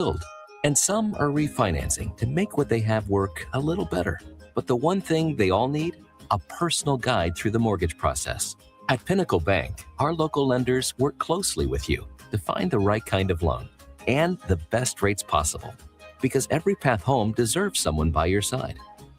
build, and some are refinancing to make what they have work a little better. But the one thing they all need? A personal guide through the mortgage process. At Pinnacle Bank, our local lenders work closely with you to find the right kind of loan and the best rates possible. Because every path home deserves someone by your side.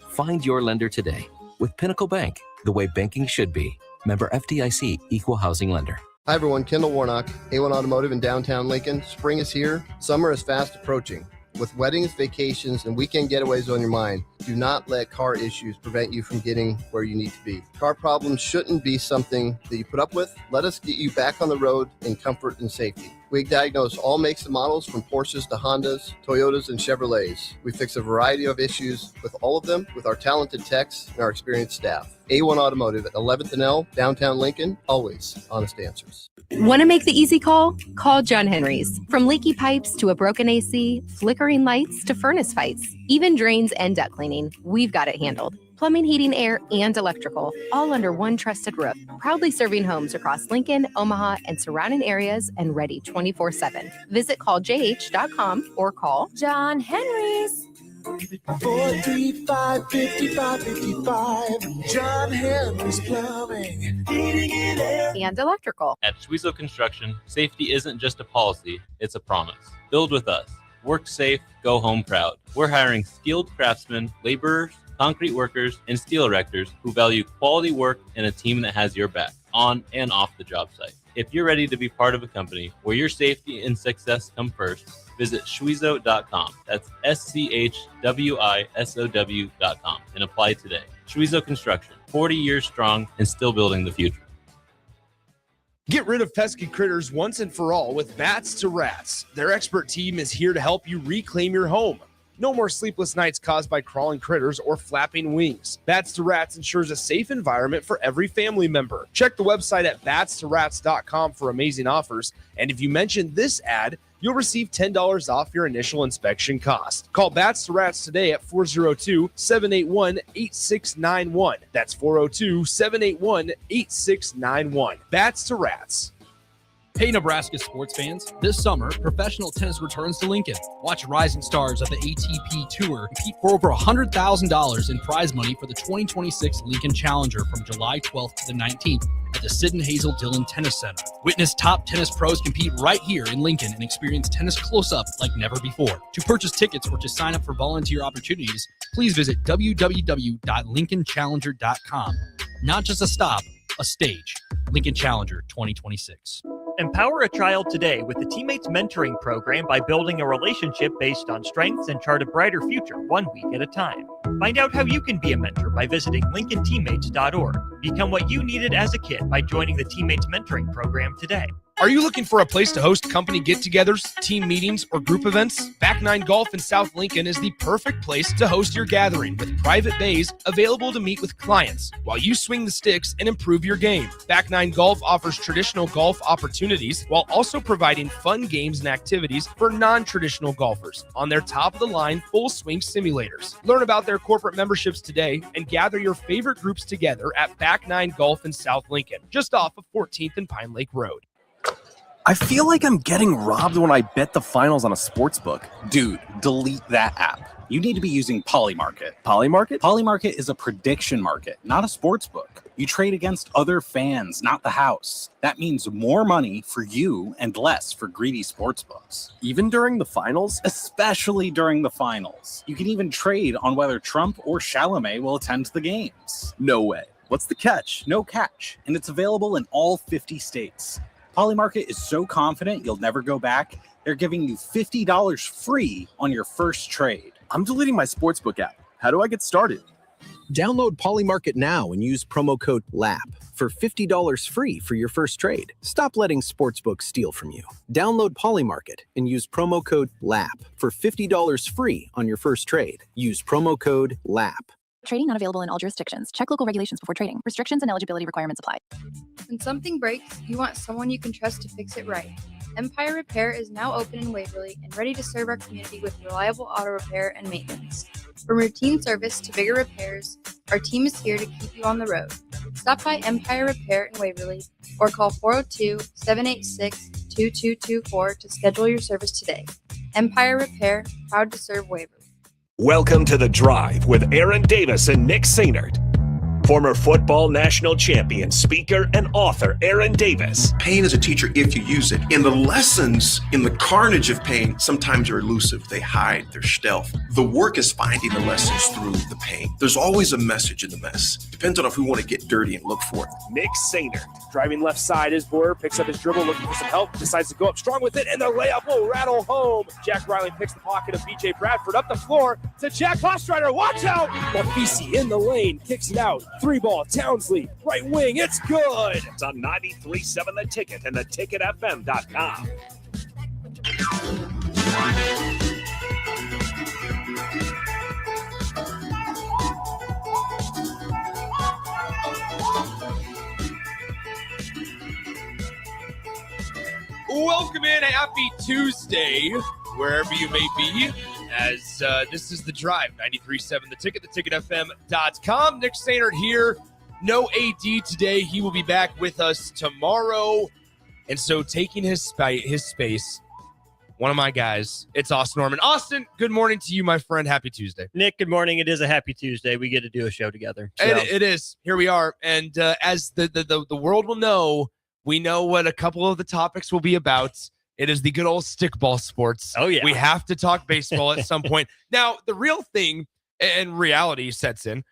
Find your lender today with Pinnacle Bank, the way banking should be. Member FDIC, Equal Housing Lender. Hi everyone, Kendall Warnock, A1 Automotive in downtown Lincoln. Spring is here. Summer is fast approaching. With weddings, vacations, and weekend getaways on your mind, do not let car issues prevent you from getting where you need to be. Car problems shouldn't be something that you put up with. Let us get you back on the road in comfort and safety. We diagnose all makes and models from Porsches to Hondas, Toyotas, and Chevrolets. We fix a variety of issues with all of them with our talented techs and our experienced staff. A1 Automotive at 11th and L, downtown Lincoln, always honest answers. Want to make the easy call? Call John Henry's. From leaky pipes to a broken AC, flickering lights to furnace fights, even drains and duct cleaning, we've got it handled. Plumbing, heating, air, and electrical, all under one trusted roof. Proudly serving homes across Lincoln, Omaha, and surrounding areas and ready 24/7. Visit calljh.com or call John Henry's. 435-5555. John Henry's Plumbing, Heating and Air, and Electrical. At Schwezo Construction, safety isn't just a policy, it's a promise. Build with us. Work safe, go home proud. We're hiring skilled craftsmen, laborers, concrete workers, and steel erectors who value quality work and a team that has your back, on and off the job site. If you're ready to be part of a company where your safety and success come first, visit schwezo.com. That's SCHWISOW.com and apply today. Schwezo Construction, 40 years strong and still building the future. Get rid of pesky critters once and for all with Bats to Rats. Their expert team is here to help you reclaim your home. No more sleepless nights caused by crawling critters or flapping wings. Bats to Rats ensures a safe environment for every family member. Check the website at batstorats.com for amazing offers. And if you mention this ad, you'll receive $10 off your initial inspection cost. Call Bats to Rats today at 402-781-8691. That's 402-781-8691. Bats to Rats. Hey, Nebraska sports fans. This summer, professional tennis returns to Lincoln. Watch rising stars of the ATP Tour compete for over $100,000 in prize money for the 2026 Lincoln Challenger from July 12th to the 19th at the Sid and Hazel Dillon Tennis Center. Witness top tennis pros compete right here in Lincoln and experience tennis close-up like never before. To purchase tickets or to sign up for volunteer opportunities, please visit www.lincolnchallenger.com. Not just a stop, a stage. Lincoln Challenger 2026. Empower a child today with the Teammates Mentoring Program by building a relationship based on strengths and chart a brighter future 1 week at a time. Find out how you can be a mentor by visiting lincolnteammates.org. Become what you needed as a kid by joining the Teammates Mentoring Program today. Are you looking for a place to host company get-togethers, team meetings, or group events? Back 9 Golf in South Lincoln is the perfect place to host your gathering with private bays available to meet with clients while you swing the sticks and improve your game. Back 9 Golf offers traditional golf opportunities while also providing fun games and activities for non-traditional golfers on their top-of-the-line full-swing simulators. Learn about their corporate memberships today and gather your favorite groups together at Back 9 Golf in South Lincoln, just off of 14th and Pine Lake Road. I feel like I'm getting robbed when I bet the finals on a sportsbook. Dude, delete that app. You need to be using Polymarket. Polymarket? Polymarket is a prediction market, not a sportsbook. You trade against other fans, not the house. That means more money for you and less for greedy sportsbooks. Even during the finals? Especially during the finals. You can even trade on whether Trump or Chalamet will attend the games. No way. What's the catch? No catch. And it's available in all 50 states. Polymarket is so confident you'll never go back, they're giving you $50 free on your first trade. I'm deleting my sportsbook app. How do I get started? Download Polymarket now and use promo code LAP for $50 free for your first trade. Stop letting sportsbooks steal from you. Download Polymarket and use promo code LAP for $50 free on your first trade. Use promo code LAP. Trading not available in all jurisdictions. Check local regulations before trading. Restrictions and eligibility requirements apply. When something breaks, you want someone you can trust to fix it right. Empire Repair is now open in Waverly and ready to serve our community with reliable auto repair and maintenance. From routine service to bigger repairs, our team is here to keep you on the road. Stop by Empire Repair in Waverly or call 402-786-2224 to schedule your service today. Empire Repair, proud to serve Waverly. Welcome to The Drive with Aaron Davis and Nick Sainert. Former football national champion, speaker, and author Aaron Davis. Pain is a teacher if you use it. And the lessons in the carnage of pain sometimes are elusive. They hide, they're stealth. The work is finding the lessons through the pain. There's always a message in the mess. Depends on if we want to get dirty and look for it. Nick Sainert. Driving left side is Boyer, picks up his dribble, looking for some help, decides to go up strong with it, and the layup will rattle home. Jack Riley picks the pocket of BJ Bradford up the floor to Jack Hostrider. Watch out! Mafisi in the lane, kicks it out. 3-ball, Townsley, right wing, it's good! It's on 93.7 The Ticket and theticketfm.com. Welcome in, happy Tuesday, wherever you may be, as this is The Drive, 93.7 The Ticket, theticketfm.com. Nick Sainert here, no AD today. He will be back with us tomorrow, and so taking his space, one of my guys, it's Austin Norman. Austin, good morning to you, my friend. Happy Tuesday. Nick, good morning. It is a happy Tuesday. We get to do a show together. So. It is. Here we are, and as the world will know, we know what a couple of the topics will be about. It is the good old stickball sports. Oh, yeah. We have to talk baseball at some point. Now, the real thing and reality sets in.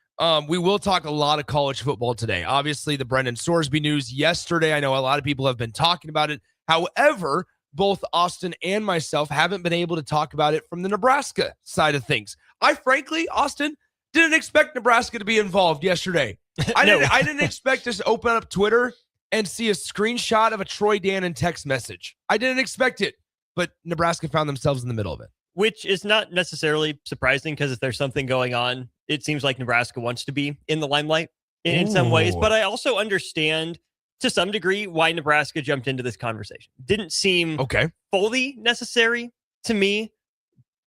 We will talk a lot of college football today. Obviously, the Brendan Sorsby news yesterday. I know a lot of people have been talking about it. However, both Austin and myself haven't been able to talk about it from the Nebraska side of things. I frankly, Austin, didn't expect Nebraska to be involved yesterday. I didn't expect us to open up Twitter and see a screenshot of a Troy Dannon text message. I didn't expect it, but Nebraska found themselves in the middle of it. Which is not necessarily surprising, because if there's something going on, it seems like Nebraska wants to be in the limelight in some ways. But I also understand to some degree why Nebraska jumped into this conversation. Didn't seem fully necessary to me,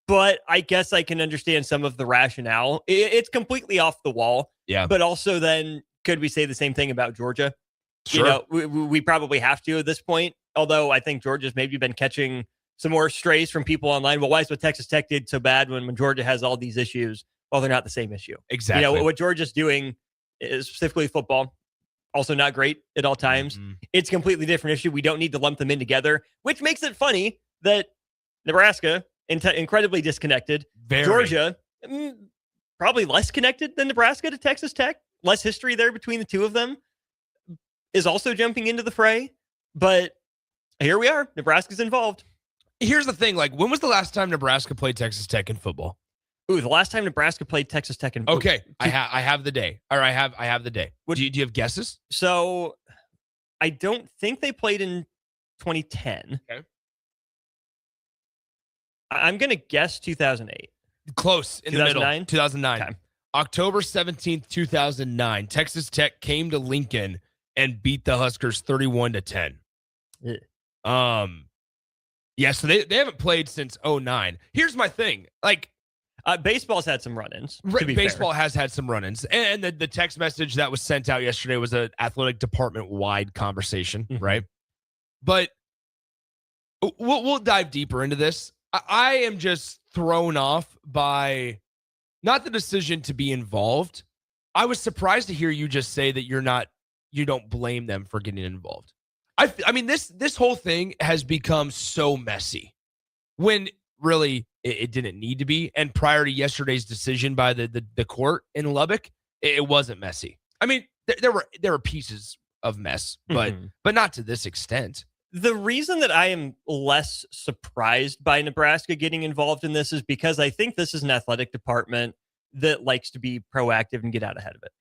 but I guess I can understand some of the rationale. It's completely off the wall. Yeah. But also then, could we say the same thing about Georgia? Sure. You know, we probably have to at this point, although I think Georgia's maybe been catching some more strays from people online. Well, why is what Texas Tech did so bad when Georgia has all these issues? Well, they're not the same issue. Exactly. You know, what Georgia's doing is specifically football, also not great at all times. Mm-hmm. It's a completely different issue. We don't need to lump them in together, which makes it funny that Nebraska, incredibly disconnected. Very. Georgia, probably less connected than Nebraska to Texas Tech. Less history there between the two of them. Is also jumping into the fray, but here we are. Nebraska's involved. Here's the thing: like, when was the last time Nebraska played Texas Tech in football? Ooh, the last time Nebraska played Texas Tech in football. Okay, I have the day. Or I have the day. Do you have guesses? So, I don't think they played in 2010. Okay, I'm gonna guess 2008. Close in 2009? The middle. 2009. Okay. October 17th, 2009. Texas Tech came to Lincoln and beat the Huskers 31-10. Yeah. Yeah, so they haven't played since 2009. Here's my thing. Like, baseball's had some run-ins. Baseball has had some run-ins. And the text message that was sent out yesterday was an athletic department-wide conversation, right? But we'll dive deeper into this. I am just thrown off by not the decision to be involved. I was surprised to hear you just say that you don't blame them for getting involved. I mean, this whole thing has become so messy when really it didn't need to be. And prior to yesterday's decision by the court in Lubbock, it wasn't messy. I mean, there were pieces of mess, but not to this extent. The reason that I am less surprised by Nebraska getting involved in this is because I think this is an athletic department that likes to be proactive and get out ahead of it.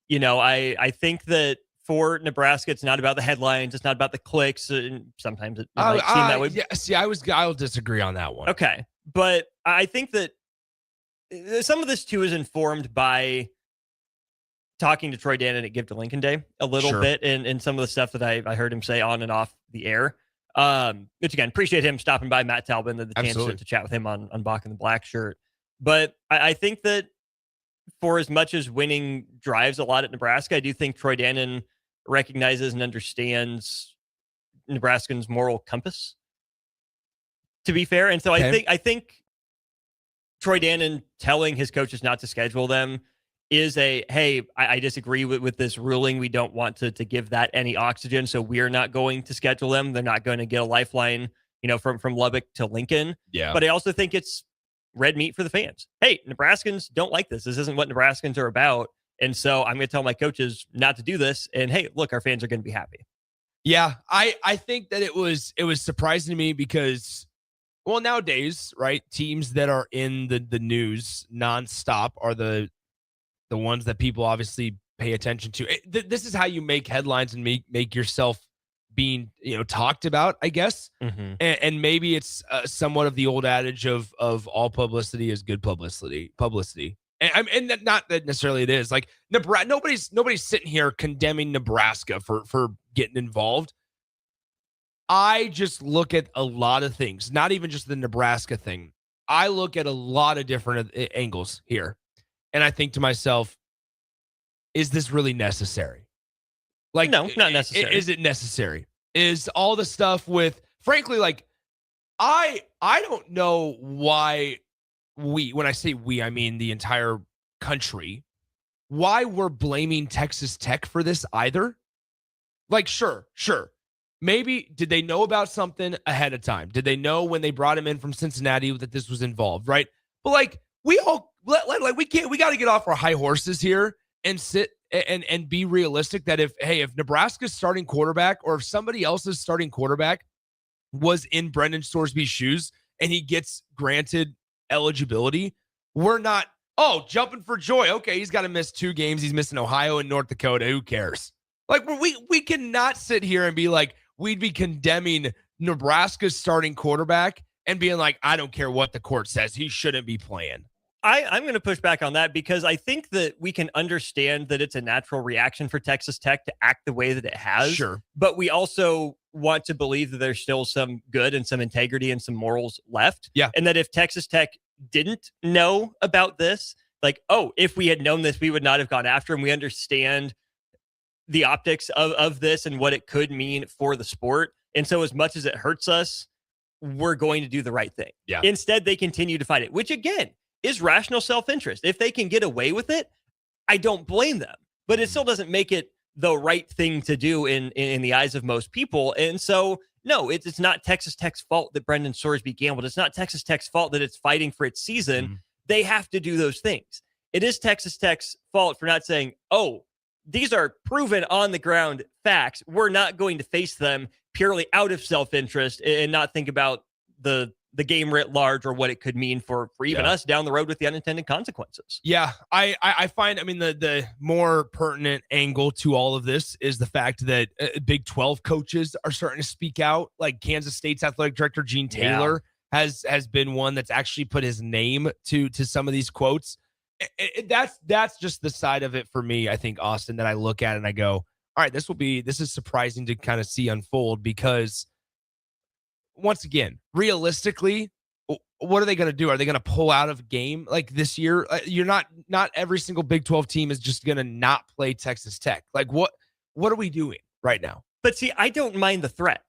You know, I think that for Nebraska, it's not about the headlines. It's not about the clicks. And sometimes it might seem that way. Yeah, see, I'll disagree on that one. Okay. But I think that some of this, too, is informed by talking to Troy Dannon at Give to Lincoln Day a little bit and some of the stuff that I heard him say on and off the air. Which, again, appreciate him stopping by, Matt Talbot, and the chance to chat with him on Bach in the Black shirt. But I think that for as much as winning drives a lot at Nebraska, I do think Troy Dannon recognizes and understands Nebraskans' moral compass. to be fair. And so I think Troy Dannon telling his coaches not to schedule them is hey, I disagree with this ruling. We don't want to give that any oxygen, so we're not going to schedule them. They're not going to get a lifeline, from Lubbock to Lincoln. Yeah. But I also think it's red meat for the fans. Hey, Nebraskans don't like this. This isn't what Nebraskans are about. And so I'm going to tell my coaches not to do this. And hey, look, our fans are going to be happy. Yeah, I think that it was surprising to me because, well, nowadays, right, teams that are in the news nonstop are the ones that people obviously pay attention to. This is how you make headlines and make yourself being talked about, I guess. Mm-hmm. And maybe it's somewhat of the old adage of all publicity is good publicity. And not that necessarily it is. Like Nebraska, nobody's sitting here condemning Nebraska for getting involved. I just look at a lot of things, not even just the Nebraska thing. I look at a lot of different angles here. And I think to myself, is this really necessary? Like, no, not necessary. Is it necessary? Is all the stuff with, frankly, like, I don't know why when I say we, I mean the entire country, why we're blaming Texas Tech for this either. Like, sure. Maybe, did they know about something ahead of time? Did they know when they brought him in from Cincinnati that this was involved, right? But like, we got to get off our high horses here and sit and be realistic that if Nebraska's starting quarterback or if somebody else's starting quarterback was in Brendan Sorsby's shoes and he gets granted eligibility, we're not, jumping for joy. Okay, he's got to miss 2 games. He's missing Ohio and North Dakota. Who cares? Like, we cannot sit here and be like, we'd be condemning Nebraska's starting quarterback and being like, I don't care what the court says. He shouldn't be playing. I'm going to push back on that because I think that we can understand that it's a natural reaction for Texas Tech to act the way that it has. Sure. But we also want to believe that there's still some good and some integrity and some morals left. Yeah. And that if Texas Tech didn't know about this, like, if we had known this, we would not have gone after him. We understand the optics of this and what it could mean for the sport. And so as much as it hurts us, we're going to do the right thing. Yeah. Instead, they continue to fight it, which again is rational self-interest. If they can get away with it, I don't blame them, but it still doesn't make it the right thing to do in the eyes of most people. And so, no, it's not Texas Tech's fault that Brendan Sorsby gambled. It's not Texas Tech's fault that it's fighting for its season. Mm-hmm. They have to do those things. It is Texas Tech's fault for not saying, these are proven on the ground facts. We're not going to face them purely out of self-interest and not think about the game writ large or what it could mean for even us down the road with the unintended consequences. Yeah, I find, the more pertinent angle to all of this is the fact that Big 12 coaches are starting to speak out. Like Kansas State's athletic director, Gene Taylor, has been one that's actually put his name to some of these quotes. That's just the side of it for me, I think, Austin, that I look at and I go, all right, this is surprising to kind of see unfold because once again, realistically, what are they going to do? Are they going to pull out of a game like this year? You're not every single Big 12 team is just going to not play Texas Tech. Like what are we doing right now? But see, I don't mind the threat,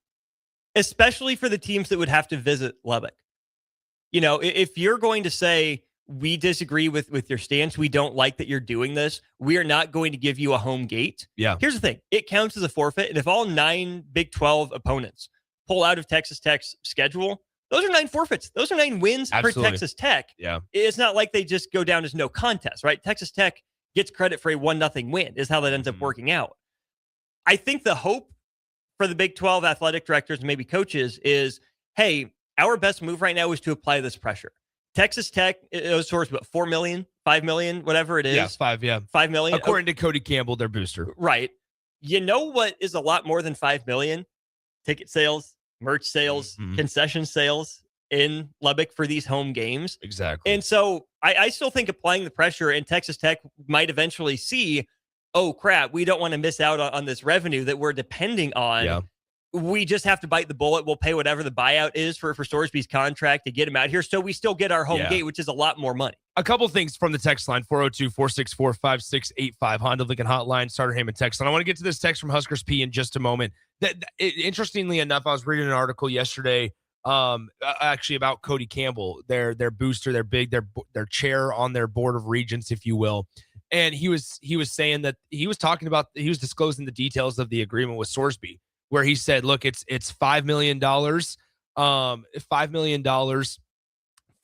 especially for the teams that would have to visit Lubbock. If you're going to say, we disagree with your stance, we don't like that you're doing this, we are not going to give you a home gate. Yeah. Here's the thing. It counts as a forfeit. And if all 9 Big 12 opponents pull out of Texas Tech's schedule, those are 9 forfeits. Those are 9 wins for Texas Tech. Yeah. It's not like they just go down as no contest, right? Texas Tech gets credit for a 1-0 win is how that ends up working out. I think the hope for the Big 12 athletic directors and maybe coaches is, hey, our best move right now is to apply this pressure. Texas Tech, it was sourced about 4 million, 5 million, whatever it is. Yeah, 5, yeah. 5 million. According to Cody Campbell, their booster. Right. You know what is a lot more than 5 million? Ticket sales, merch sales, concession sales in Lubbock for these home games. Exactly. And so I still think applying the pressure and Texas Tech might eventually see, oh crap, we don't want to miss out on this revenue that we're depending on. Yeah. We just have to bite the bullet. We'll pay whatever the buyout is for Sorsby's contract to get him out here. So we still get our home gate, which is a lot more money. A couple things from the text line, 402-464-5685, Honda Lincoln Hotline, Starter Heyman text line. I want to get to this text from Huskers P in just a moment. Interestingly enough, I was reading an article yesterday actually about Cody Campbell, their booster, their chair on their board of regents, if you will. And he was saying that he was disclosing the details of the agreement with Sorsby, where he said, look, it's $5 million, $5 million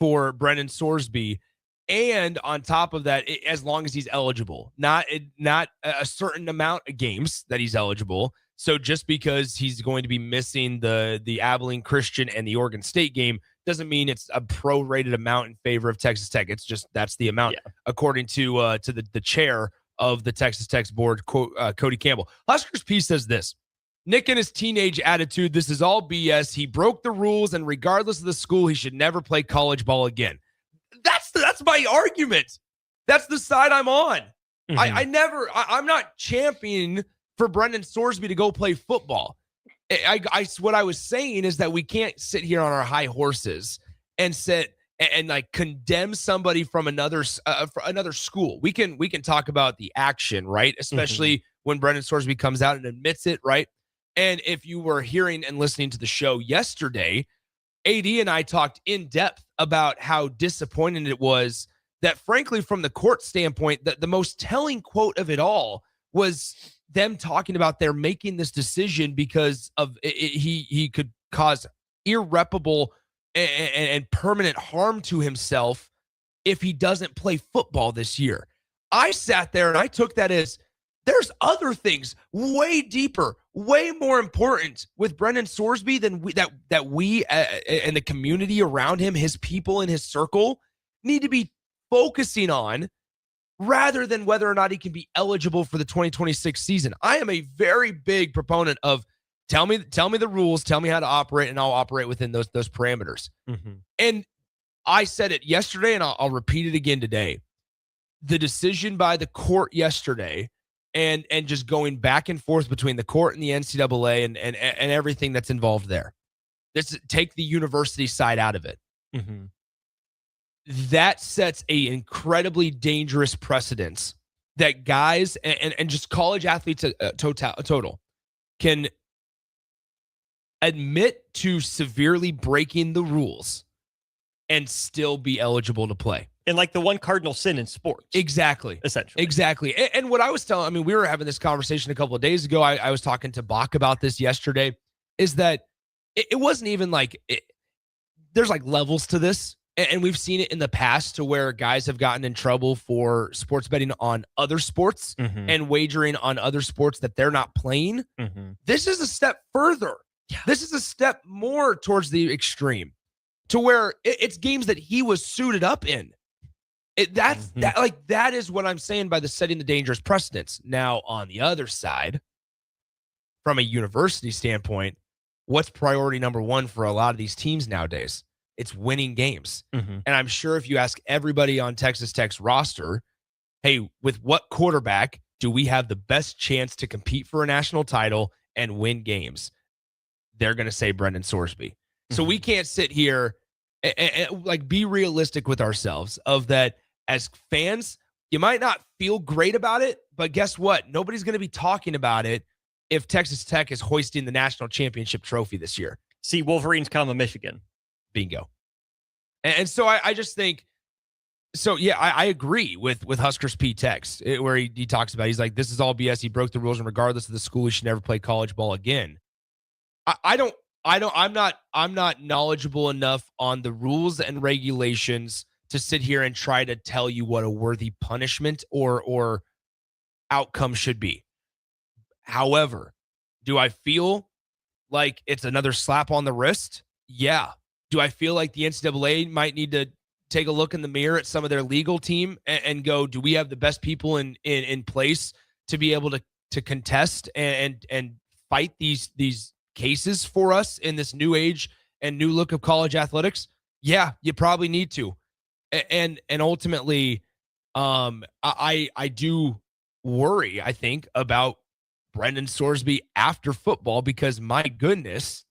for Brendan Sorsby. And on top of that, as long as he's eligible, not a certain amount of games that he's eligible. So just because he's going to be missing the Abilene Christian and the Oregon State game doesn't mean it's a prorated amount in favor of Texas Tech. It's just that's the amount, according to the chair of the Texas Tech board, Cody Campbell. Huskers P says this: Nick and his teenage attitude, this is all BS. He broke the rules, and regardless of the school, he should never play college ball again. That's my argument. That's the side I'm on. Mm-hmm. I'm not championing for Brendan Sorsby to go play football. What I was saying is that we can't sit here on our high horses and sit and like condemn somebody from another school. We can talk about the action, right? Especially when Brendan Sorsby comes out and admits it, right? And if you were hearing and listening to the show yesterday, AD and I talked in depth about how disappointing it was that, frankly, from the court standpoint, the most telling quote of it all was them talking about they're making this decision because of he could cause irreparable and permanent harm to himself if he doesn't play football this year. I sat there and I took that as there's other things way deeper, way more important with Brendan Sorsby than we and the community around him, his people in his circle, need to be focusing on, rather than whether or not he can be eligible for the 2026 season. I am a very big proponent of tell me the rules, tell me how to operate, and I'll operate within those parameters. Mm-hmm. And I said it yesterday, and I'll repeat it again today. The decision by the court yesterday, and just going back and forth between the court and the NCAA and everything that's involved there. Take the university side out of it. Mm-hmm. That sets a incredibly dangerous precedence that guys and just college athletes total can admit to severely breaking the rules and still be eligible to play. And like the one cardinal sin in sports. Exactly. Essentially. Exactly. And what I was telling, we were having this conversation a couple of days ago. I was talking to Bach about this yesterday, is that it wasn't even like, there's like levels to this. And we've seen it in the past to where guys have gotten in trouble for sports betting on other sports and wagering on other sports that they're not playing. Mm-hmm. This is a step further. Yeah. This is a step more towards the extreme, to where it's games that he was suited up in. That is what I'm saying by the setting the dangerous precedents. Now, on the other side, from a university standpoint, what's priority number one for a lot of these teams nowadays? It's winning games. Mm-hmm. And I'm sure if you ask everybody on Texas Tech's roster, hey, with what quarterback do we have the best chance to compete for a national title and win games? They're going to say Brendan Sorsby. Mm-hmm. So we can't sit here and like be realistic with ourselves of that. As fans, you might not feel great about it, but guess what? Nobody's going to be talking about it if Texas Tech is hoisting the national championship trophy this year. See, Wolverines, Michigan. Bingo. And so I just think, so yeah, I agree with Huskers P text where he talks about, he's like, this is all BS. He broke the rules, and regardless of the school, he should never play college ball again. I'm not knowledgeable enough on the rules and regulations to sit here and try to tell you what a worthy punishment or outcome should be. However, do I feel like it's another slap on the wrist? Yeah. Do I feel like the NCAA might need to take a look in the mirror at some of their legal team and go, do we have the best people in place to be able to contest and fight these cases for us in this new age and new look of college athletics? Yeah, you probably need to. And ultimately, I do worry, I think, about Brendan Sorsby after football, because my goodness,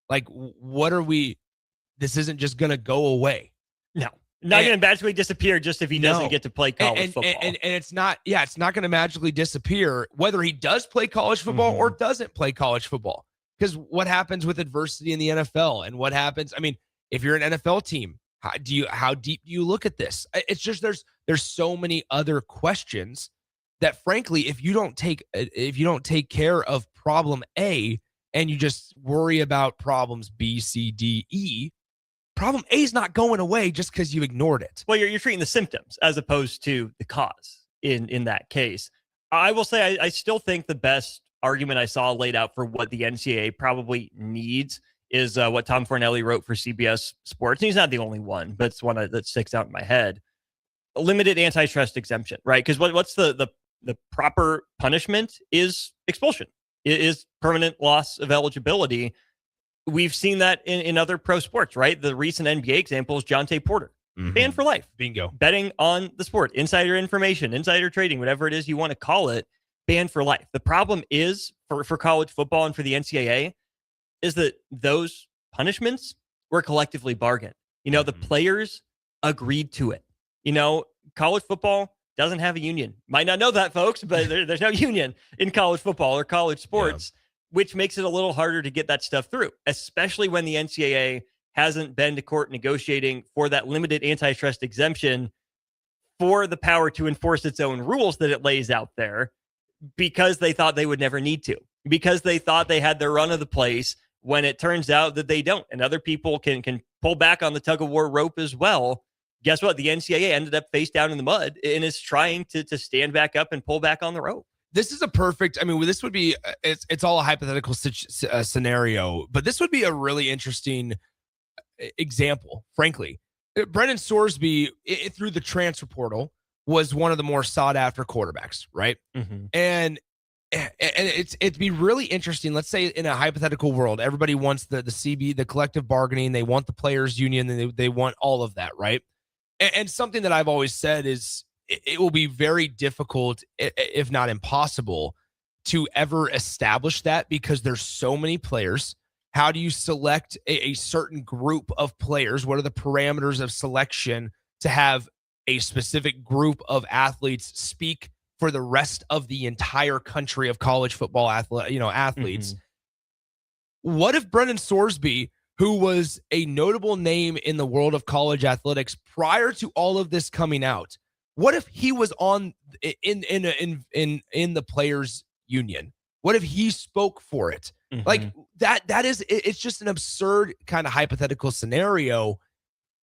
like, what are we? This isn't just going to go away. No, not going to magically disappear just if he doesn't get to play college football. And it's not, it's not going to magically disappear whether he does play college football or doesn't play college football. Because what happens with adversity in the NFL and what happens? I mean, if you're an NFL team, how deep do you look at this? It's just there's so many other questions that, frankly, if you don't take care of problem A and you just worry about problems B, C, D, E, problem A is not going away just because you ignored it. Well, you're treating the symptoms as opposed to the cause in that case. I will say I still think the best argument I saw laid out for what the NCAA probably needs is what Tom Fornelli wrote for CBS Sports. And he's not the only one, but it's one that sticks out in my head. A limited antitrust exemption, right? Because what's the proper punishment is expulsion. It is permanent loss of eligibility. We've seen that in other pro sports, right? The recent NBA example is Jonte Porter. Banned for life. Bingo. Betting on the sport, insider information, insider trading, whatever it is you want to call it, banned for life. The problem is for college football and for the NCAA is that those punishments were collectively bargained. The players agreed to it. College football doesn't have a union. Might not know that, folks, but there's no union in college football or college sports, which makes it a little harder to get that stuff through, especially when the NCAA hasn't been to court negotiating for that limited antitrust exemption for the power to enforce its own rules that it lays out there, because they thought they would never need to, because they thought they had their run of the place, when it turns out that they don't, and other people can pull back on the tug of war rope as well. Guess what? The NCAA ended up face down in the mud and is trying to stand back up and pull back on the rope. This is a perfect, this would be, it's all a hypothetical scenario, but this would be a really interesting example, frankly. Brendan Sorsby, through the transfer portal, was one of the more sought after quarterbacks, right? And it'd be really interesting. Let's say in a hypothetical world, everybody wants the CB, the collective bargaining. They want the players union. They want all of that, right? And something that I've always said is it will be very difficult, if not impossible, to ever establish that, because there's so many players. How do you select a certain group of players? What are the parameters of selection to have a specific group of athletes speak for the rest of the entire country of college football athletes? What if Brendan Sorsby, who was a notable name in the world of college athletics prior to all of this coming out, what if he was on in the players union? What if he spoke for it? Like that is, it's just an absurd kind of hypothetical scenario.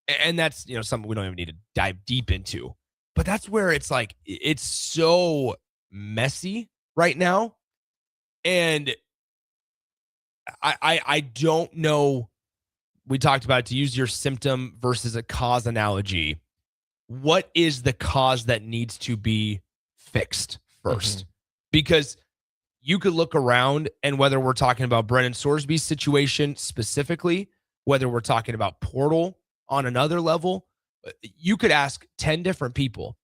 And that's, something we don't even need to dive deep into, but that's where it's like, it's so messy right now. And I don't know. We talked about, to use your symptom versus a cause analogy. What is the cause that needs to be fixed first? Because you could look around, and whether we're talking about Brendan Sorsby's situation specifically, whether we're talking about portal on another level, you could ask 10 different people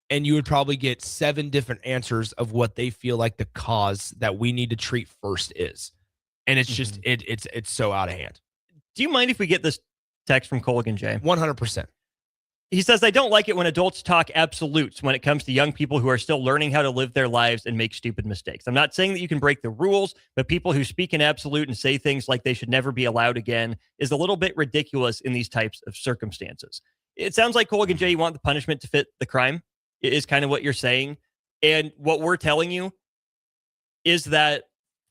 and you would probably get 7 different answers of what they feel like the cause that we need to treat first is. And it's just, it's so out of hand. Do you mind if we get this text from Colgan J? 100%. He says, I don't like it when adults talk absolutes when it comes to young people who are still learning how to live their lives and make stupid mistakes. I'm not saying that you can break the rules, but people who speak in absolute and say things like they should never be allowed again is a little bit ridiculous in these types of circumstances. It sounds like, Colgan J, you want the punishment to fit the crime, is kind of what you're saying. And what we're telling you is that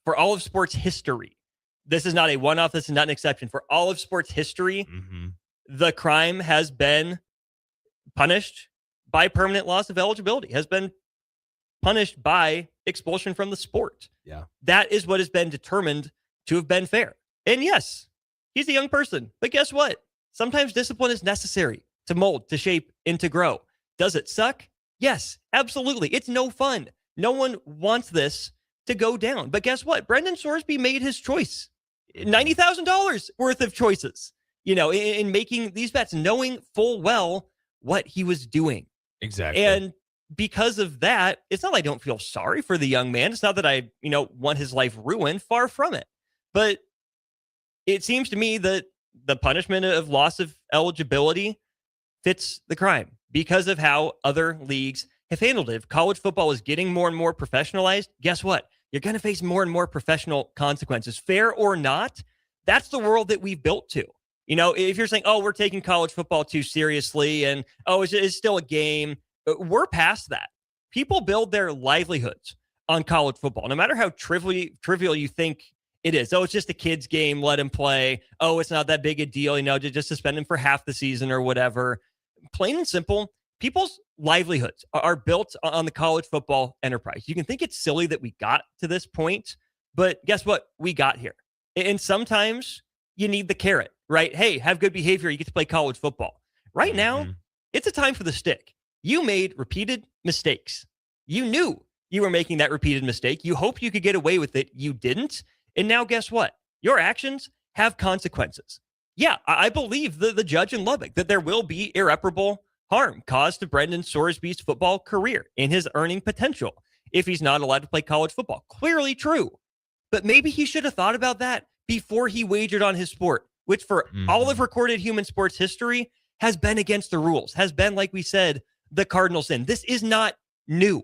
for all of sports history, this is not a one-off, this is not an exception. For all of sports history, the crime has been punished by permanent loss of eligibility, has been punished by expulsion from the sport. Yeah. That is what has been determined to have been fair. And yes, he's a young person, but guess what? Sometimes discipline is necessary to mold, to shape, and to grow. Does it suck? Yes, absolutely. It's no fun. No one wants this to go down. But guess what? Brendan Sorsby made his choice. $90,000 worth of choices, in making these bets, knowing full well what he was doing. Exactly. And because of that, it's not like I don't feel sorry for the young man. It's not that I, want his life ruined. Far from it. But it seems to me that the punishment of loss of eligibility fits the crime because of how other leagues have handled it. If college football is getting more and more professionalized, guess what? you're going to face more and more professional consequences. Fair or not, that's the world that we've built to. You know, if you're saying, oh, we're taking college football too seriously and, oh, it's still a game, we're past that. People build their livelihoods on college football, no matter how trivial you think it is. Oh, it's just a kid's game. Let him play. Oh, it's not that big a deal. You know, just suspend him for half the season or whatever. Plain and simple, people's livelihoods are built on the college football enterprise. You can think it's silly that we got to this point, but guess what? We got here. And sometimes you need the carrot, right? Hey, have good behavior. You get to play college football. Right now, it's a time for the stick. You made repeated mistakes. You knew you were making that repeated mistake. You hoped you could get away with it. You didn't. And now guess what? Your actions have consequences. Yeah, I believe the judge in Lubbock that there will be irreparable harm caused to Brendan Sorsby's football career in his earning potential if he's not allowed to play college football. Clearly true. But maybe he should have thought about that before he wagered on his sport, which for all of recorded human sports history has been against the rules, has been, like we said, the cardinal sin. This is not new.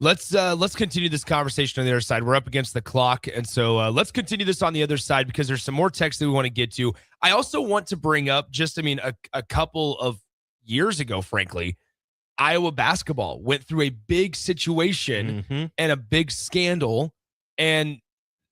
Let's continue this conversation on the other side. We're up against the clock, and so let's continue this on the other side because there's some more text that we want to get to. I also want to bring up a couple of years ago, frankly, Iowa basketball went through a big situation and a big scandal, and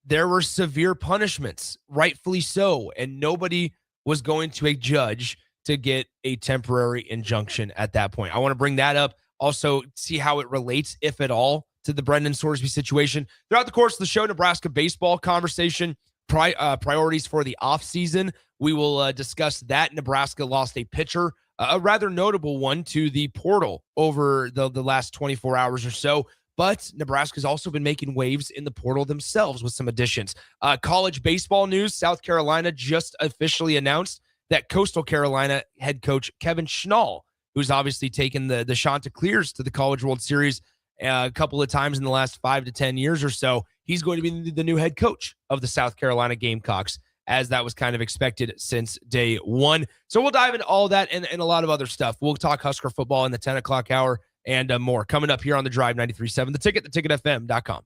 there were severe punishments, rightfully so, and nobody was going to a judge to get a temporary injunction at that point. I want to bring that up. Also, see how it relates, if at all, to the Brendan Sorsby situation. Throughout the course of the show, Nebraska baseball conversation, priorities for the offseason. We will discuss that. Nebraska lost a pitcher, a rather notable one, to the portal over the last 24 hours or so. But Nebraska's also been making waves in the portal themselves with some additions. College baseball news, South Carolina just officially announced that Coastal Carolina head coach Kevin Schnall, who's obviously taken the Chanticleers to the College World Series a couple of times in the last 5 to 10 years or so, he's going to be the new head coach of the South Carolina Gamecocks, as that was kind of expected since day one. So we'll dive into all that and a lot of other stuff. We'll talk Husker football in the 10 o'clock hour and more coming up here on The Drive 93.7, The Ticket, theticketfm.com.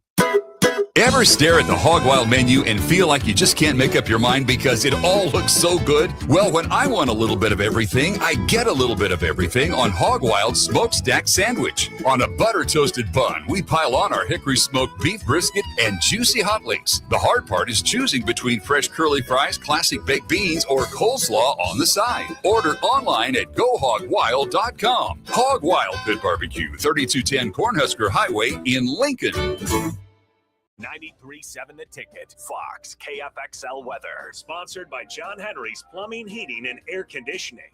Ever stare at the Hog Wild menu and feel like you just can't make up your mind because it all looks so good? Well, when I want a little bit of everything, I get a little bit of everything on Hog Wild's Smokestack Sandwich. On a butter-toasted bun, we pile on our hickory smoked beef brisket and juicy hot links. The hard part is choosing between fresh curly fries, classic baked beans, or coleslaw on the side. Order online at GoHogWild.com. Hog Wild Pit Barbecue, 3210 Cornhusker Highway in Lincoln. 93.7 The Ticket, Fox, KFXL weather. Sponsored by John Henry's Plumbing, Heating, and Air Conditioning.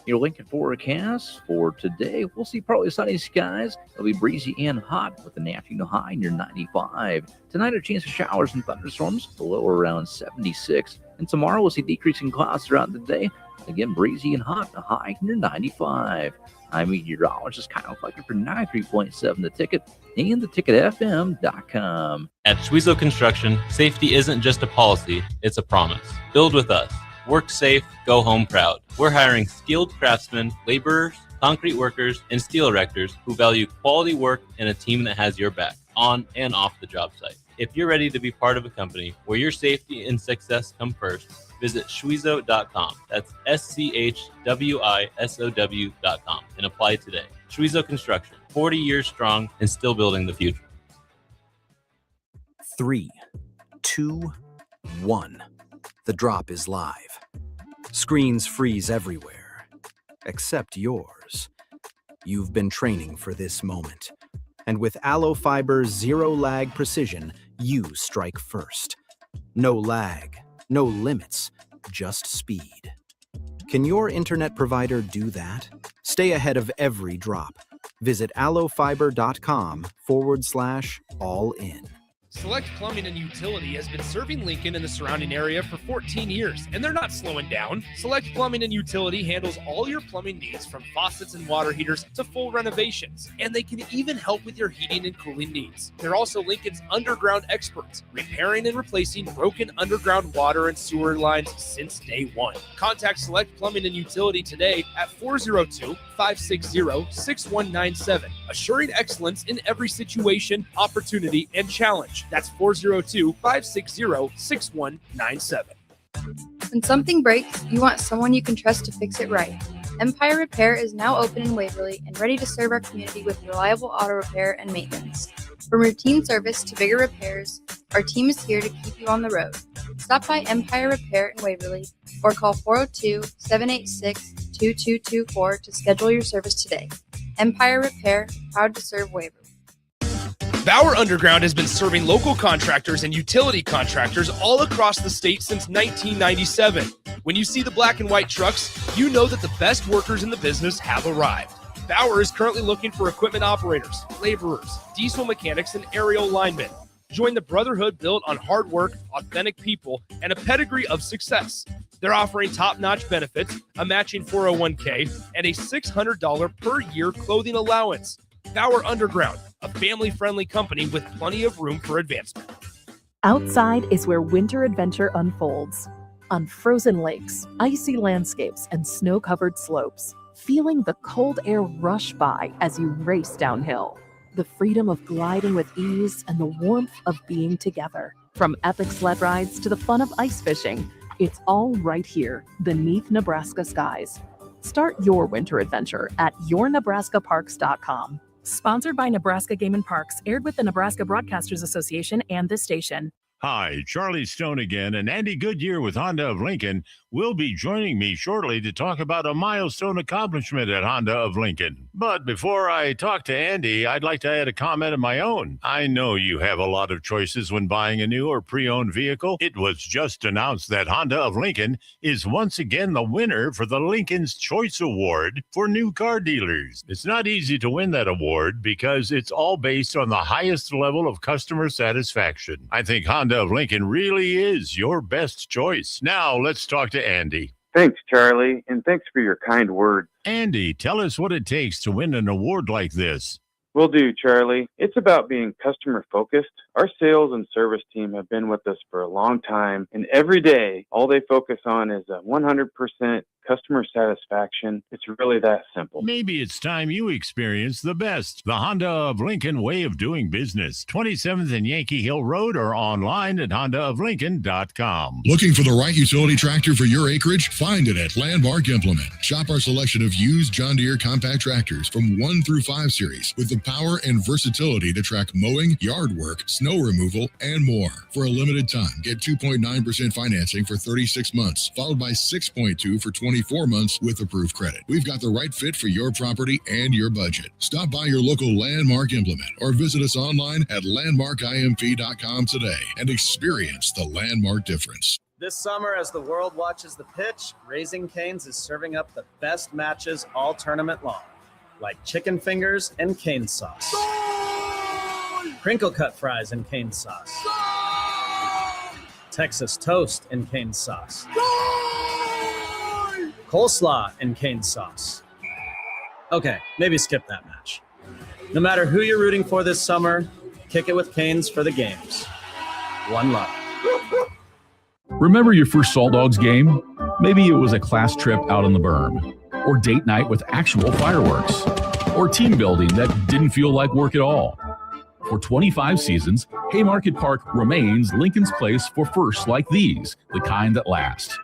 Your Lincoln forecast for today, we'll see partly sunny skies. It'll be breezy and hot with an afternoon high near 95. Tonight, a chance of showers and thunderstorms, the low around 76. And tomorrow, we'll see decreasing clouds throughout the day. Again, breezy and hot, a high near 95. I'm meteorologist Kyle Flecker for 93.7 The Ticket and theticketfm.com. At Schwezo Construction, safety isn't just a policy, it's a promise. Build with us. Work safe, go home proud. We're hiring skilled craftsmen, laborers, concrete workers, and steel erectors who value quality work and a team that has your back, on and off the job site. If you're ready to be part of a company where your safety and success come first, visit Schwezo.com. That's SCHWISOW.com and apply today. Schwezo Construction, 40 years strong and still building the future. 3, 2, 1. The drop is live. Screens freeze everywhere, except yours. You've been training for this moment. And with Aloe Fiber's zero-lag precision, you strike first. No lag, no limits, just speed. Can your internet provider do that? Stay ahead of every drop. Visit aloefiber.com/all-in. Select Plumbing and Utility has been serving Lincoln and the surrounding area for 14 years, and they're not slowing down. Select Plumbing and Utility handles all your plumbing needs, from faucets and water heaters to full renovations, and they can even help with your heating and cooling needs. They're also Lincoln's underground experts, repairing and replacing broken underground water and sewer lines since day one. Contact Select Plumbing and Utility today at 402 402-560-6197. Assuring excellence in every situation, opportunity, and challenge. That's 402-560-6197. When something breaks, you want someone you can trust to fix it right. Empire Repair is now open in Waverly and ready to serve our community with reliable auto repair and maintenance. From routine service to bigger repairs, our team is here to keep you on the road. Stop by Empire Repair in Waverly or call 402-786-2224 to schedule your service today. Empire Repair, proud to serve Waverly. Bauer Underground has been serving local contractors and utility contractors all across the state since 1997. When you see the black and white trucks, you know that the best workers in the business have arrived. Bauer is currently looking for equipment operators, laborers, diesel mechanics, and aerial linemen. Join the brotherhood built on hard work, authentic people, and a pedigree of success. They're offering top-notch benefits, a matching 401k, and a $600 per year clothing allowance. Bauer Underground, a family-friendly company with plenty of room for advancement. Outside is where winter adventure unfolds. On frozen lakes, icy landscapes, and snow-covered slopes, feeling the cold air rush by as you race downhill. The freedom of gliding with ease and the warmth of being together. From epic sled rides to the fun of ice fishing, it's all right here beneath Nebraska skies. Start your winter adventure at yournebraskaparks.com. Sponsored by Nebraska Game and Parks, aired with the Nebraska Broadcasters Association and this station. Hi, Charlie Stone again, and Andy Goodyear with Honda of Lincoln will be joining me shortly to talk about a milestone accomplishment at Honda of Lincoln. But before I talk to Andy, I'd like to add a comment of my own. I know you have a lot of choices when buying a new or pre-owned vehicle. It was just announced that Honda of Lincoln is once again the winner for the Lincoln's Choice Award for new car dealers. It's not easy to win that award because it's all based on the highest level of customer satisfaction. I think Honda of Lincoln really is your best choice. Now let's talk to Andy. Thanks, Charlie, and thanks for your kind words. Andy, tell us what it takes to win an award like this. Will do, Charlie. It's about being customer-focused. Our sales and service team have been with us for a long time, and every day, all they focus on is a 100% customer satisfaction. It's really that simple. Maybe it's time you experience the best. The Honda of Lincoln way of doing business. 27th and Yankee Hill Road or online at hondaoflincoln.com. Looking for the right utility tractor for your acreage? Find it at Landmark Implement. Shop our selection of used John Deere compact tractors from 1 through 5 series with the power and versatility to track mowing, yard work, snow removal, and more. For a limited time, get 2.9% financing for 36 months, followed by 6.2 for 24 months with approved credit. We've got the right fit for your property and your budget. Stop by your local Landmark Implement or visit us online at landmarkimp.com today and experience the Landmark difference. This summer, as the world watches the pitch, Raising Cane's is serving up the best matches all tournament long, like chicken fingers and cane sauce, crinkle cut fries and cane sauce, Texas toast and cane sauce, coleslaw and cane sauce. Okay, maybe skip that match. No matter who you're rooting for this summer, kick it with Cane's for the games. One love. Remember your first Salt Dogs game? Maybe it was a class trip out on the berm, or date night with actual fireworks, or team building that didn't feel like work at all. For 25 seasons, Haymarket Park remains Lincoln's place for firsts like these, the kind that last.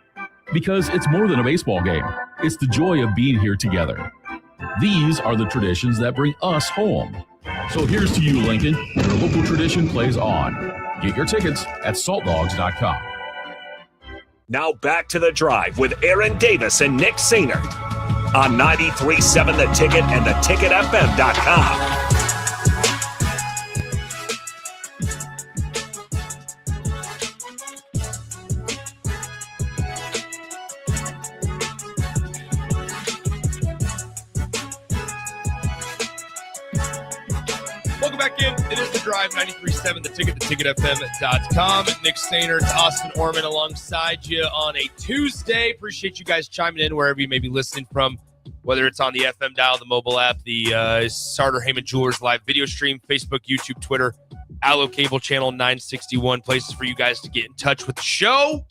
Because it's more than a baseball game. It's the joy of being here together. These are the traditions that bring us home. So here's to you, Lincoln. Your local tradition plays on. Get your tickets at saltdogs.com. Now back to the drive with Aaron Davis and Nick Sainert on 93.7 The Ticket and theticketfm.com. Welcome back in. It is The Drive, 93.7 The Ticket, theticketfm.com. Nick Sainert, Austin Orman alongside you on a Tuesday. Appreciate you guys chiming in wherever you may be listening from, whether it's on the FM dial, the mobile app, the Sartor Heyman Jewelers live video stream, Facebook, YouTube, Twitter, Allo Cable Channel 961, places for you guys to get in touch with the show.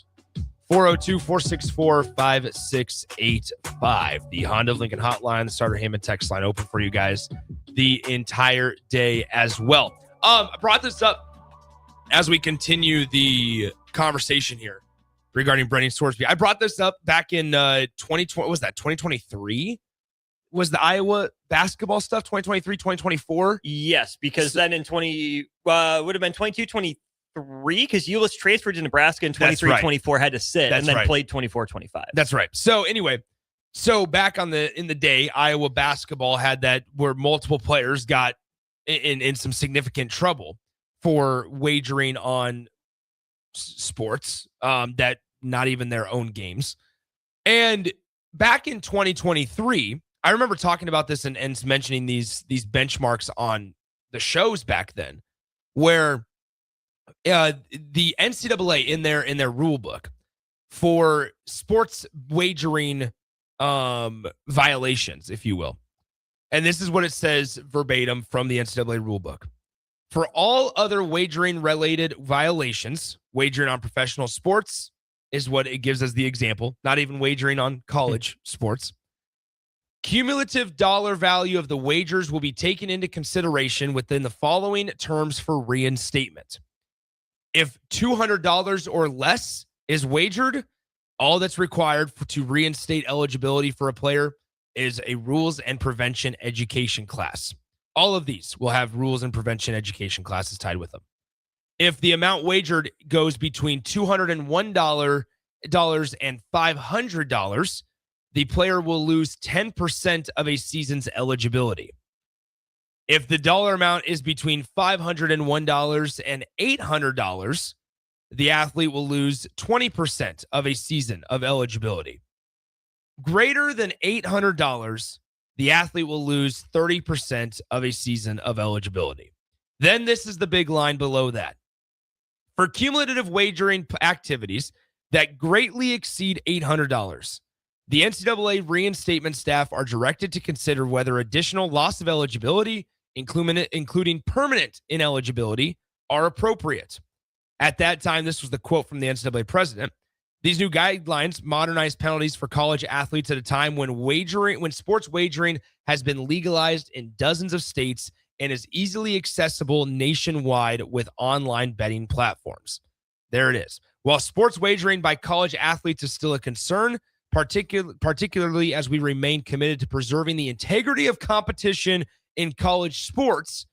402-464-5685. The Honda of Lincoln hotline, the Starter Heyman text line open for you guys the entire day as well. I brought this up as we continue the conversation here regarding Brennan Sorsby. I brought this up back in 2020. What was that, 2023? Was the Iowa basketball stuff 2023, 2024? Yes, because then in would have been 22, 23, because Euless transferred to Nebraska in 23, 24, had to sit, and then played 24, 25. That's right. So anyway, back in the day, Iowa basketball had that where multiple players got in some significant trouble for wagering on sports that not even their own games. And back in 2023, I remember talking about this and mentioning these benchmarks on the shows back then, where the NCAA in their rule book for sports wagering violations, if you will, and this is what it says verbatim from the NCAA rule book. For all other wagering-related violations, wagering on professional sports is what it gives as the example, not even wagering on college sports. Cumulative dollar value of the wagers will be taken into consideration within the following terms for reinstatement. If $200 or less is wagered, all that's required to reinstate eligibility for a player is a rules and prevention education class. All of these will have rules and prevention education classes tied with them. If the amount wagered goes between $201 and $500, the player will lose 10% of a season's eligibility. If the dollar amount is between $501 and $800, the athlete will lose 20% of a season of eligibility. Greater than $800, the athlete will lose 30% of a season of eligibility. Then this is the big line below that. For cumulative wagering activities that greatly exceed $800, the NCAA reinstatement staff are directed to consider whether additional loss of eligibility, including permanent ineligibility, are appropriate. At that time, this was the quote from the NCAA president. These new guidelines modernize penalties for college athletes at a time when sports wagering has been legalized in dozens of states and is easily accessible nationwide with online betting platforms. There it is. While sports wagering by college athletes is still a concern, particularly as we remain committed to preserving the integrity of competition in college sports,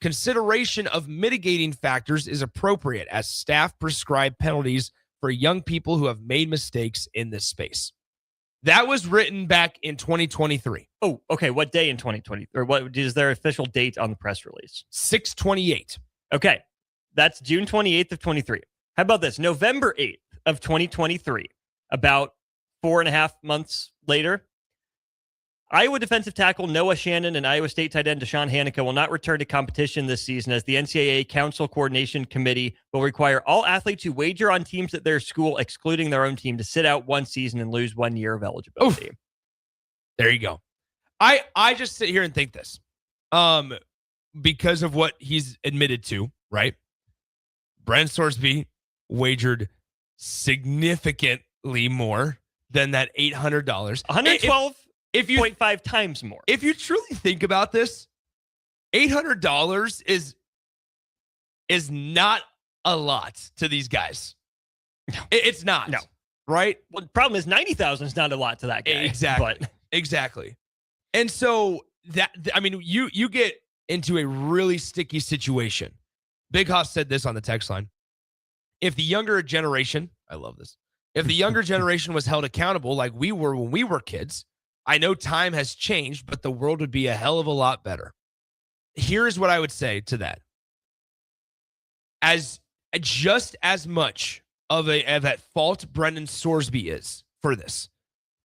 consideration of mitigating factors is appropriate as staff prescribe penalties for young people who have made mistakes in this space. That was written back in 2023. Oh, okay. What day in 2020? Or what is their official date on the press release? 6/28. Okay. That's June 28th of 23. How about this? November 8th of 2023, about 4.5 months later, Iowa defensive tackle Noah Shannon and Iowa State tight end Deshaun Hanika will not return to competition this season as the NCAA Council Coordination Committee will require all athletes who wager on teams at their school, excluding their own team, to sit out one season and lose 1 year of eligibility. Oof. There you go. I just sit here and think this. Because of what he's admitted to, right? Brennan Sorsby wagered significantly more than that $800. 112. If you 0.5 times more. If you truly think about this, $800 is not a lot to these guys. No. It's not. No. Right? Well, the problem is 90,000 is not a lot to that guy. Exactly. But. Exactly. And so you get into a really sticky situation. Big Hoss said this on the text line. If the younger generation, I love this. If the younger generation was held accountable like we were when we were kids, I know time has changed, but the world would be a hell of a lot better. Here's what I would say to that. As just as much of at fault Brennan Sorsby is for this,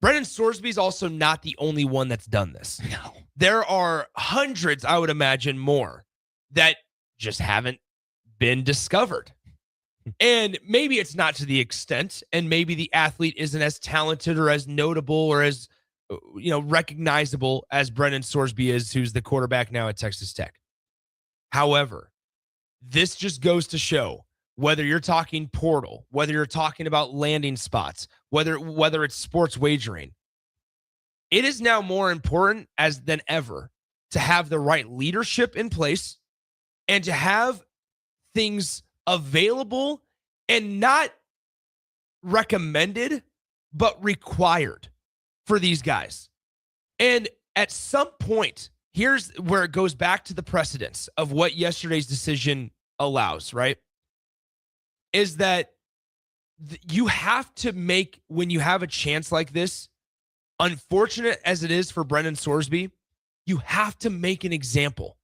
Brennan Sorsby is also not the only one that's done this. No. There are hundreds, I would imagine, more that just haven't been discovered. And maybe it's not to the extent, and maybe the athlete isn't as talented or as notable or as recognizable as Brennan Sorsby is, who's the quarterback now at Texas Tech. However, this just goes to show whether you're talking portal, whether you're talking about landing spots, whether it's sports wagering, it is now more important than ever to have the right leadership in place and to have things available and not recommended, but required for these guys. And at some point, here's where it goes back to the precedence of what yesterday's decision allows, right? Is that you have to make, when you have a chance like this, unfortunate as it is for Brendan Sorsby, you have to make an example.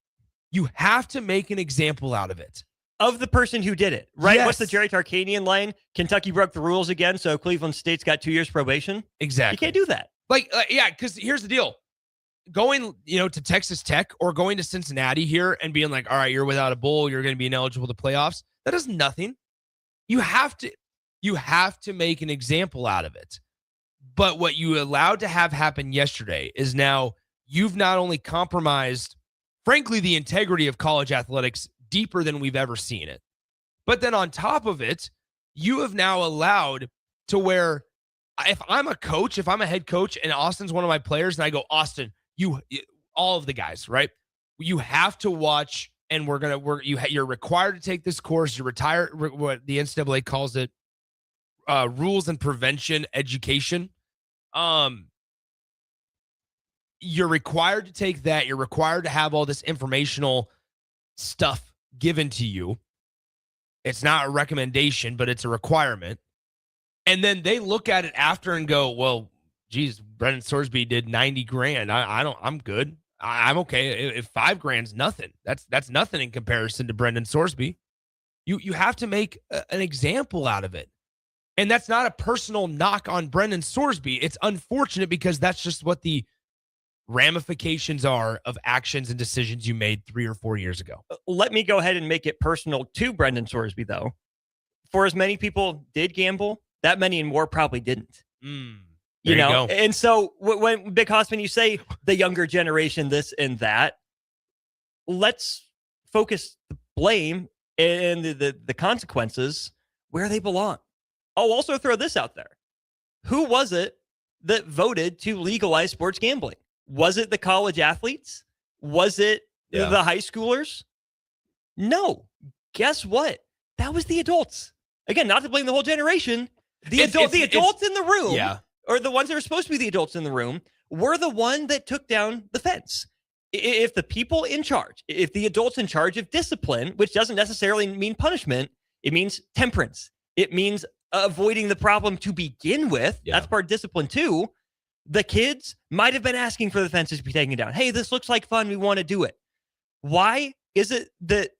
You have to make an example out of it. Of the person who did it, right? Yes. What's the Jerry Tarkanian line? Kentucky broke the rules again, so Cleveland State's got 2 years probation. Exactly. You can't do that. Yeah, because here's the deal. Going, to Texas Tech or going to Cincinnati here and being like, all right, you're without a bowl, you're going to be ineligible to playoffs. That does nothing. You have to make an example out of it. But what you allowed to have happen yesterday is now you've not only compromised, frankly, the integrity of college athletics deeper than we've ever seen it, but then on top of it, you have now allowed to where if I'm a coach, if I'm a head coach and Austin's one of my players and I go, Austin, all of the guys, right? You have to watch, and you're required to take this course. You're what the NCAA calls it, rules and prevention education. You're required to take that. You're required to have all this informational stuff given to you. It's not a recommendation, but it's a requirement. And then they look at it after and go, well, geez, Brendan Sorsby did 90 grand. I'm good. I'm okay. If 5 grand's nothing, that's nothing in comparison to Brendan Sorsby. You have to make an example out of it. And that's not a personal knock on Brendan Sorsby. It's unfortunate because that's just what the ramifications are of actions and decisions you made 3 or 4 years ago. Let me go ahead and make it personal to Brendan Sorsby, though. For as many people did gamble, that many and more probably didn't. There you go. And so when Big Hossman, you say the younger generation, this and that, let's focus the blame and the consequences where they belong. I'll also throw this out there. Who was it that voted to legalize sports gambling? Was it the college athletes? Was it the high schoolers? No. Guess what? That was the adults. Again, not to blame the whole generation. The adults in the room, or the ones that are supposed to be the adults in the room, were the one that took down the fence. If the people in charge, if the adults in charge of discipline, which doesn't necessarily mean punishment, it means temperance. It means avoiding the problem to begin with. That's part of discipline too. The kids might have been asking for the fences to be taken down. Hey, this looks like fun. We want to do it. Why is it that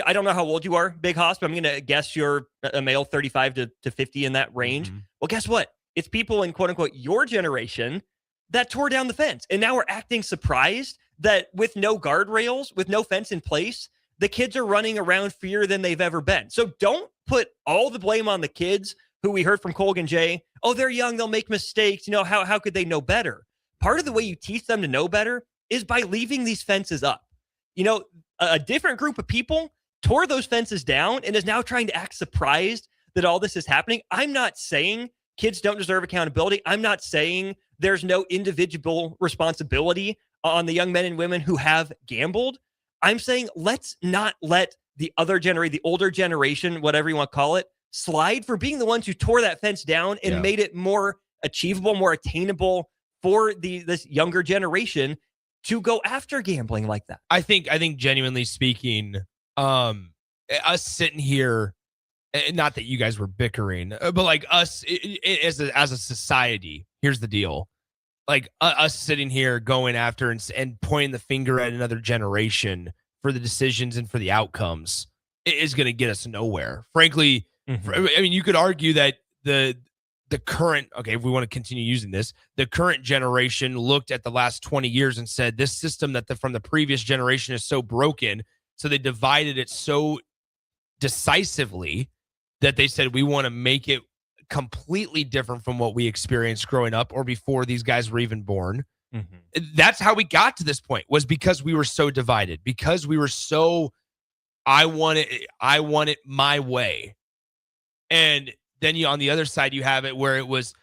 I don't know how old you are, Big Hoss, but I'm going to guess you're a male 35 to 50 in that range. Mm-hmm. Well, guess what? It's people in quote unquote your generation that tore down the fence. And now we're acting surprised that with no guardrails, with no fence in place, the kids are running around freer than they've ever been. So don't put all the blame on the kids who we heard from Colgan J. Oh, they're young. They'll make mistakes. How could they know better? Part of the way you teach them to know better is by leaving these fences up. A different group of people tore those fences down and is now trying to act surprised that all this is happening. I'm not saying kids don't deserve accountability. I'm not saying there's no individual responsibility on the young men and women who have gambled. I'm saying let's not let the other generation, the older generation, whatever you want to call it, slide for being the ones who tore that fence down and made it more achievable, more attainable for this younger generation to go after gambling like that. I think genuinely speaking, us sitting here, not that you guys were bickering, but like us as a society, here's the deal. Like us sitting here going after and pointing the finger at another generation for the decisions and for the outcomes is going to get us nowhere. Frankly, I mean, you could argue that the current, if we want to continue using this, the current generation looked at the last 20 years and said, this system from the previous generation is so broken. So they divided it so decisively that they said, we want to make it completely different from what we experienced growing up or before these guys were even born. That's how we got to this point, was because we were so divided, because we were so I want it my way. And then on the other side, you have it where it was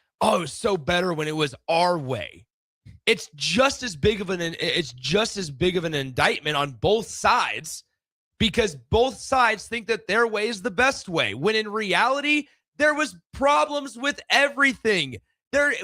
so better when it was our way. It's just as big of an indictment on both sides, because both sides think that their way is the best way, when in reality there was problems with everything.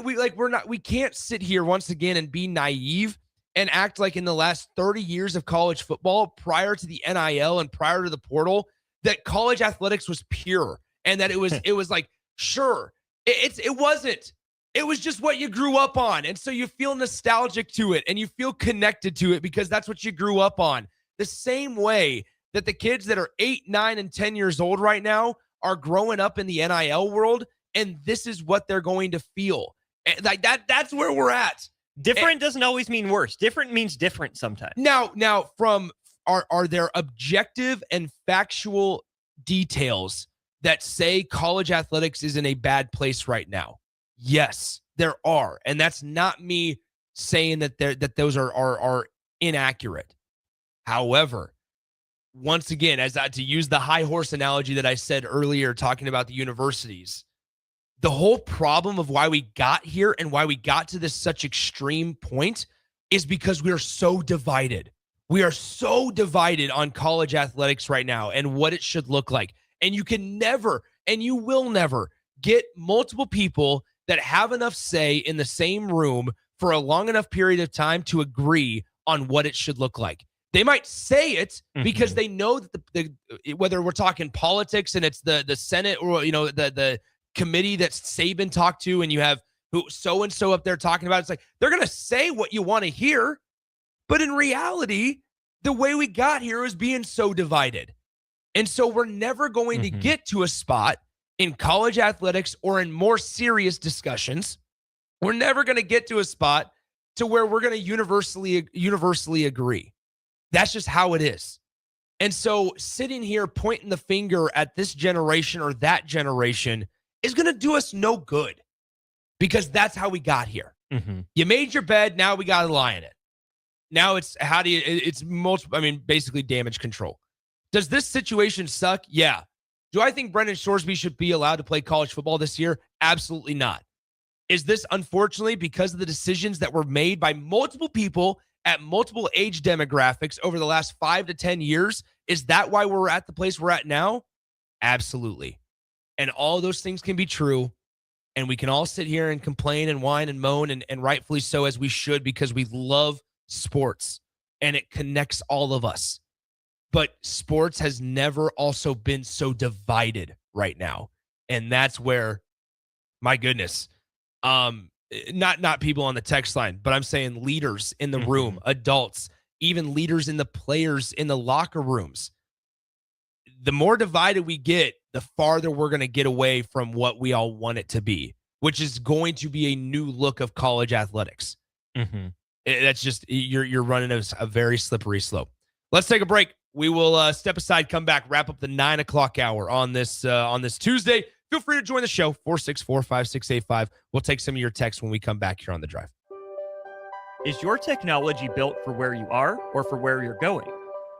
We can't sit here once again and be naive and act like in the last 30 years of college football, prior to the NIL and prior to the portal, that college athletics was pure and that it was like, sure, it wasn't. It was just what you grew up on. And so you feel nostalgic to it and you feel connected to it because that's what you grew up on. The same way that the kids that are 8, 9, and 10 years old right now are growing up in the NIL world, and this is what they're going to feel. Like that's where we're at. Different doesn't always mean worse. Different means different sometimes. Now from are there objective and factual details that say college athletics is in a bad place right now? Yes, there are. And that's not me saying that those are inaccurate. However, once again, to use the high horse analogy that I said earlier, talking about the universities, the whole problem of why we got here and why we got to this such extreme point is because we are so divided. We are so divided on college athletics right now and what it should look like. And you can never, and you will never, get multiple people that have enough say in the same room for a long enough period of time to agree on what it should look like. They might say it because they know that whether we're talking politics and it's the Senate or the committee that Saban talked to, and you have who so and so up there talking about it, it's like they're gonna say what you want to hear, but in reality, the way we got here is being so divided, and so we're never going to get to a spot in college athletics or in more serious discussions. We're never going to get to a spot to where we're going to universally agree. That's just how it is. And so sitting here pointing the finger at this generation or that generation is going to do us no good, because that's how we got here. You made your bed. Now we got to lie in it. Now basically damage control. Does this situation suck? Yeah. Do I think Brendan Shoresby should be allowed to play college football this year? Absolutely not. Is this unfortunately because of the decisions that were made by multiple people at multiple age demographics over the last 5 to 10 years? Is that why we're at the place we're at now? Absolutely. And all those things can be true. And we can all sit here and complain and whine and moan, and rightfully so, as we should, because we love sports and it connects all of us. But sports has never also been so divided right now. And that's where, my goodness, not people on the text line, but I'm saying leaders in the room, adults, even leaders in the players in the locker rooms. The more divided we get, the farther we're going to get away from what we all want it to be, which is going to be a new look of college athletics. That's just, you're running a very slippery slope. Let's take a break. We will step aside, come back, wrap up the 9 o'clock hour on this Tuesday. Feel free to join the show, 464-5685. We'll take some of your texts when we come back here on The Drive. Is your technology built for where you are or for where you're going?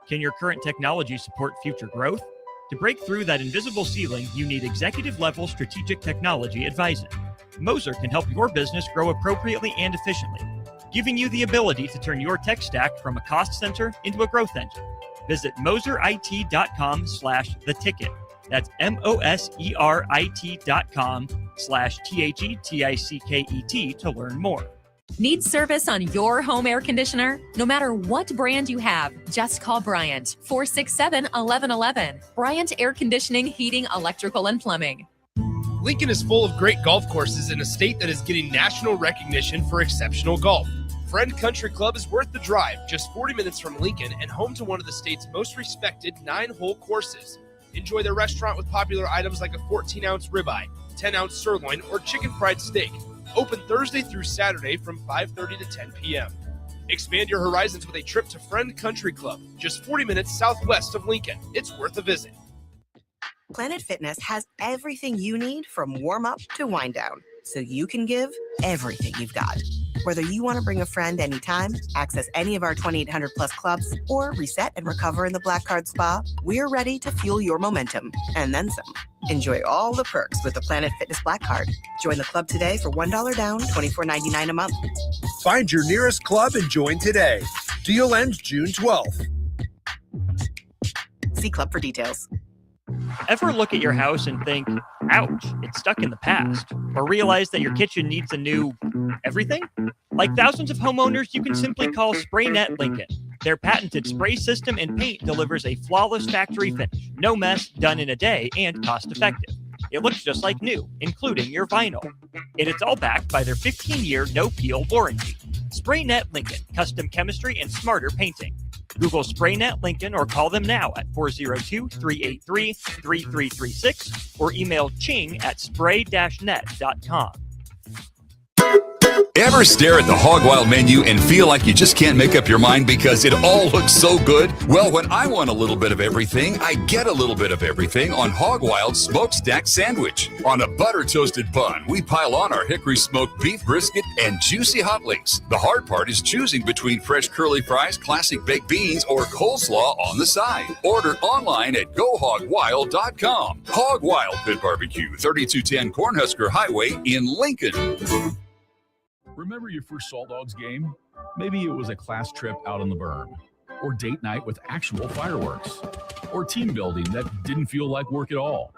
Can your current technology support future growth? To break through that invisible ceiling, you need executive-level strategic technology advising. Moser can help your business grow appropriately and efficiently, giving you the ability to turn your tech stack from a cost center into a growth engine. Visit moserit.com/theticket. That's moserit.com/THETICKET to learn more. Need service on your home air conditioner? No matter what brand you have, just call Bryant, 467-1111. Bryant Air Conditioning, Heating, Electrical, and Plumbing. Lincoln is full of great golf courses in a state that is getting national recognition for exceptional golf. Friend Country Club is worth the drive, just 40 minutes from Lincoln and home to one of the state's most respected 9-hole courses. Enjoy their restaurant with popular items like a 14-ounce ribeye, 10-ounce sirloin, or chicken fried steak. Open Thursday through Saturday from 5:30 to 10 p.m. Expand your horizons with a trip to Friend Country Club, just 40 minutes southwest of Lincoln. It's worth a visit. Planet Fitness has everything you need from warm-up to wind-down, so you can give everything you've got. Whether you want to bring a friend anytime, access any of our 2,800 plus clubs, or reset and recover in the Black Card Spa, we're ready to fuel your momentum and then some. Enjoy all the perks with the Planet Fitness Black Card. Join the club today for $1 down, $24.99 a month. Find your nearest club and join today. Deal ends June 12th. See club for details. Ever look at your house and think, ouch, it's stuck in the past? Or realize that your kitchen needs a new everything? Like thousands of homeowners, you can simply call SprayNet Lincoln. Their patented spray system and paint delivers a flawless factory finish. No mess, done in a day, and cost-effective. It looks just like new, including your vinyl. And it's all backed by their 15-year no-peel warranty. SprayNet Lincoln, custom chemistry and smarter painting. Google SprayNet Lincoln or call them now at 402-383-3336 or email ching@spray-net.com. Ever stare at the Hog Wild menu and feel like you just can't make up your mind because it all looks so good? Well, when I want a little bit of everything, I get a little bit of everything on Hog Wild's Smokestack Sandwich. On a butter-toasted bun, we pile on our hickory smoked beef brisket and juicy hot links. The hard part is choosing between fresh curly fries, classic baked beans, or coleslaw on the side. Order online at GoHogWild.com. Hog Wild Pit Barbecue, 3210 Cornhusker Highway in Lincoln. Remember your first Salt Dogs game? Maybe it was a class trip out on the berm, or date night with actual fireworks, or team building that didn't feel like work at all.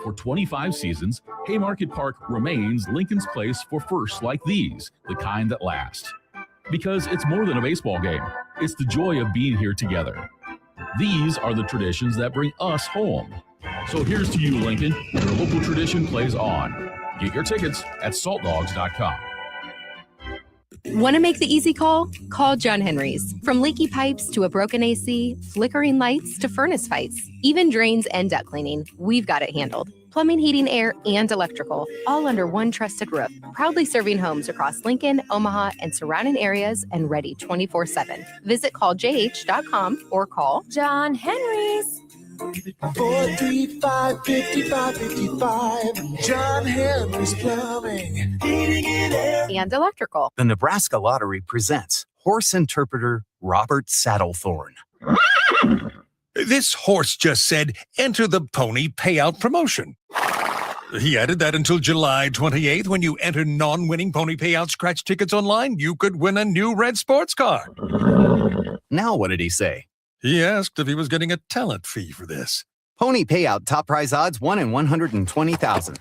For 25 seasons, Haymarket Park remains Lincoln's place for firsts like these, the kind that last. Because it's more than a baseball game. It's the joy of being here together. These are the traditions that bring us home. So here's to you, Lincoln. Your local tradition plays on. Get your tickets at saltdogs.com. Want to make the easy call? Call John Henry's. From leaky pipes to a broken AC, flickering lights to furnace fights, even drains and duct cleaning, we've got it handled. Plumbing, heating, air, and electrical, all under one trusted roof. Proudly serving homes across Lincoln, Omaha, and surrounding areas and ready 24/7. Visit calljh.com or call John Henry's. 435-5555. John Henry's Plumbing, Heating and Air. And electrical. The Nebraska Lottery presents horse interpreter Robert Saddlethorn. This horse just said, enter the pony payout promotion. He added that until July 28th, when you enter non-winning pony payout scratch tickets online, you could win a new red sports car. Now what did he say? He asked if he was getting a talent fee for this. Pony payout top prize odds 1 in 120,000.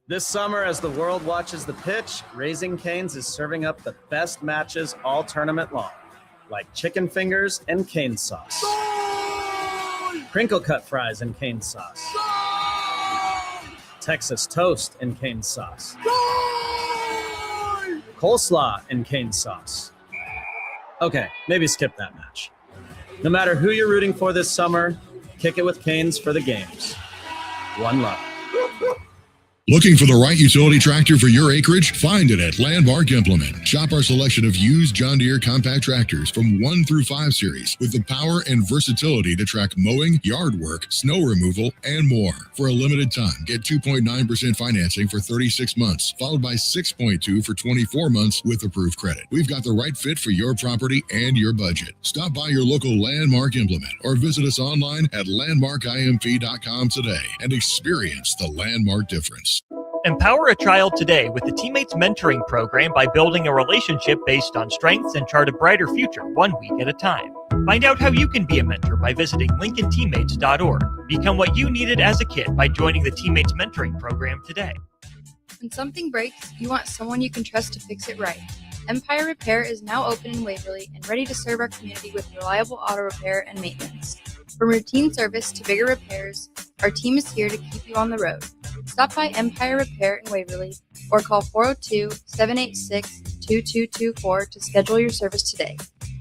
This summer, as the world watches the pitch, Raising Cane's is serving up the best matches all tournament long, like chicken fingers and cane sauce, crinkle cut fries and cane sauce, Texas toast and cane sauce, coleslaw and cane sauce. Okay, maybe skip that match. No matter who you're rooting for this summer, kick it with Canes for the games. One love. Looking for the right utility tractor for your acreage? Find it at Landmark Implement. Shop our selection of used John Deere compact tractors from 1 through 5 series with the power and versatility to track mowing, yard work, snow removal, and more. For a limited time, get 2.9% financing for 36 months, followed by 6.2% for 24 months with approved credit. We've got the right fit for your property and your budget. Stop by your local Landmark Implement or visit us online at landmarkimp.com today and experience the Landmark difference. Empower a child today with the Teammates Mentoring Program by building a relationship based on strengths and chart a brighter future 1 week at a time. Find out how you can be a mentor by visiting LincolnTeammates.org. Become what you needed as a kid by joining the Teammates Mentoring Program today. When something breaks, you want someone you can trust to fix it right. Empire Repair is now open in Waverly and ready to serve our community with reliable auto repair and maintenance. From routine service to bigger repairs, our team is here to keep you on the road. Stop by Empire Repair in Waverly or call 402-786-2224 to schedule your service today.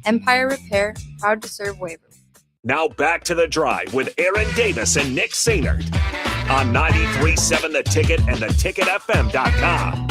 Empire Repair, proud to serve Waverly. Now back to The Drive with Aaron Davis and Nick Sainert on 93.7 The Ticket and theticketfm.com.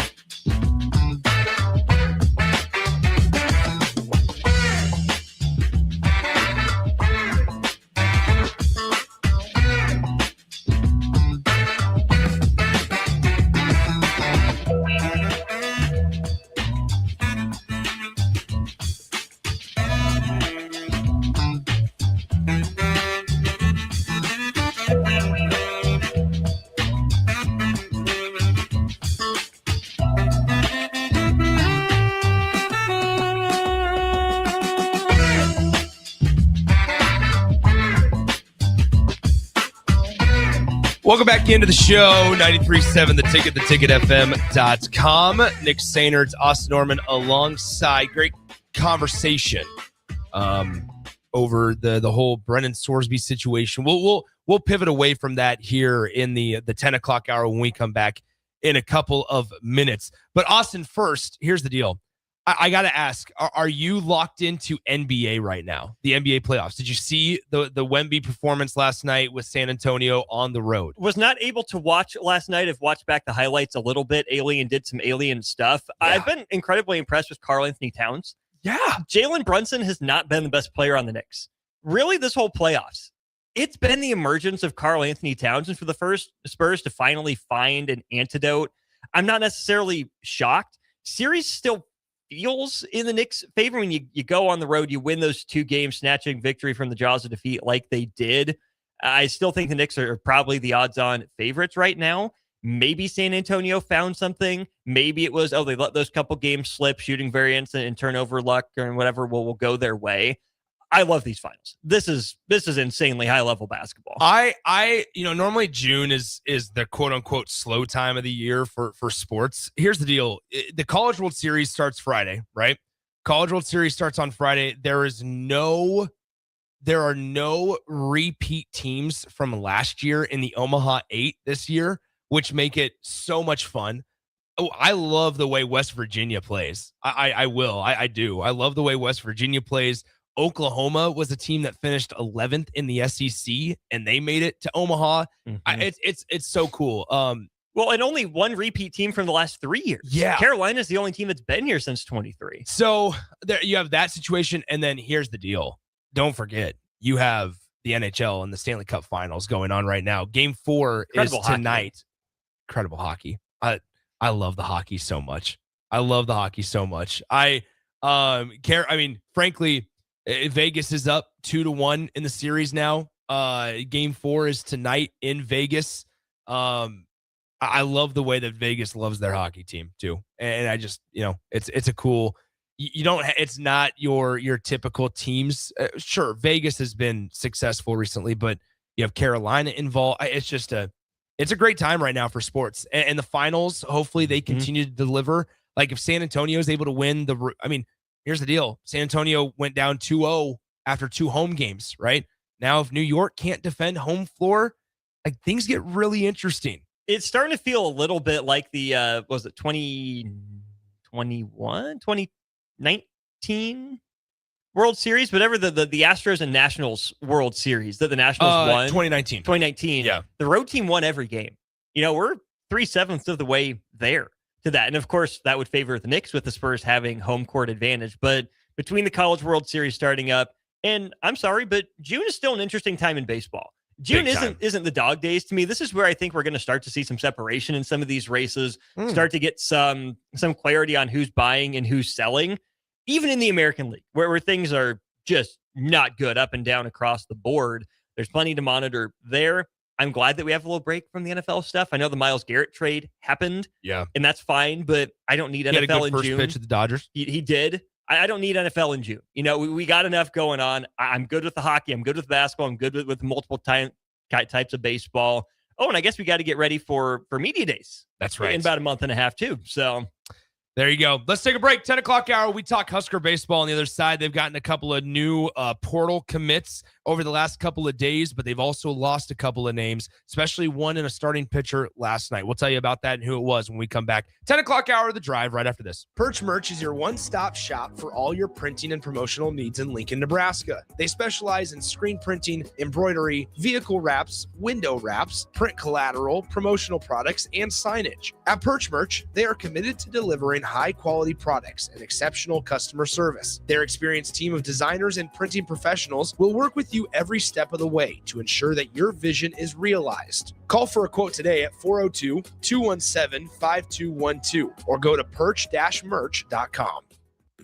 Welcome back into the show, 93.7 The Ticket, theticketfm.com. Nick Sainert, Austin Norman alongside. Great conversation over the whole Brennan Sorsby situation. We'll pivot away from that here in the 10 o'clock hour when we come back in a couple of minutes. But Austin, first, here's the deal. I got to ask, are you locked into NBA right now, the NBA playoffs? Did you see the Wemby performance last night with San Antonio on the road? Was not able to watch last night. I've watched back the highlights a little bit. Alien did some alien stuff. Yeah. I've been incredibly impressed with Karl Anthony Towns. Yeah. Jalen Brunson has not been the best player on the Knicks. Really, this whole playoffs, it's been the emergence of Karl Anthony Towns, and for the first Spurs to finally find an antidote, I'm not necessarily shocked. Series still feels in the Knicks' favor when you go on the road, you win those 2 games, snatching victory from the jaws of defeat like they did. I still think the Knicks are probably the odds-on favorites right now. Maybe San Antonio found something. Maybe it was, they let those couple games slip, shooting variance and turnover luck and whatever will go their way. I love these finals. This is insanely high-level basketball. Normally June is the quote-unquote slow time of the year for sports. Here's the deal. The College World Series starts Friday, right? College World Series starts on Friday. There are no repeat teams from last year in the Omaha 8 this year, which make it so much fun. Oh, I love the way West Virginia plays. I do. I love the way West Virginia plays. Oklahoma was a team that finished 11th in the SEC, and they made it to Omaha. Mm-hmm. It's so cool. Well, and only one repeat team from the last 3 years. Yeah. Carolina's the only team that's been here since 23. So there you have that situation, and then here's the deal. Don't forget, you have the NHL and the Stanley Cup Finals going on right now. Game 4 is tonight. Incredible hockey. I love the hockey so much. Frankly, Vegas is up 2-1 in the series now. Game 4 is tonight in Vegas. I love the way that Vegas loves their hockey team too. And I just, it's a cool, it's not your typical teams. Sure, Vegas has been successful recently, but you have Carolina involved. It's a great time right now for sports. And the finals, hopefully they continue to deliver. Like if San Antonio is able to win here's the deal. San Antonio went down 2-0 after 2 home games, right? Now, if New York can't defend home floor, things get really interesting. It's starting to feel a little bit like the, was it 2021, 2019 World Series, whatever the Astros and Nationals World Series that the Nationals won. 2019. Yeah. The road team won every game. We're 3/7 of the way there to that. And of course, that would favor the Knicks with the Spurs having home court advantage. But between the College World Series starting up, and I'm sorry, but June is still an interesting time in baseball. June isn't the dog days to me. This is where I think we're going to start to see some separation in some of these races, start to get some clarity on who's buying and who's selling, even in the American League, where things are just not good up and down across the board. There's plenty to monitor there. I'm glad that we have a little break from the NFL stuff. I know the Myles Garrett trade happened. Yeah. And that's fine, but I don't need NFL in June. He had a good first pitch at the Dodgers. He did. I don't need NFL in June. We got enough going on. I'm good with the hockey. I'm good with basketball. I'm good with multiple types of baseball. Oh, and I guess we got to get ready for media days. That's right. In about a month and a half, too. So there you go. Let's take a break. 10 o'clock hour. We talk Husker baseball. On the other side, they've gotten a couple of new portal commits over the last couple of days, but they've also lost a couple of names, especially one in a starting pitcher last night. We'll tell you about that and who it was when we come back. 10 o'clock hour of The Drive right after this. Perch Merch is your one-stop shop for all your printing and promotional needs in Lincoln, Nebraska. They specialize in screen printing, embroidery, vehicle wraps, window wraps, print collateral, promotional products, and signage. At Perch Merch, they are committed to delivering high-quality products and exceptional customer service. Their experienced team of designers and printing professionals will work with you every step of the way to ensure that your vision is realized. Call for a quote today at 402-217-5212 or go to perch-merch.com.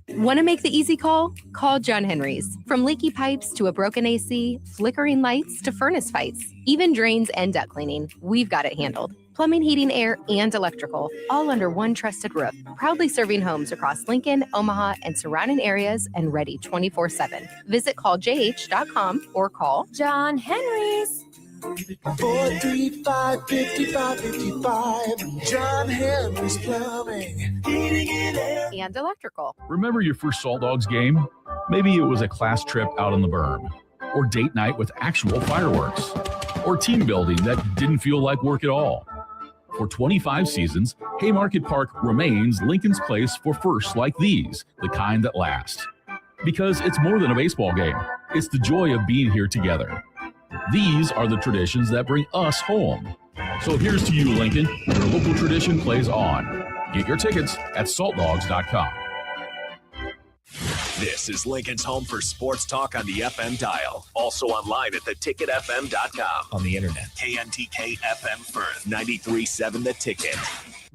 Want to make the easy call? Call John Henry's. From leaky pipes to a broken AC, flickering lights to furnace fights, even drains and duct cleaning, we've got it handled. Plumbing, heating, air, and electrical, all under one trusted roof. Proudly serving homes across Lincoln, Omaha, and surrounding areas, and ready 24/7. Visit calljh.com or call John Henry's. 435-5555. John Henry's Plumbing, Heating and Air. And electrical. Remember your first Salt Dogs game? Maybe it was a class trip out on the berm, or date night with actual fireworks, or team building that didn't feel like work at all. For 25 seasons, Haymarket Park remains Lincoln's place for firsts like these, the kind that last. Because it's more than a baseball game. It's the joy of being here together. These are the traditions that bring us home. So here's to you, Lincoln. Your local tradition plays on. Get your tickets at saltdogs.com. This is Lincoln's home for sports talk on the FM dial. Also online at theticketfm.com. On the internet. KNTK FM Firth, 93.7 The Ticket.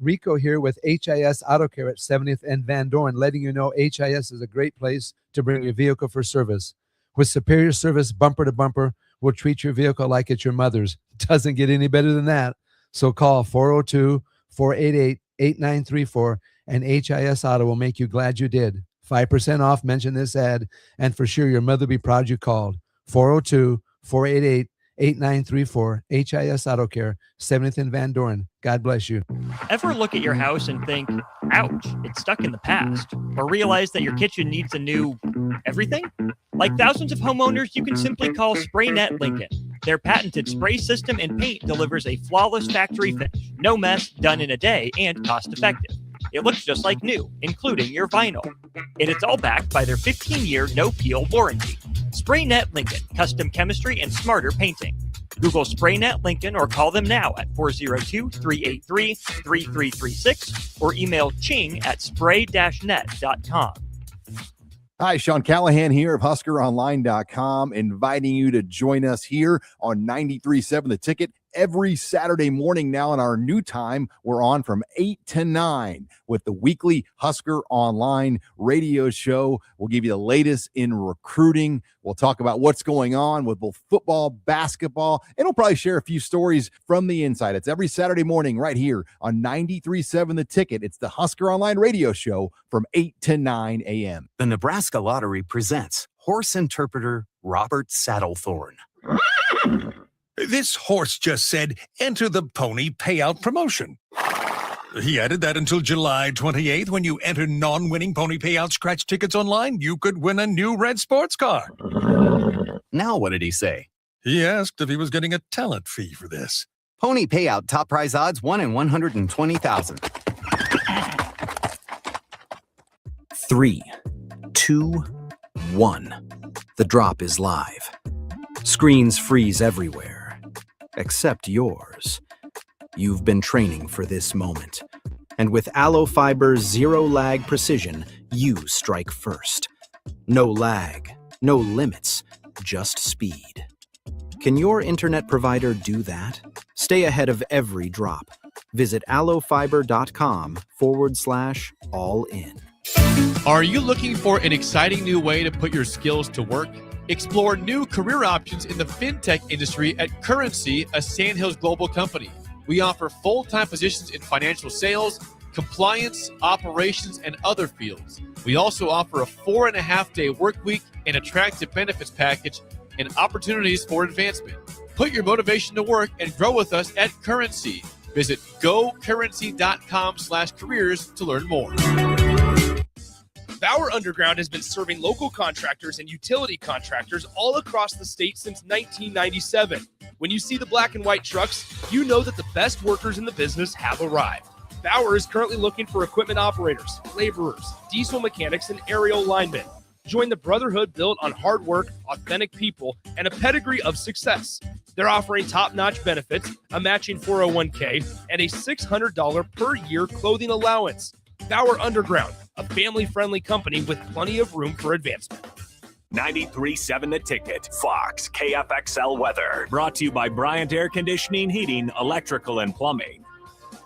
Rico here with HIS Auto Care at 70th and Van Dorn, letting you know HIS is a great place to bring your vehicle for service. With superior service bumper to bumper, we'll treat your vehicle like it's your mother's. Doesn't get any better than that. So call 402-488-8934 and HIS Auto will make you glad you did. 5% off, mention this ad, and for sure your mother will be proud you called. 402-488-8934, HIS Auto Care, 70th and Van Dorn. God bless you. Ever look at your house and think, ouch, it's stuck in the past? Or realize that your kitchen needs a new everything? Like thousands of homeowners, you can simply call SprayNet Lincoln. Their patented spray system and paint delivers a flawless factory finish, no mess, done in a day, and cost-effective. It looks just like new, including your vinyl. And it's all backed by their 15-year no-peel warranty. SprayNet Lincoln, custom chemistry and smarter painting. Google SprayNet Lincoln or call them now at 402-383-3336 or email ching@spray-net.com. Hi, Sean Callahan here of HuskerOnline.com, inviting you to join us here on 93.7 The Ticket every Saturday morning now in our new time. We're on from 8 to 9 with the weekly Husker Online radio show. We'll give you the latest in recruiting. We'll talk about what's going on with both football, basketball, and we'll probably share a few stories from the inside. It's every Saturday morning right here on 93.7 The Ticket. It's the Husker Online radio show from 8 to 9 a.m. The Nebraska Lottery presents horse interpreter Robert Saddlethorn. This horse just said, enter the pony payout promotion. He added that until July 28th, when you enter non-winning pony payout scratch tickets online, you could win a new red sports car. Now what did he say? He asked if he was getting a talent fee for this. Pony payout top prize odds 1 in 120,000. 3, 2, 1. The drop is live. Screens freeze everywhere, except yours. You've been training for this moment. And with Aloe Fiber's zero-lag precision, you strike first. No lag, no limits, just speed. Can your internet provider do that? Stay ahead of every drop. Visit aloefiber.com/all-in. Are you looking for an exciting new way to put your skills to work? Explore new career options in the fintech industry at Currency, a Sandhills global company. We offer full-time positions in financial sales, compliance, operations, and other fields. We also offer a 4.5-day work week, an attractive benefits package, and opportunities for advancement. Put your motivation to work and grow with us at Currency. Visit gocurrency.com/careers to learn more. Bauer Underground has been serving local contractors and utility contractors all across the state since 1997. When you see the black and white trucks, you know that the best workers in the business have arrived. Bauer is currently looking for equipment operators, laborers, diesel mechanics, and aerial linemen. Join the brotherhood built on hard work, authentic people, and a pedigree of success. They're offering top-notch benefits, a matching 401k, and a $600 per year clothing allowance. Bauer Underground, a family-friendly company with plenty of room for advancement. 93.7 The Ticket, Fox, KFXL weather. Brought to you by Bryant Air Conditioning, Heating, Electrical, and Plumbing.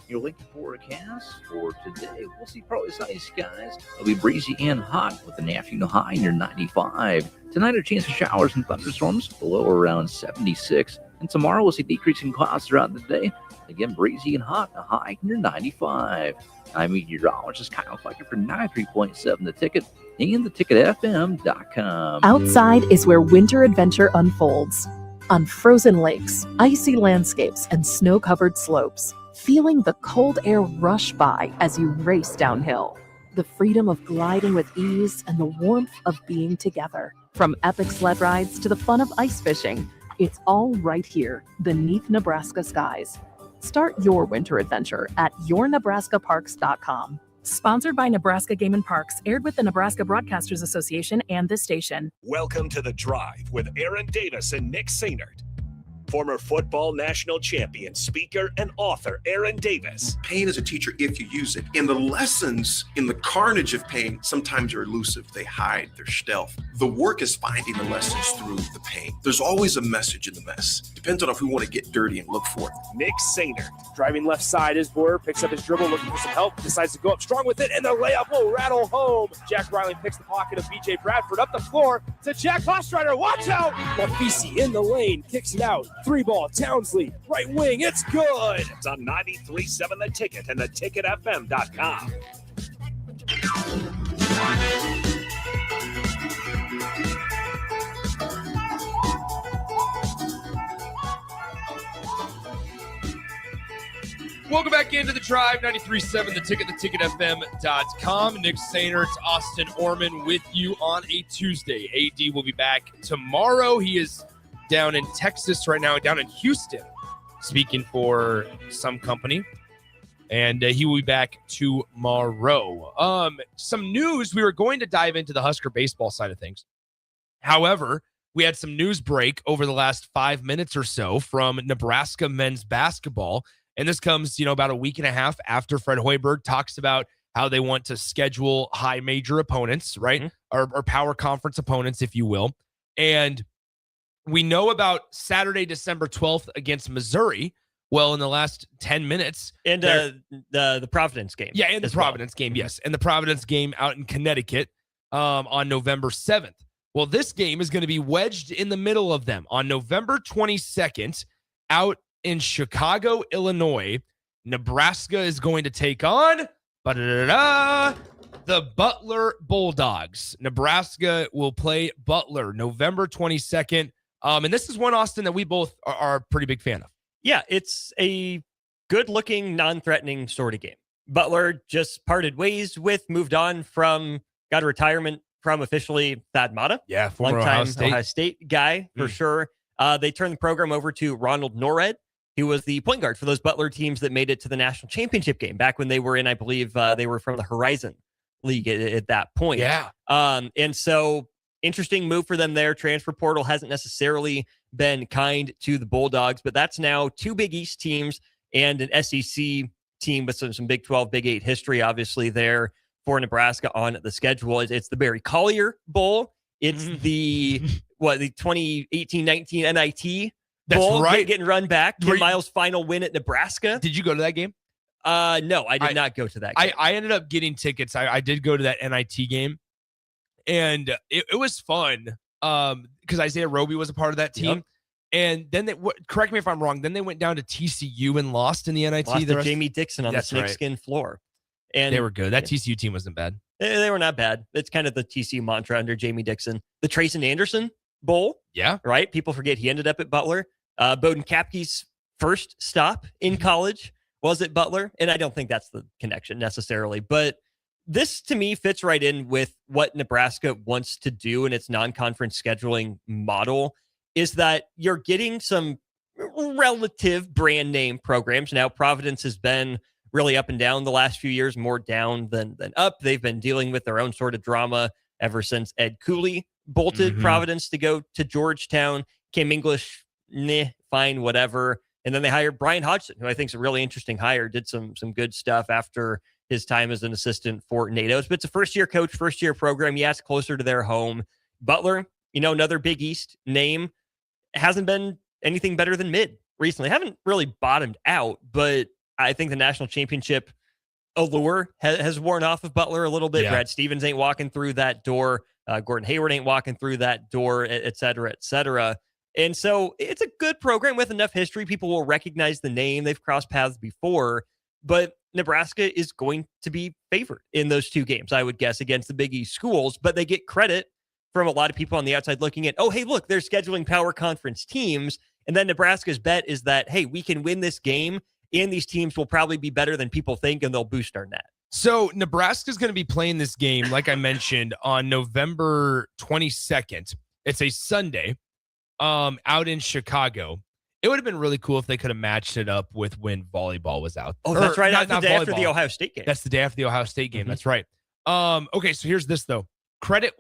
Your Lincoln forecast for today, we'll see partly sunny skies. It'll be breezy and hot with an afternoon high near 95. Tonight, a chance of showers and thunderstorms, below around 76. And tomorrow, we'll see decreasing clouds throughout the day. Again, breezy and hot, a high near 95. I'm meteorologist Kyle Flecker for 93.7 The Ticket and theticketfm.com. Outside is where winter adventure unfolds. On frozen lakes, icy landscapes, and snow-covered slopes, feeling the cold air rush by as you race downhill. The freedom of gliding with ease and the warmth of being together. From epic sled rides to the fun of ice fishing, it's all right here beneath Nebraska skies. Start your winter adventure at yournebraskaparks.com. Sponsored by Nebraska Game and Parks, aired with the Nebraska Broadcasters Association and this station. Welcome to The Drive with Aaron Davis and Nick Sainert. Former football national champion, speaker, and author Aaron Davis. Pain is a teacher if you use it. And the lessons in the carnage of pain sometimes are elusive. They hide, they're stealth. The work is finding the lessons through the pain. There's always a message in the mess. Depends on if we want to get dirty and look for it. Nick Sainert. Driving left side is Boyer, picks up his dribble, looking for some help, decides to go up strong with it, and the layup will rattle home. Jack Riley picks the pocket of B.J. Bradford up the floor to Jack Hostreiter. Watch out! Mafisi in the lane, kicks it out. 3-ball, Townsley, right wing, it's good! It's on 93.7 The Ticket and theticketfm.com. Welcome back into The Drive, 93.7 The Ticket, theticketfm.com. Nick Sainert, Austin Orman with you on a Tuesday. AD will be back tomorrow. He is down in Texas right now, down in Houston, speaking for some company. And he will be back tomorrow. Some news, we were going to dive into the Husker baseball side of things. However, we had some news break over the last 5 minutes or so from Nebraska men's basketball. And this comes, about a week and a half after Fred Hoiberg talks about how they want to schedule high major opponents, right? Mm-hmm. Or power conference opponents, if you will. And we know about Saturday, December 12th against Missouri. Well, in the last 10 minutes. And the Providence game. Yeah, and the Providence game, yes. And the Providence game out in Connecticut on November 7th. Well, this game is going to be wedged in the middle of them on November 22nd out in Chicago, Illinois. Nebraska is going to take on the Butler Bulldogs. Nebraska will play Butler November 22nd. And this is one, Austin, that we both are a pretty big fan of. Yeah, it's a good-looking, non-threatening sort of game. Butler just parted ways with, moved on from, got a retirement from officially Thad Matta. Yeah, former Ohio State guy, for sure. They turned the program over to Ronald Norred, who was the point guard for those Butler teams that made it to the national championship game back when they were in, I believe, they were from the Horizon League at that point. Yeah. And so interesting move for them there. Transfer portal hasn't necessarily been kind to the Bulldogs, but that's now two Big East teams and an SEC team with some Big 12, Big 8 history, obviously, there for Nebraska on the schedule. It's the Barry Collier Bowl. It's the 2018-19 NIT Bowl. That's right. Getting run back. Kim Miles' final win at Nebraska. Did you go to that game? No, I did not go to that game. I ended up getting tickets. I did go to that NIT game. And it was fun because Isaiah Roby was a part of that team. Yep. And then correct me if I'm wrong. Then they went down to TCU and lost in the NIT. Lost to Jamie Dixon on the snakeskin floor. And they were good. That TCU team wasn't bad. They were not bad. It's kind of the TCU mantra under Jamie Dixon. The Trayson Anderson Bowl. Yeah. Right? People forget he ended up at Butler. Bowden Kapke's first stop in college was at Butler. And I don't think that's the connection necessarily. But this, to me, fits right in with what Nebraska wants to do in its non-conference scheduling model, is that you're getting some relative brand name programs. Now, Providence has been really up and down the last few years, more down than up. They've been dealing with their own sort of drama ever since Ed Cooley bolted Providence to go to Georgetown. Cam English, fine, whatever. And then they hired Brian Hodgson, who I think is a really interesting hire, did some good stuff after his time as an assistant for NATO's. But it's a first-year coach, first-year program. Yes, closer to their home. Butler, another Big East name, hasn't been anything better than mid recently. Haven't really bottomed out, but I think the national championship allure has worn off of Butler a little bit. Yeah. Brad Stevens ain't walking through that door. Gordon Hayward ain't walking through that door, et cetera, et cetera. And so it's a good program with enough history. People will recognize the name. They've crossed paths before, but Nebraska is going to be favored in those two games, I would guess, against the Big East schools, but they get credit from a lot of people on the outside looking at, oh, hey, look, they're scheduling power conference teams. And then Nebraska's bet is that, hey, we can win this game, and these teams will probably be better than people think, and they'll boost our net. So Nebraska's going to be playing this game, like I mentioned, on November 22nd. It's a Sunday out in Chicago. It would have been really cool if they could have matched it up with when volleyball was out. Oh, that's right. That's the day after the Ohio State game. That's the day after the Ohio State game. That's right. Okay, so here's this, though. Credit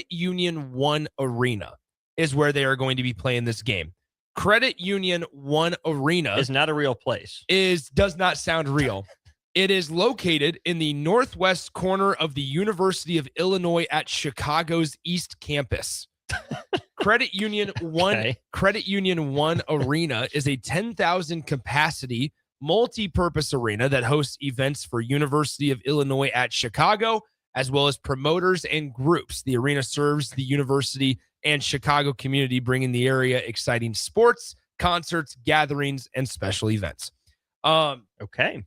Union 1 Arena is where they are going to be playing this game. Credit Union 1 Arena is not a real place. Does not sound real. It is located in the northwest corner of the University of Illinois at Chicago's East Campus. Credit Union 1 Arena is a 10,000 capacity multi-purpose arena that hosts events for University of Illinois at Chicago, as well as promoters and groups. The arena serves the university and Chicago community, bringing the area exciting sports, concerts, gatherings, and special events. Okay.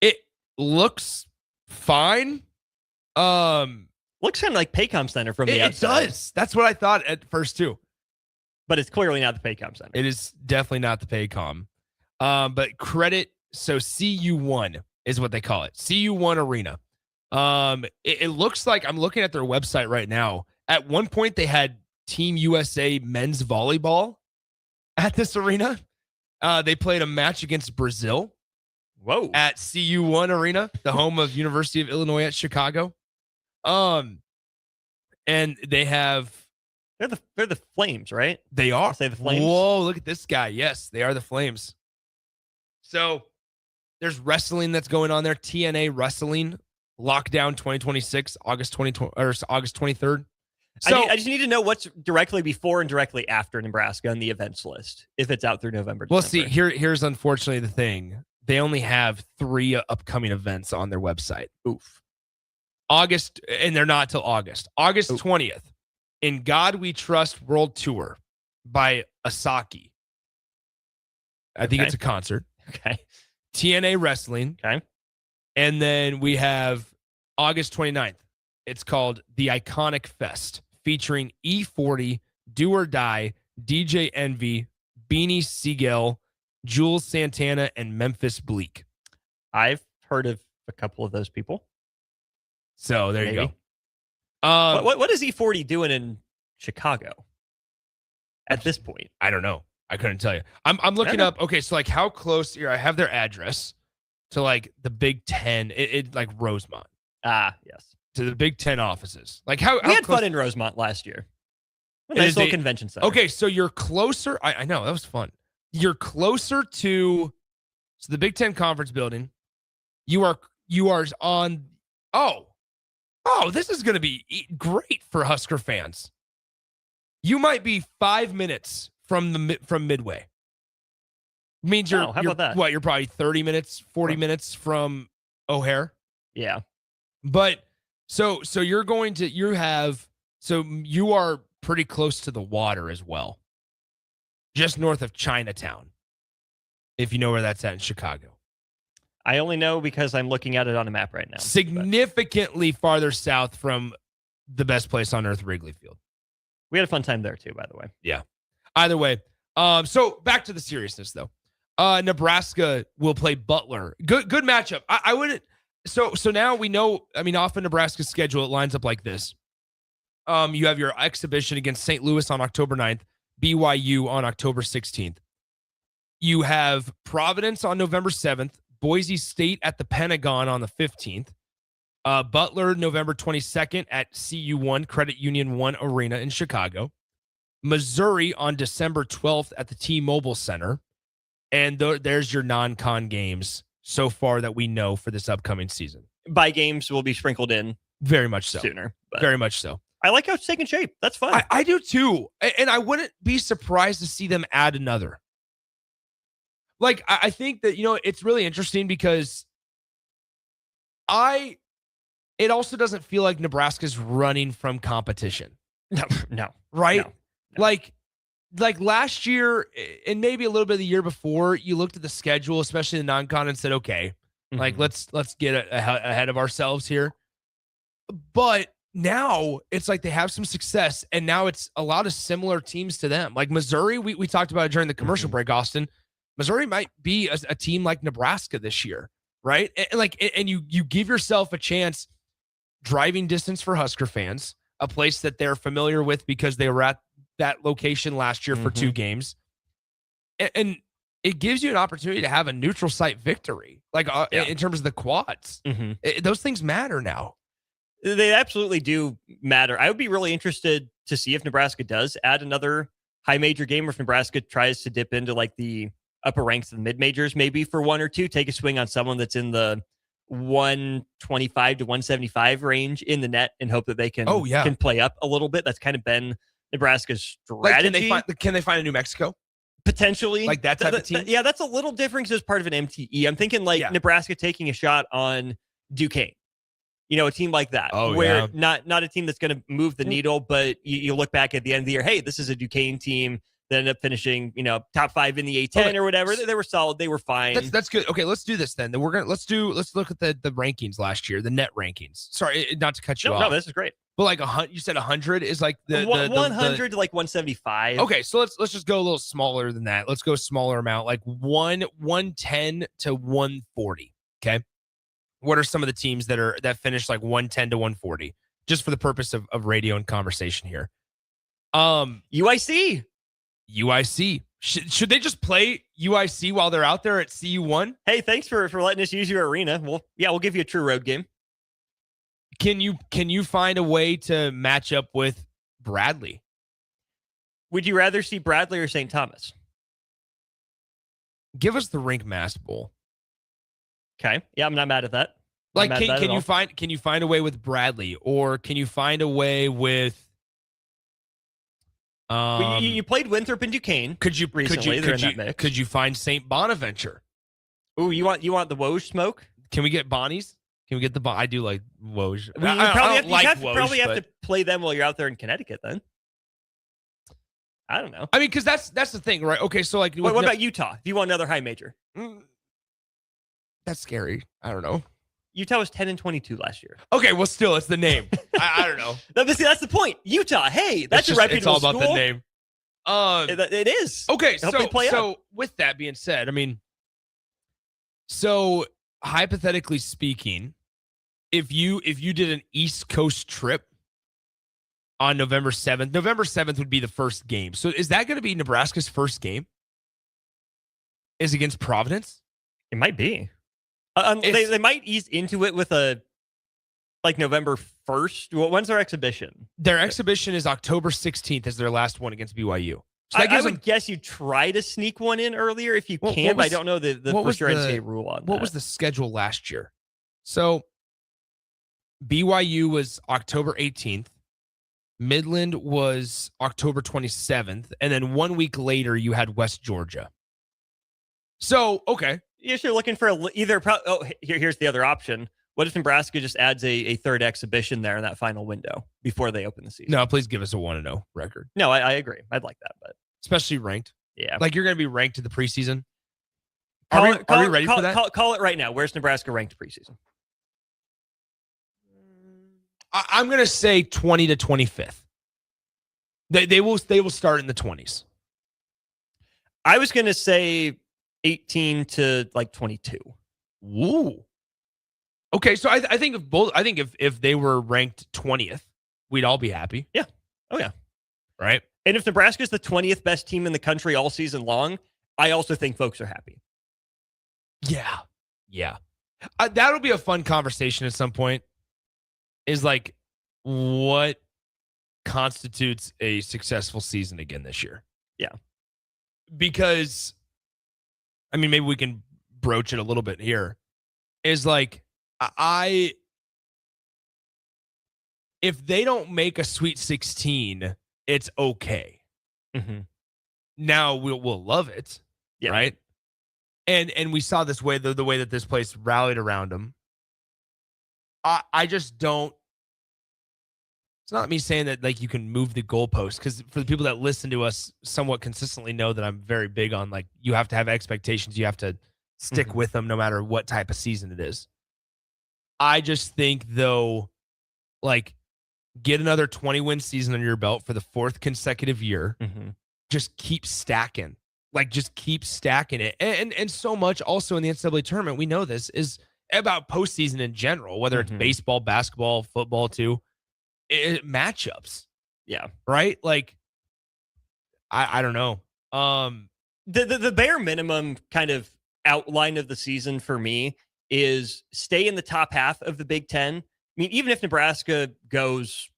It looks fine. Looks kind of like Paycom Center from the outside. It does. That's what I thought at first, too. But it's clearly not the Paycom Center. It is definitely not the Paycom. But credit, so CU1 is what they call it. CU1 Arena. It looks like, I'm looking at their website right now. At one point, they had Team USA men's volleyball at this arena. They played a match against Brazil. Whoa. At CU1 Arena, the home of University of Illinois at Chicago. And they have... They're the Flames, right? They are. Say the Flames. Whoa, look at this guy. Yes, they are the Flames. So there's wrestling that's going on there. TNA Wrestling Lockdown 2026, August 23rd. So I just need to know what's directly before and directly after Nebraska on the events list, if it's out through November. Well, see, here's unfortunately the thing. They only have 3 upcoming events on their website. Oof. August, and they're not till August. August 20th, In God We Trust World Tour by Asaki. I think it's a concert. Okay. TNA Wrestling. Okay. And then we have August 29th. It's called The Iconic Fest, featuring E40, Do or Die, DJ Envy, Beanie Siegel, Jules Santana, and Memphis Bleak. I've heard of a couple of those people. So there you go. What is E40 doing in Chicago at this point? I don't know. I couldn't tell you. I'm looking up. Okay, so like how close here? I have their address to like the Big Ten. It like Rosemont. Ah, yes. To the Big Ten offices. Like how we had close? fun in Rosemont last year. Nice little convention center. Okay, so you're closer. I know that was fun. You're closer to the Big Ten Conference building. You are on. Oh, this is going to be great for Husker fans. You might be 5 minutes from Midway. Means you're, how about that? What, you're probably 30 minutes, 40 minutes from O'Hare. Yeah. But so you are pretty close to the water as well. Just north of Chinatown. If you know where that's at in Chicago. I only know because I'm looking at it on a map right now. Significantly farther south from the best place on earth, Wrigley Field. We had a fun time there too, by the way. Yeah. Either way. So back to the seriousness though. Nebraska will play Butler. Good matchup. I wouldn't. So now we know, off of Nebraska's schedule, it lines up like this. You have your exhibition against St. Louis on October 9th, BYU on October 16th. You have Providence on November 7th, Boise State at the Pentagon on the 15th, Butler November 22nd at CU1 Credit Union 1 Arena in Chicago, Missouri on December 12th at the T-Mobile Center, and there's your non-con games so far that we know for this upcoming season. Bye games will be sprinkled in very much so. Sooner. Very much so. I like how it's taking shape. That's fun. I do too, and I wouldn't be surprised to see them add another. Like, I think that, it's really interesting because it also doesn't feel like Nebraska's running from competition. No. Right? No. Like last year and maybe a little bit of the year before, you looked at the schedule, especially the non-con, and said, okay, like let's get ahead of ourselves here. But now it's like they have some success, and now it's a lot of similar teams to them. Like Missouri, we talked about it during the commercial break, Austin. Missouri might be a team like Nebraska this year, right? And you give yourself a chance. Driving distance for Husker fans, a place that they're familiar with because they were at that location last year for 2 games. And it gives you an opportunity to have a neutral site victory, in terms of the quads. Those things matter now. They absolutely do matter. I would be really interested to see if Nebraska does add another high major game, or if Nebraska tries to dip into like the upper ranks of the mid majors, maybe for 1 or 2, take a swing on someone that's in the 125 to 175 range in the net and hope that they can play up a little bit. That's kind of been Nebraska's strategy. Can they find a New Mexico? Potentially. Like that type of team? Yeah, that's a little different because it's part of an MTE. I'm thinking Nebraska taking a shot on Duquesne. A team like that. Not a team that's going to move the needle, but you look back at the end of the year, hey, this is a Duquesne team that ended up finishing, top 5 in the A10 or whatever. They were solid. They were fine. That's good. Okay, let's do this then. Let's look at the rankings last year, the net rankings. Sorry, not to cut you off. No, this is great. But you said 100 is like the 100 to like 175. Okay, so let's just go a little smaller than that. Let's go smaller amount, like 110 to 140. Okay, what are some of the teams that finish like 110 to 140? Just for the purpose of radio and conversation here. UIC. Should they just play UIC while they're out there at CU1? Hey, thanks for letting us use your arena. We'll give you a true road game. Can you find a way to match up with Bradley? Would you rather see Bradley or St. Thomas? Give us the Rink Mass Bowl. Okay. Yeah, I'm not mad at that. Can you find a way with Bradley, or can you find a way with you played Winthrop and Duquesne. Could you find St. Bonaventure? Ooh, you want the Woj smoke? Can we get Bonnie's? Can we get the I do like Woj. You probably have to play them while you're out there in Connecticut then. I don't know. I mean, because that's the thing, right? Okay, so like what about Utah? If you want another high major? That's scary. I don't know. Utah was 10-22 last year. Okay, well, still, it's the name. I don't know. That's the point. Utah. Hey, that's a reputable school. It's all about the name. It is. Okay, so with that being said, I mean, so hypothetically speaking, if you did an East Coast trip on November 7th would be the first game. So is that going to be Nebraska's first game? Is against Providence? It might be. They might ease into it with a November 1st. When's their exhibition? Their exhibition is October 16th as their last one against BYU. So I would guess you try to sneak one in earlier if you can, but I don't know the for sure NCAA rule on that. What was the schedule last year? So BYU was October 18th. Midland was October 27th. And then 1 week later, you had West Georgia. So, okay. If you're looking for here's the other option. What if Nebraska just adds a third exhibition there in that final window before they open the season? No, please give us a 1-0 record. No, I agree. I'd like that, but especially ranked. Yeah, like you're going to be ranked in the preseason. Are we ready for that? Call it right now. Where's Nebraska ranked preseason? I'm going to say 20 to 25th. They will start in the 20s. I was going to say 18 to 22. Ooh. Okay, so I think if they were ranked 20th, we'd all be happy. Yeah. Oh yeah. Right. And if Nebraska is the 20th best team in the country all season long, I also think folks are happy. Yeah. Yeah. That'll be a fun conversation at some point. Is like what constitutes a successful season again this year? Yeah. Because I mean, maybe we can broach it a little bit here. Is like if they don't make a Sweet 16, it's okay. Mm-hmm. Now we'll love it, right? And we saw this way the way that this place rallied around them. I just don't. It's not me saying that like you can move the goalpost, because for the people that listen to us somewhat consistently know that I'm very big on like you have to have expectations, you have to stick with them no matter what type of season it is. I just think though, like get another 20-win season under your belt for the 4th consecutive year. Mm-hmm. Just keep stacking. Like, just keep stacking it. And so much also in the NCAA tournament, we know this, is about postseason in general, whether it's baseball, basketball, football too. Matchups. Yeah. Right? Like, I don't know. The bare minimum kind of outline of the season for me is stay in the top half of the Big Ten. I mean, even if Nebraska goes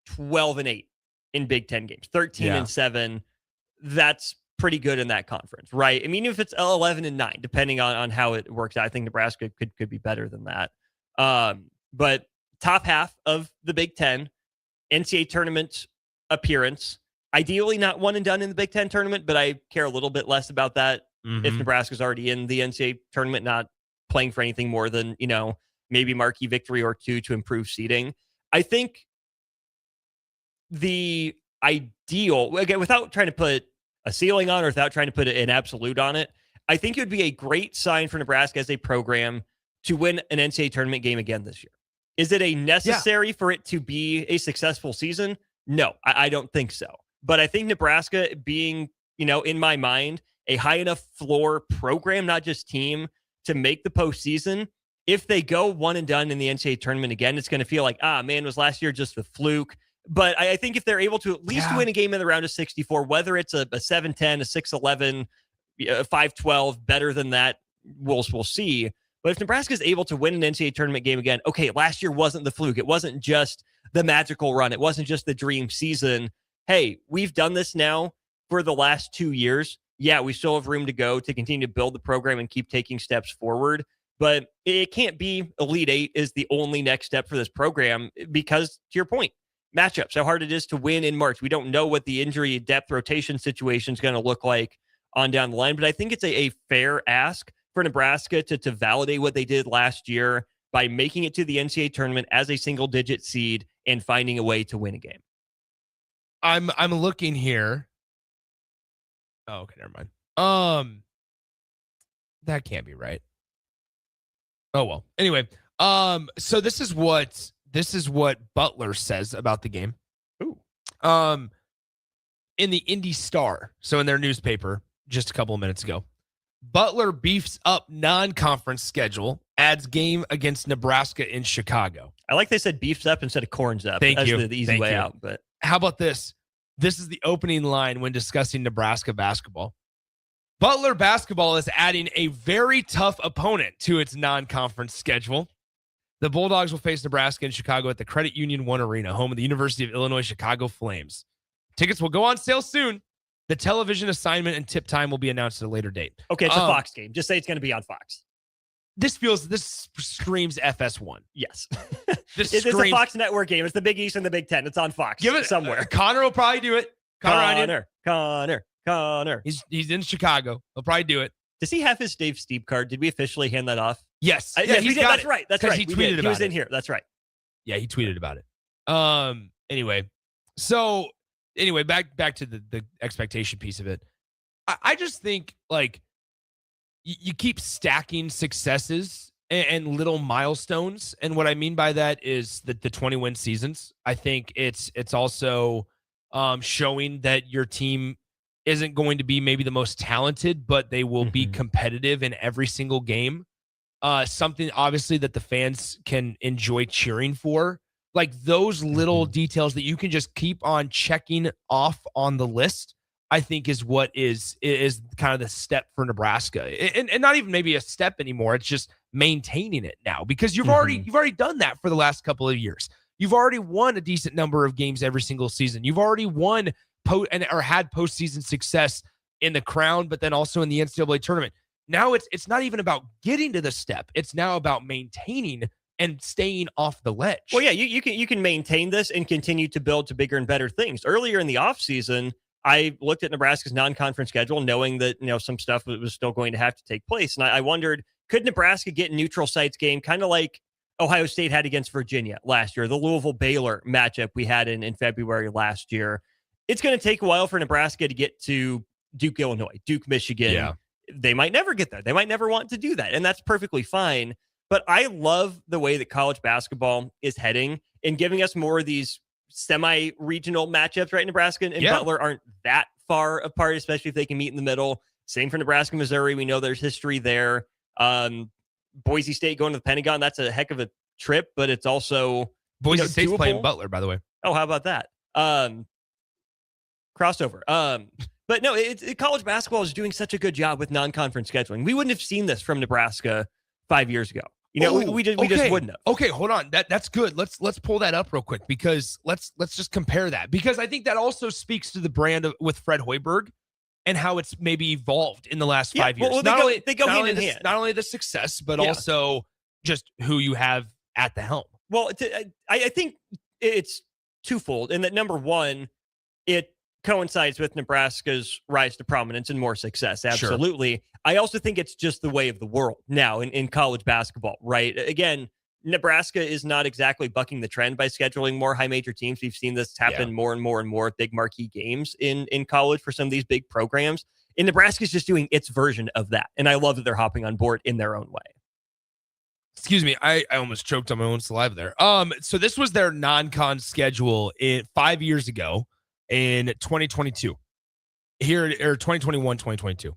12-8 in Big Ten games, 13-7, that's pretty good in that conference, right? I mean, if it's 11-9, depending on how it works out, I think Nebraska could be better than that. But top half of the Big Ten, NCAA tournament appearance, ideally not one and done in the Big Ten tournament, but I care a little bit less about that if Nebraska's already in the NCAA tournament, not playing for anything more than, maybe marquee victory or two to improve seeding. I think the ideal, again, without trying to put a ceiling on or without trying to put an absolute on it, I think it would be a great sign for Nebraska as a program to win an NCAA tournament game again this year. Is it a necessary for it to be a successful season? No, I don't think so. But I think Nebraska being, in my mind, a high enough floor program, not just team, to make the postseason, if they go one and done in the NCAA tournament again, it's going to feel like, was last year just a fluke? But I think if they're able to at least win a game in the round of 64, whether it's a 7-10, a 6-11, a 5-12, better than that, we'll see. But if Nebraska is able to win an NCAA tournament game again, okay, last year wasn't the fluke. It wasn't just the magical run. It wasn't just the dream season. Hey, we've done this now for the last 2 years. Yeah, we still have room to go to continue to build the program and keep taking steps forward. But it can't be Elite Eight is the only next step for this program because, to your point, matchups, how hard it is to win in March. We don't know what the injury depth rotation situation is going to look like on down the line. But I think it's a fair ask for Nebraska to validate what they did last year by making it to the NCAA tournament as a single-digit seed and finding a way to win a game. I'm looking here. Oh, okay, never mind. That can't be right. Oh well. Anyway, so this is what Butler says about the game. Ooh. In the Indy Star, so in their newspaper, just a couple of minutes ago, Butler beefs up non-conference schedule, adds game against Nebraska in Chicago. I like they said beefs up instead of corns up. Thank you. The easy way out. But how about this? This is the opening line when discussing Nebraska basketball. Butler basketball is adding a very tough opponent to its non-conference schedule. The Bulldogs will face Nebraska in Chicago at the Credit Union One Arena, home of the University of Illinois Chicago Flames. Tickets will go on sale soon. The television assignment and tip time will be announced at a later date. Okay, it's a Fox game. Just say it's going to be on Fox. This screams FS1. Yes. This it's a Fox Network game. It's the Big East and the Big Ten. It's on Fox. Give it somewhere. Connor will probably do it. Connor. He's in Chicago. He'll probably do it. Does he have his Dave Steep card? Did we officially hand that off? Yes. Yes, we did. That's right. That's right. He tweeted about it. He was in here. That's right. Yeah, he tweeted about it. Anyway, back to the expectation piece of it. I just think like you keep stacking successes and little milestones, and what I mean by that is the 20-win seasons. I think it's also showing that your team isn't going to be maybe the most talented, but they will be competitive in every single game. Something obviously that the fans can enjoy cheering for. Like those little details that you can just keep on checking off on the list, I think is what is kind of the step for Nebraska. And not even maybe a step anymore. It's just maintaining it now because you've already done that for the last couple of years. You've already won a decent number of games every single season. You've already won or had postseason success in the Crown, but then also in the NCAA tournament. Now it's not even about getting to the step. It's now about maintaining and staying off the ledge. Well, yeah, you can maintain this and continue to build to bigger and better things. Earlier in the offseason, I looked at Nebraska's non-conference schedule, knowing that some stuff was still going to have to take place, and I wondered, could Nebraska get neutral sites game, kind of like Ohio State had against Virginia last year, the Louisville-Baylor matchup we had in February last year. It's going to take a while for Nebraska to get to Duke, Illinois, Duke, Michigan. Yeah. They might never get there. They might never want to do that, and that's perfectly fine. But I love the way that college basketball is heading and giving us more of these semi-regional matchups, right? Nebraska and Butler aren't that far apart, especially if they can meet in the middle. Same for Nebraska, Missouri. We know there's history there. Boise State going to the Pentagon, that's a heck of a trip, but it's also Boise State's playing Butler, by the way. Oh, how about that? Crossover. But no, college basketball is doing such a good job with non-conference scheduling. We wouldn't have seen this from Nebraska 5 years ago. We just wouldn't have. Okay, hold on. That's good. Let's pull that up real quick because let's just compare that, because I think that also speaks to the brand with Fred Hoiberg and how it's maybe evolved in the last 5 years. Well, they go hand in hand. Not only the success, but also just who you have at the helm. Well, I think it's twofold in that, number one, it coincides with Nebraska's rise to prominence and more success. Absolutely. Sure. I also think it's just the way of the world now in college basketball, right? Again, Nebraska is not exactly bucking the trend by scheduling more high major teams. We've seen this happen more and more and more at big marquee games in college for some of these big programs. And Nebraska is just doing its version of that. And I love that they're hopping on board in their own way. Excuse me, I almost choked on my own saliva there. So this was their non-con schedule 5 years ago in 2022. Here, or 2021, 2022.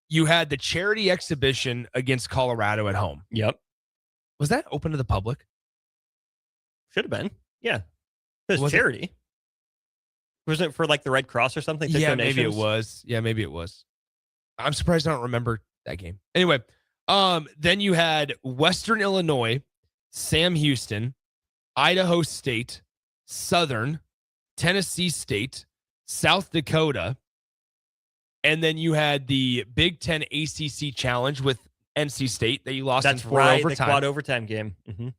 You had the charity exhibition against Colorado at home. Yep. Was that open to the public? Should have been. Yeah. It was charity. Wasn't it for like the Red Cross or something? Yeah, maybe it was. I'm surprised I don't remember that game. Anyway, then you had Western Illinois, Sam Houston, Idaho State, Southern, Tennessee State, South Dakota, and then you had the Big Ten ACC Challenge with NC State that you lost in 4 overtime. The quad overtime game. Mm-hmm.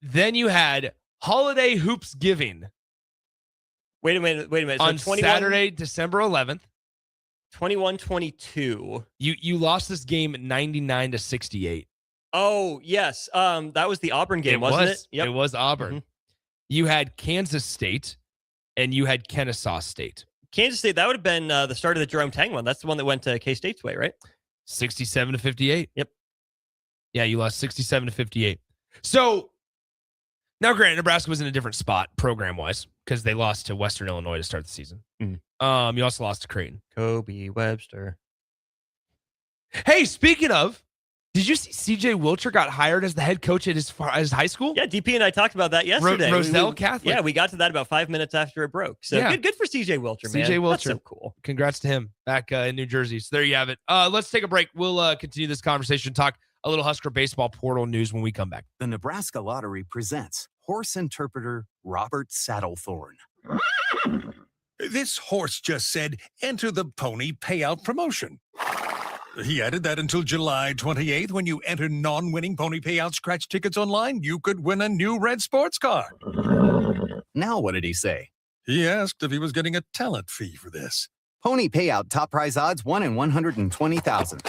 Then you had Holiday Hoops Giving. Wait a minute. So on Saturday, December 11th. 21-22. You lost this game 99 to 68. Oh, yes. That was the Auburn game, wasn't it? Yep. It was Auburn. Mm-hmm. You had Kansas State and you had Kennesaw State. Kansas State, that would have been the start of the Jerome Tang one. That's the one that went to K-State's way, right? 67 to 58. Yep. Yeah, you lost 67 to 58. So now, granted, Nebraska was in a different spot program-wise because they lost to Western Illinois to start the season. Mm. You also lost to Creighton. Kobe Webster. Hey, speaking of, did you see CJ Wilcher got hired as the head coach at his high school? Yeah, DP and I talked about that yesterday. Roselle Catholic. Yeah, we got to that about 5 minutes after it broke. So good for CJ Wilcher, man. CJ Wilcher. That's so cool. Congrats to him back in New Jersey. So there you have it. Let's take a break. We'll continue this conversation, talk a little Husker baseball portal news when we come back. The Nebraska Lottery presents horse interpreter Robert Saddlethorn. This horse just said, enter the pony payout promotion. He added that until July 28th, when you enter non-winning pony payout scratch tickets online, you could win a new red sports car. Now what did he say? He asked if he was getting a talent fee for this. Pony payout top prize odds 1 in 120,000.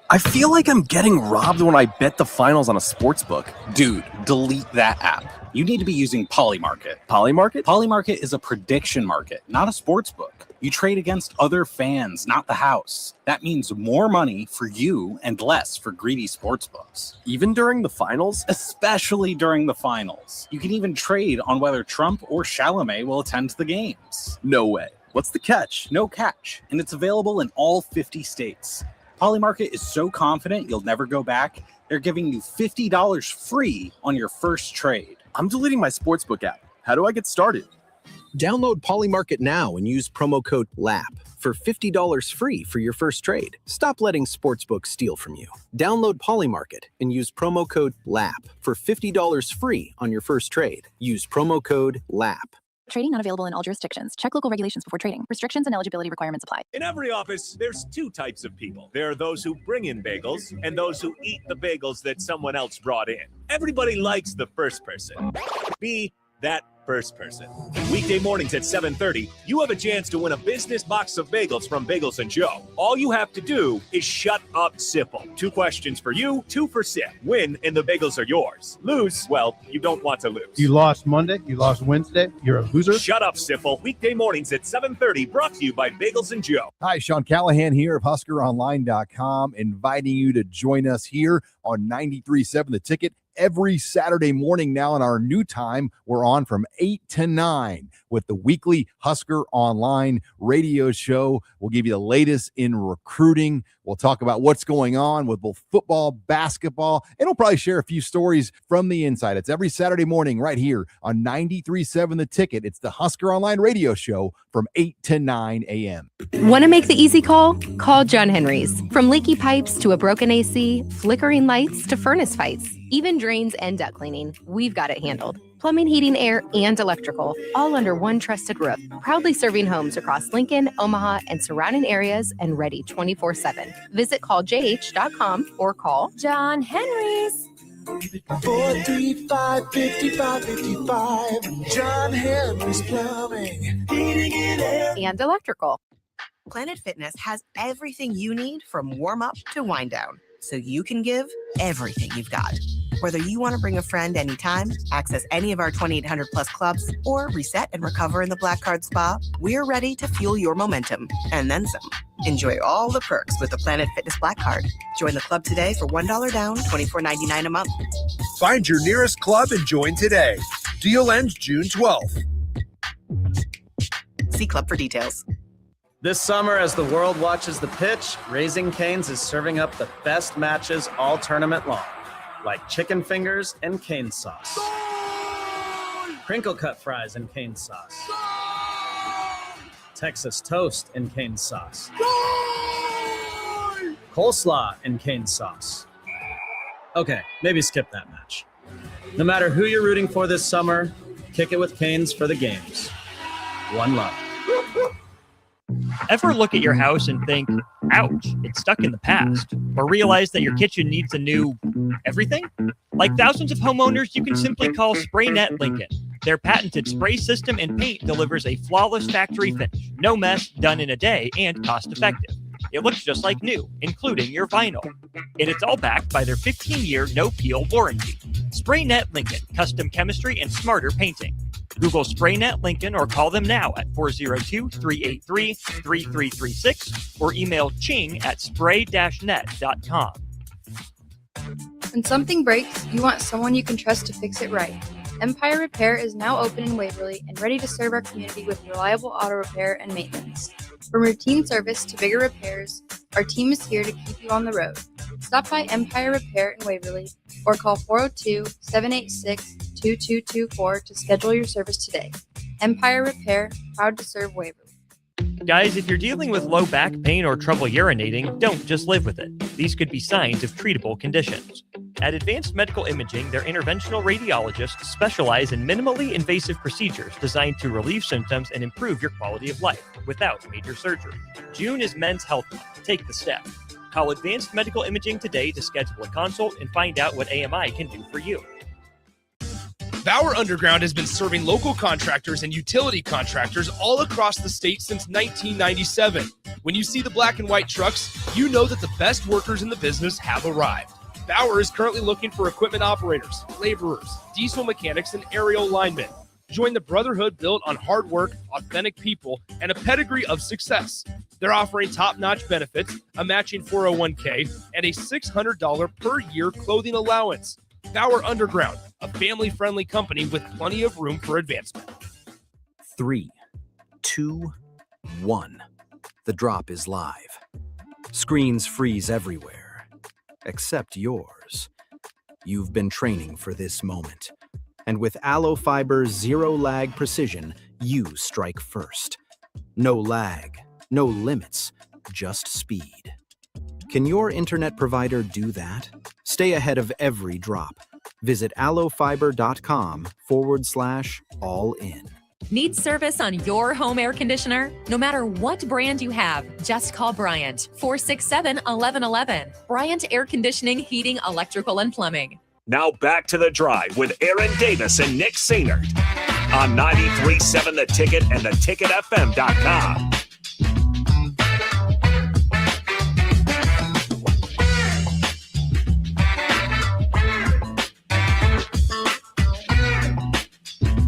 I feel like I'm getting robbed when I bet the finals on a sports book. Dude, delete that app. You need to be using Polymarket. Polymarket? Polymarket is a prediction market, not a sports book. You trade against other fans, not the house. That means more money for you and less for greedy sports books. Even during the finals? Especially during the finals. You can even trade on whether Trump or Chalamet will attend the games. No way. What's the catch? No catch. And it's available in all 50 states. Polymarket is so confident you'll never go back, they're giving you $50 free on your first trade. I'm deleting my sportsbook app. How do I get started? Download Polymarket now and use promo code LAP for $50 free for your first trade. Stop letting sportsbooks steal from you. Download Polymarket and use promo code LAP for $50 free on your first trade. Use promo code LAP. Trading not available in all jurisdictions. Check local regulations before trading. Restrictions and eligibility requirements apply. In every office, there's two types of people. There are those who bring in bagels and those who eat the bagels that someone else brought in. Everybody likes the first person. Be that first person. Weekday mornings at 7:30, you have a chance to win a business box of bagels from Bagels & Joe. All you have to do is shut up, Sipple. 2 questions for you, 2 for Sip. Win, and the bagels are yours. Lose, well, you don't want to lose. You lost Monday, you lost Wednesday, you're a loser. Shut up, Sipple. Weekday mornings at 7:30, brought to you by Bagels & Joe. Hi, Sean Callahan here of HuskerOnline.com, inviting you to join us here on 93.7 The Ticket every Saturday morning now in our new time. We're on from 8 to 9 with the weekly Husker Online radio show. We'll give you the latest in recruiting. We'll talk about what's going on with both football, basketball, and we'll probably share a few stories from the inside. It's every Saturday morning right here on 93.7 The Ticket. It's the Husker Online radio show from 8 to 9 a.m. Want to make the easy call? Call John Henry's. From leaky pipes to a broken AC, flickering lights to furnace fights, even drains and duct cleaning, we've got it handled. Plumbing, heating, air, and electrical, all under one trusted roof. Proudly serving homes across Lincoln, Omaha, and surrounding areas, and ready 24/7. Visit calljh.com or call John Henry's. 435-5555. John Henry's Plumbing, Heating and Air. And electrical. Planet Fitness has everything you need from warm up to wind down, so you can give everything you've got. Whether you want to bring a friend anytime, access any of our 2,800 plus clubs, or reset and recover in the Black Card Spa, we're ready to fuel your momentum and then some. Enjoy all the perks with the Planet Fitness Black Card. Join the club today for $1 down, $24.99 a month. Find your nearest club and join today. Deal ends June 12th. See club for details. This summer, as the world watches the pitch, Raising Cane's is serving up the best matches all tournament long, like chicken fingers and cane sauce, crinkle cut fries and cane sauce, Texas toast and cane sauce, coleslaw and cane sauce. Okay, maybe skip that match. No matter who you're rooting for this summer, kick it with Cane's for the games. One love. Ever look at your house and think, ouch, it's stuck in the past? Or realize that your kitchen needs a new everything? Like thousands of homeowners, you can simply call SprayNet Lincoln. Their patented spray system and paint delivers a flawless factory finish. No mess, done in a day, and cost-effective. It looks just like new, including your vinyl. And it's all backed by their 15-year no-peel warranty. SprayNet Lincoln, custom chemistry and smarter painting. Google SprayNet Lincoln or call them now at 402-383-3336 or email ching@spray-net.com. When something breaks, you want someone you can trust to fix it right. Empire Repair is now open in Waverly and ready to serve our community with reliable auto repair and maintenance. From routine service to bigger repairs, our team is here to keep you on the road. Stop by Empire Repair in Waverly or call 402-786-2224 to schedule your service today. Empire Repair, proud to serve Waverly. Guys, if you're dealing with low back pain or trouble urinating, don't just live with it. These could be signs of treatable conditions. At Advanced Medical Imaging, their interventional radiologists specialize in minimally invasive procedures designed to relieve symptoms and improve your quality of life without major surgery. June is Men's Health Month. Take the step. Call Advanced Medical Imaging today to schedule a consult and find out what AMI can do for you. Bauer Underground has been serving local contractors and utility contractors all across the state since 1997. When you see the black and white trucks, you know that the best workers in the business have arrived. Bauer is currently looking for equipment operators, laborers, diesel mechanics, and aerial linemen. Join the brotherhood built on hard work, authentic people, and a pedigree of success. They're offering top-notch benefits, a matching 401k, and a $600 per year clothing allowance. Bauer Underground, a family-friendly company with plenty of room for advancement. 3, 2, 1. The drop is live. Screens freeze everywhere, except yours. You've been training for this moment. And with Aloe Fiber's zero-lag precision, you strike first. No lag, no limits, just speed. Can your internet provider do that? Stay ahead of every drop. Visit aloefiber.com/all-in. Need service on your home air conditioner? No matter what brand you have, just call Bryant, 467-1111. Bryant Air Conditioning, Heating, Electrical, and Plumbing. Now back to The Drive with Aaron Davis and Nick Sainert on 93.7 The Ticket and theticketfm.com.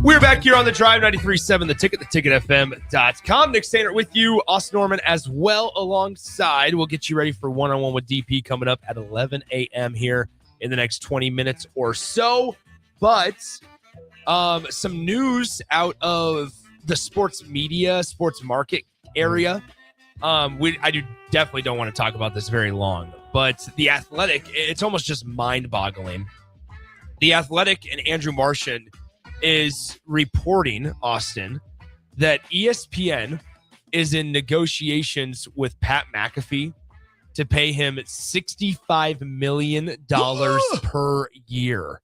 We're back here on The Drive, 93.7 The Ticket, theticketfm.com. Nick Sainert with you, Austin Norman as well alongside. We'll get you ready for one-on-one with DP coming up at 11 a.m. here in the next 20 minutes or so. But some news out of the sports media, sports market area. I definitely don't want to talk about this very long, but The Athletic, it's almost just mind-boggling. The Athletic and Andrew Marchand is reporting, Austin, that ESPN is in negotiations with Pat McAfee to pay him $65 million per year.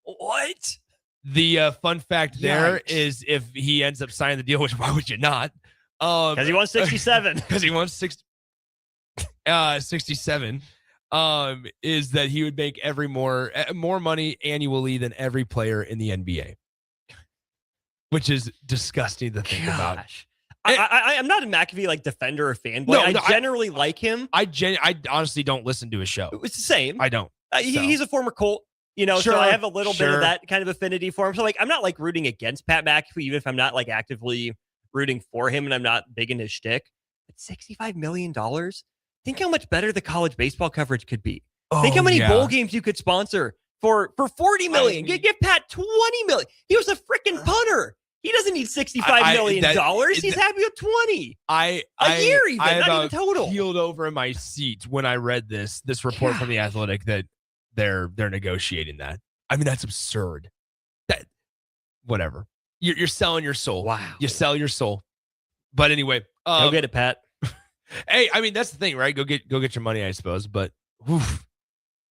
What? The fun fact there is if he ends up signing the deal, which why would you not? Because he wants 67. Because he wants 67. Is that he would make more money annually than every player in the NBA, which is disgusting to think about. I'm not a McAfee defender or fanboy. I generally like him. I honestly don't listen to his show. It's the same. I don't. He's a former Colt. So I have a little bit of that kind of affinity for him. So I'm not rooting against Pat McAfee, even if I'm not actively rooting for him and I'm not big in his shtick. But $65 million? Think how much better the college baseball coverage could be. Think how many bowl games you could sponsor for $40 million. Give Pat $20 million. He was a freaking punter. He doesn't need $65 million. He's happy with 20. A year even, not even total. Peeled over in my seat when I read this report from The Athletic that they're negotiating that. I mean, that's absurd. Whatever. You're selling your soul. Wow. You sell your soul. But anyway, go get it, Pat. Hey, I mean, that's the thing, right? Go get your money, I suppose. But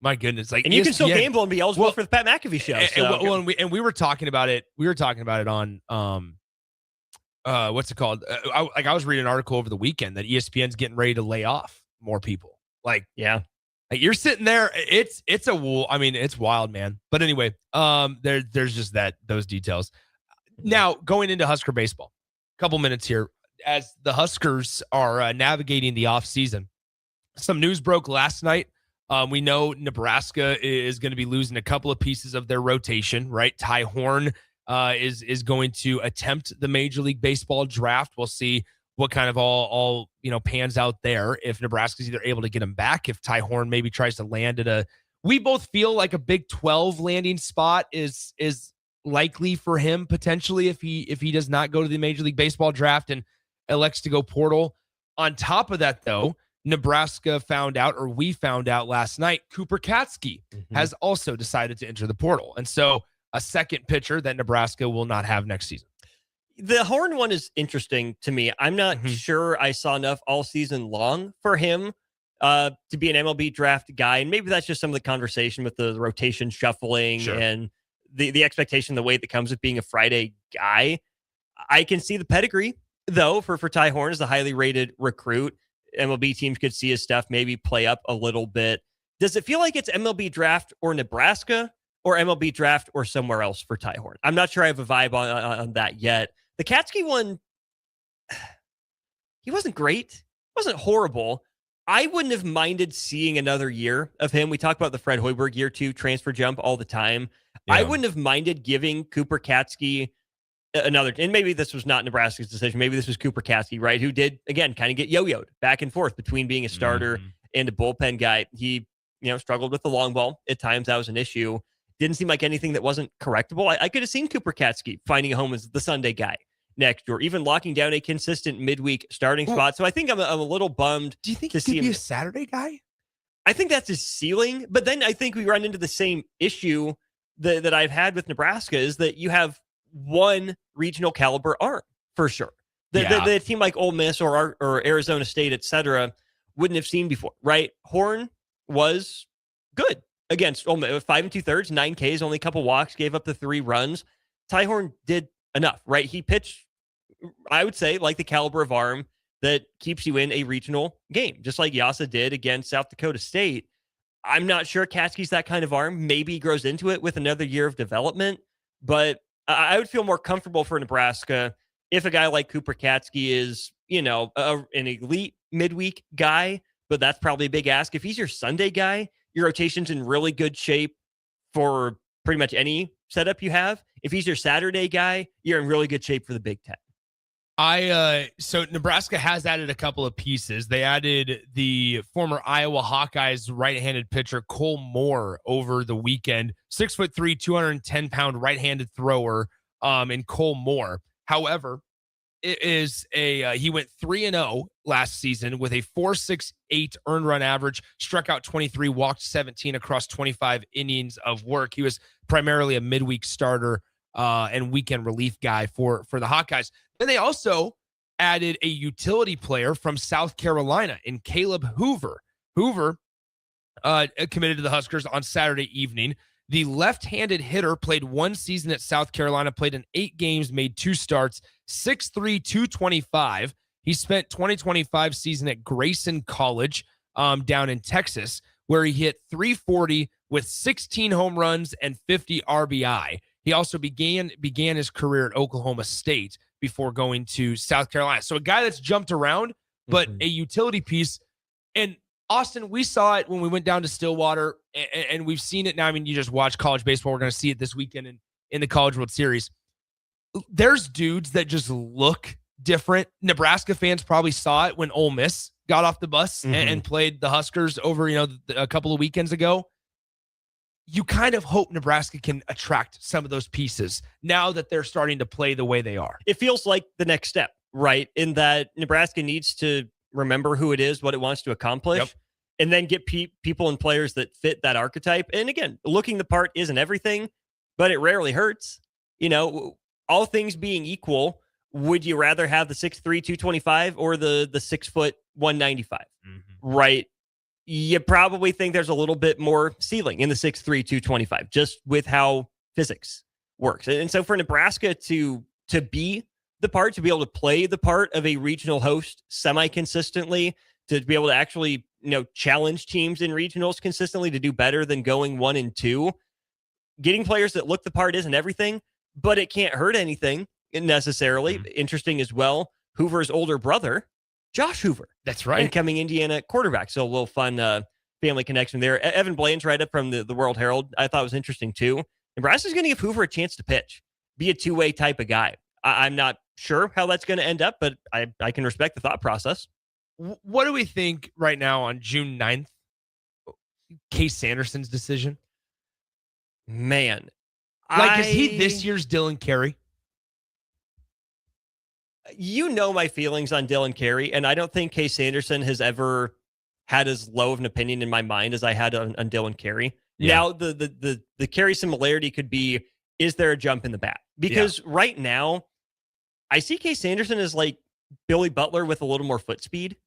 my goodness, and you can still gamble and be eligible for the Pat McAfee show. And we were talking about it. We were talking about it on what's it called? I was reading an article over the weekend that ESPN's getting ready to lay off more people. You're sitting there. It's a wool. I mean, it's wild, man. But anyway, there's just those details. Now going into Husker baseball, a couple minutes here as the Huskers are navigating the offseason. Some news broke last night. We know Nebraska is going to be losing a couple of pieces of their rotation, right? Ty Horn is going to attempt the Major League Baseball draft. We'll see what kind of all pans out there. If Nebraska's either able to get him back, if Ty Horn maybe tries to land at we both feel like a Big 12 landing spot is likely for him potentially if he does not go to the Major League Baseball draft and elects to go portal. On top of that, though, Nebraska we found out last night, Cooper Katsky has also decided to enter the portal. And so a second pitcher that Nebraska will not have next season. The Horn one is interesting to me. I'm not sure I saw enough all season long for him to be an MLB draft guy. And maybe that's just some of the conversation with the rotation shuffling and the expectation, the weight that comes with being a Friday guy. I can see the pedigree, though, for Ty Horn as a highly rated recruit. MLB teams could see his stuff, maybe play up a little bit. Does it feel like it's MLB draft or Nebraska or MLB draft or somewhere else for Ty Horn? I'm not sure I have a vibe on that yet. The Katsky one, he wasn't great. Wasn't horrible. I wouldn't have minded seeing another year of him. We talk about the Fred Hoiberg year 2 transfer jump all the time. Yeah. I wouldn't have minded giving Cooper Katsky another, and maybe this was not Nebraska's decision. Maybe this was Cooper Katsky, right? Who did, again, kind of get yo-yoed back and forth between being a starter and a bullpen guy. He, struggled with the long ball. At times that was an issue. Didn't seem like anything that wasn't correctable. I could have seen Cooper Katsky finding a home as the Sunday guy next year, even locking down a consistent midweek starting spot. So I think I'm a little bummed. Do you think he could be a Saturday guy? I think that's his ceiling. But then I think we run into the same issue that I've had with Nebraska is that you have one regional caliber arm for sure. The team like Ole Miss or Arizona State, et cetera, wouldn't have seen before, right? Horn was good against Ole Miss, 5 2/3, 9 Ks, only a couple walks, gave up the 3 runs. Ty Horn did enough, right? He pitched, I would say, like the caliber of arm that keeps you in a regional game, just like Yasa did against South Dakota State. I'm not sure Katsky's that kind of arm. Maybe he grows into it with another year of development, but I would feel more comfortable for Nebraska if a guy like Cooper Katsky is, an elite midweek guy, but that's probably a big ask. If he's your Sunday guy, your rotation's in really good shape for pretty much any setup you have. If he's your Saturday guy, you're in really good shape for the Big Ten. So Nebraska has added a couple of pieces. They added the former Iowa Hawkeyes right-handed pitcher Cole Moore over the weekend. 6'3", 210-pound right-handed thrower in Cole Moore. However, it is he went 3-0 last season with a 4.68 earned run average, struck out 23, walked 17 across 25 innings of work. He was primarily a midweek starter and weekend relief guy for the Hawkeyes. Then they also added a utility player from South Carolina in Caleb Hoover. Hoover committed to the Huskers on Saturday evening. The left-handed hitter played one season at South Carolina, played in 8 games, made 2 starts, 6'3", 225. He spent 2025 season at Grayson College down in Texas, where he hit .340 with 16 home runs and 50 RBI. He also began his career at Oklahoma State before going to South Carolina. So a guy that's jumped around, but a utility piece. And Austin, we saw it when we went down to Stillwater, and we've seen it now. I mean, you just watch college baseball. We're going to see it this weekend in the College World Series. There's dudes that just look different. Nebraska fans probably saw it when Ole Miss got off the bus and played the Huskers over, a couple of weekends ago. You kind of hope Nebraska can attract some of those pieces now that they're starting to play the way they are. It feels like the next step, right? In that Nebraska needs to remember who it is, what it wants to accomplish, and then get people and players that fit that archetype. And again, looking the part isn't everything, but it rarely hurts. All things being equal, would you rather have the 6'3", 225 or the 6 foot 195? Right? You probably think there's a little bit more ceiling in the 6'3", 225, just with how physics works. And so for Nebraska to be the part, to be able to play the part of a regional host semi-consistently, to be able to actually, challenge teams in regionals consistently to do better than going 1-2, getting players that look the part isn't everything, but it can't hurt anything necessarily. Interesting as well, Hoover's older brother, Josh Hoover. That's right. Incoming Indiana quarterback. So a little fun family connection there. Evan Blaine's write-up from the World Herald I thought was interesting too. Nebraska's going to give Hoover a chance to pitch, be a two-way type of guy. I'm not sure how that's going to end up, but I can respect the thought process. What do we think right now on June 9th? Case Sanderson's decision? Man. Is he this year's Dylan Carey? My feelings on Dylan Carey, and I don't think Case Sanderson has ever had as low of an opinion in my mind as I had on Dylan Carey. Yeah. Now, the Carey similarity could be, is there a jump in the bat? Because right now, I see Case Sanderson as like Billy Butler with a little more foot speed.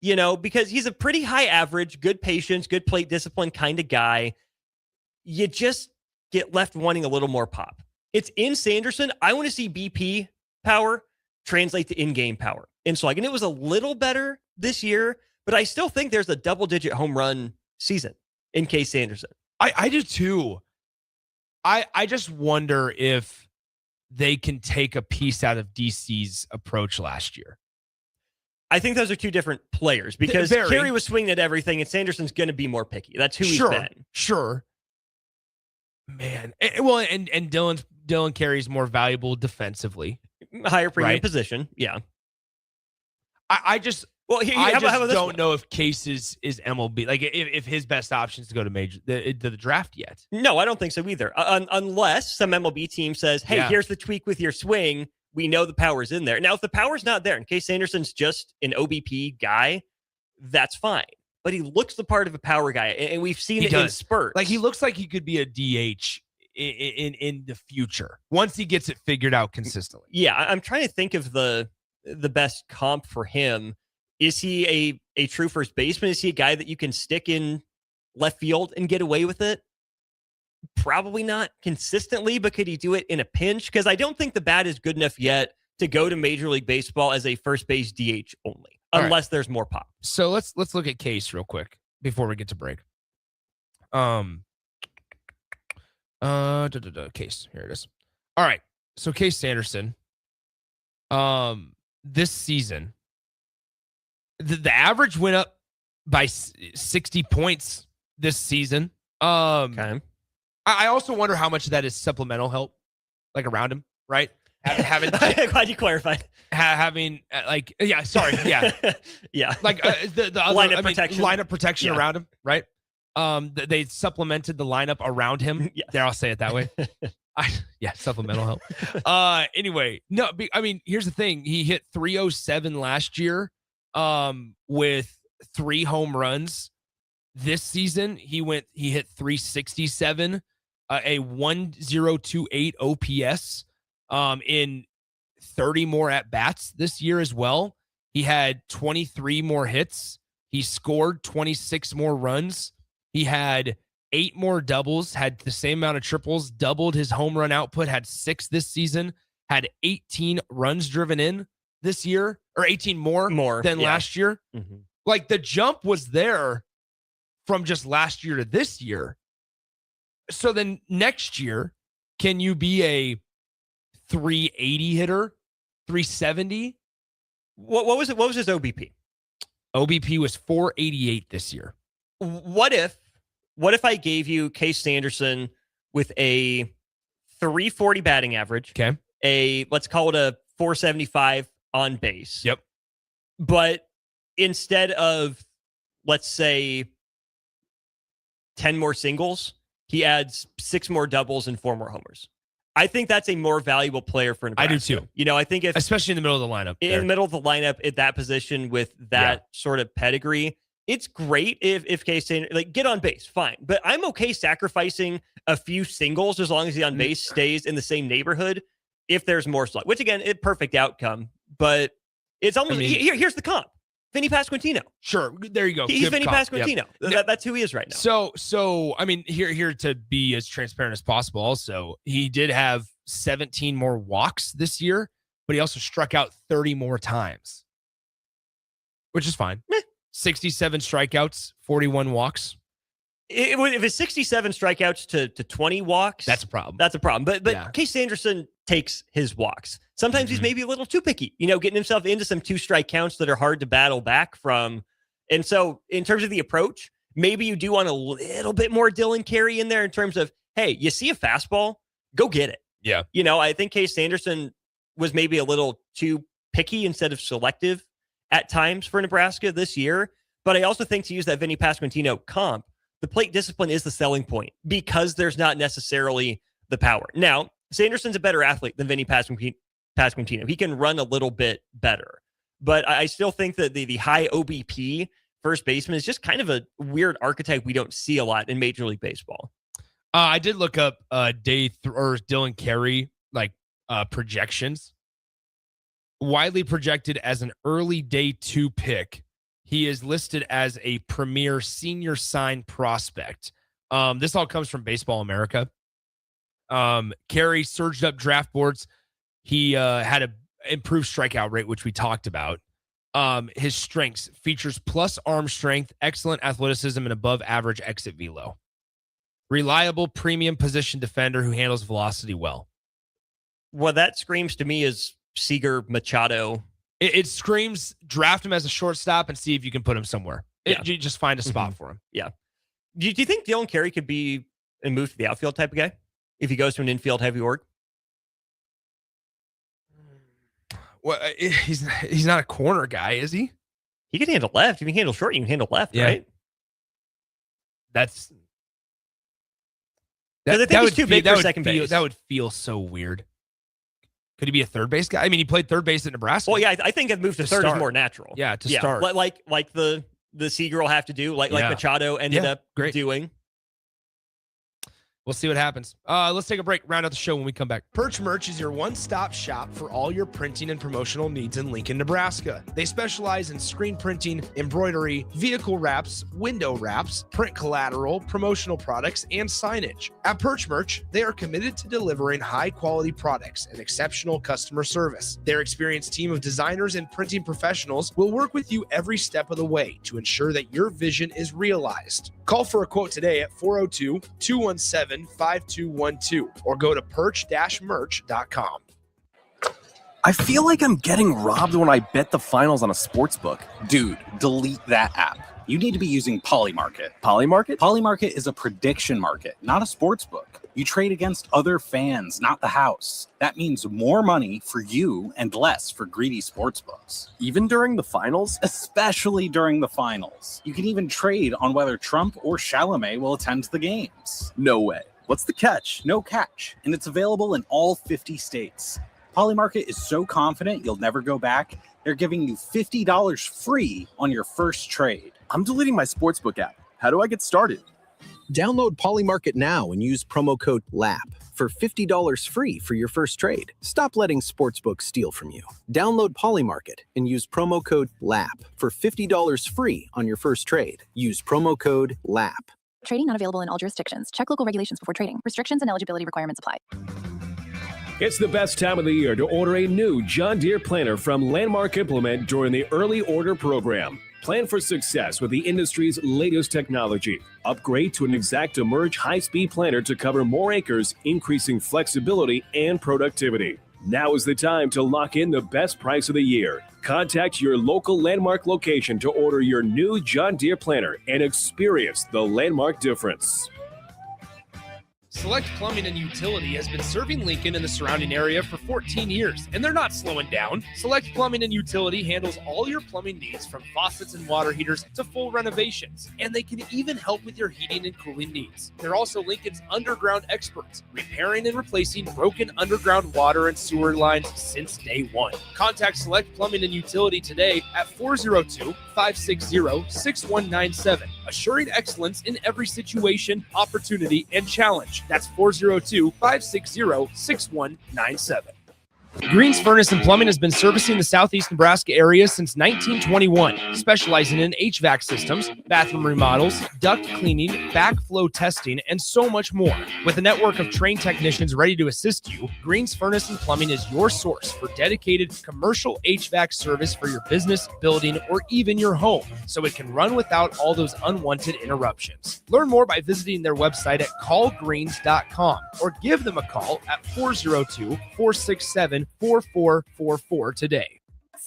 Because he's a pretty high average, good patience, good plate discipline kind of guy. You just get left wanting a little more pop. It's in Sanderson. I want to see BP power translate to in-game power. And so, it was a little better this year, but I still think there's a double-digit home run season in Case Sanderson. I do too. I just wonder if they can take a piece out of DC's approach last year. I think those are two different players because Carey was swinging at everything and Sanderson's going to be more picky. That's who he's been. Sure. Man. And Dylan Carey's more valuable defensively. Higher premium position. Yeah. I just don't know if Case is MLB. Like if his best option is to go to the draft yet. No, I don't think so either. Unless some MLB team says, hey, here's the tweak with your swing. We know the power's in there. Now, if the power's not there, in case Sanderson's just an OBP guy, that's fine. But he looks the part of a power guy, and we've seen it in spurts. Like he looks like he could be a DH in the future once he gets it figured out consistently. Yeah, I'm trying to think of the best comp for him. Is he a true first baseman? Is he a guy that you can stick in left field and get away with it? Probably not consistently, but could he do it in a pinch? Because I don't think the bat is good enough yet to go to Major League Baseball as a first base DH only, unless there's more pop. So let's look at Case real quick before we get to break. Case, here it is. All right, so Case Sanderson, this season, the average went up by 60 points this season. Okay. I also wonder how much of that is supplemental help, like around him, right? having glad you clarified. Having sorry, yeah, yeah, like the other, lineup protection Yeah. around him, right? They supplemented the lineup around him. Yes. There, I'll say it that way. Supplemental help. Anyway, no, I mean, here's the thing. He hit 307 last year, with 3 home runs. This season, he hit 367, a 1028 OPS, in 30 more at bats this year as well. He had 23 more hits. He scored 26 more runs. He had 8 more doubles, had the same amount of triples, doubled his home run output, had 6 this season, had 18 runs driven in this year, or 18 more than last year. Mm-hmm. Like, the jump was there from just last year to this year. So then next year, can you be a 380 hitter, 370? What was it? What was his OBP? OBP was 488 this year. What if I gave you Case Sanderson with a 340 batting average? Okay. Let's call it a 475 on base. Yep. But instead of, let's say, 10 more singles, he adds 6 more doubles and 4 more homers. I think that's a more valuable player for Nebraska. I do too. You know, I think especially in the middle of the lineup. In the middle of the lineup at that position with that sort of pedigree, it's great if Case Sanderson, get on base, fine. But I'm okay sacrificing a few singles as long as the on base stays in the same neighborhood if there's more slot, which again, perfect outcome. But it's almost, here's the comp. Vinny Pasquantino. Sure. There you go. He's Vinny Pasquantino. Yep. That's who he is right now. So I mean, here to be as transparent as possible also, he did have 17 more walks this year, but he also struck out 30 more times, which is fine. 67 strikeouts, 41 walks. If it's 67 strikeouts to 20 walks, that's a problem. That's a problem. But Case Sanderson takes his walks. Sometimes he's maybe a little too picky, getting himself into some 2-strike counts that are hard to battle back from. And so in terms of the approach, maybe you do want a little bit more Dylan Carey in there in terms of, hey, you see a fastball, go get it. Yeah. I think Case Sanderson was maybe a little too picky instead of selective at times for Nebraska this year. But I also think, to use that Vinny Pasquantino comp, the plate discipline is the selling point because there's not necessarily the power. Now, Sanderson's a better athlete than Vinny Pasquantino. He can run a little bit better. But I still think that the high OBP first baseman is just kind of a weird archetype we don't see a lot in Major League Baseball. I did look up Dylan Carey projections. Widely projected as an early day 2 pick. He is listed as a premier senior sign prospect. This all comes from Baseball America. Carey surged up draft boards. He had an improved strikeout rate, which we talked about. His strengths features plus arm strength, excellent athleticism, and above average exit velo. Reliable premium position defender who handles velocity well. Well, that screams to me as Seager Machado. It screams draft him as a shortstop and see if you can put him somewhere. You just find a spot for him. Yeah. Do you think Dylan Carey could be a move to the outfield type of guy if he goes to an infield heavy org? Well, he's not a corner guy, is he? He can handle left. If you can handle short, you can handle left, right? That's because I think he's too big for second base. That would feel so weird. Could he be a third base guy? I mean, he played third base at Nebraska. Well, yeah, I think a move to third is more natural. Yeah, to start. Like the Seager will have to do, like Machado ended up doing. We'll see what happens. Let's take a break, round out the show when we come back. Perch Merch is your one-stop shop for all your printing and promotional needs in Lincoln, Nebraska. They specialize in screen printing, embroidery, vehicle wraps, window wraps, print collateral, promotional products, and signage. At Perch Merch, they are committed to delivering high-quality products and exceptional customer service. Their experienced team of designers and printing professionals will work with you every step of the way to ensure that your vision is realized. Call for a quote today at 402-217-5212 or go to perch-merch.com. I feel like I'm getting robbed when I bet the finals on a sports book. Dude, delete that app. You need to be using Polymarket. Polymarket? Polymarket is a prediction market, not a sports book. You trade against other fans, not the house. That means more money for you and less for greedy sportsbooks. Even during the finals? Especially during the finals. You can even trade on whether Trump or Chalamet will attend the games. No way. What's the catch? No catch. And it's available in all 50 states. Polymarket is so confident you'll never go back, they're giving you $50 free on your first trade. I'm deleting my sportsbook app. How do I get started? Download Polymarket now and use promo code LAP for $50 free for your first trade. Stop letting sportsbooks steal from you. Download Polymarket and use promo code LAP for $50 free on your first trade. Use promo code LAP. Trading not available in all jurisdictions. Check local regulations before trading. Restrictions and eligibility requirements apply. It's the best time of the year to order a new John Deere planter from Landmark Implement during the Early Order Program. Plan for success with the industry's latest technology. Upgrade to an Exact Emerge high-speed planter to cover more acres, increasing flexibility and productivity. Now is the time to lock in the best price of the year. Contact your local Landmark location to order your new John Deere planter and experience the Landmark difference. Select Plumbing and Utility has been serving Lincoln and the surrounding area for 14 years, and they're not slowing down. Select Plumbing and Utility handles all your plumbing needs from faucets and water heaters to full renovations, and they can even help with your heating and cooling needs. They're also Lincoln's underground experts, repairing and replacing broken underground water and sewer lines since day one. Contact Select Plumbing and Utility today at 402-560-6197, assuring excellence in every situation, opportunity, and challenge. That's 402-560-6197. Green's Furnace and Plumbing has been servicing the southeast Nebraska area since 1921, specializing in HVAC systems, bathroom remodels, duct cleaning, backflow testing, and so much more. With a network of trained technicians ready to assist you, Green's Furnace and Plumbing is your source for dedicated commercial HVAC service for your business, building, or even your home, so it can run without all those unwanted interruptions. Learn more by visiting their website at callgreens.com or give them a call at 402-467-4444 today.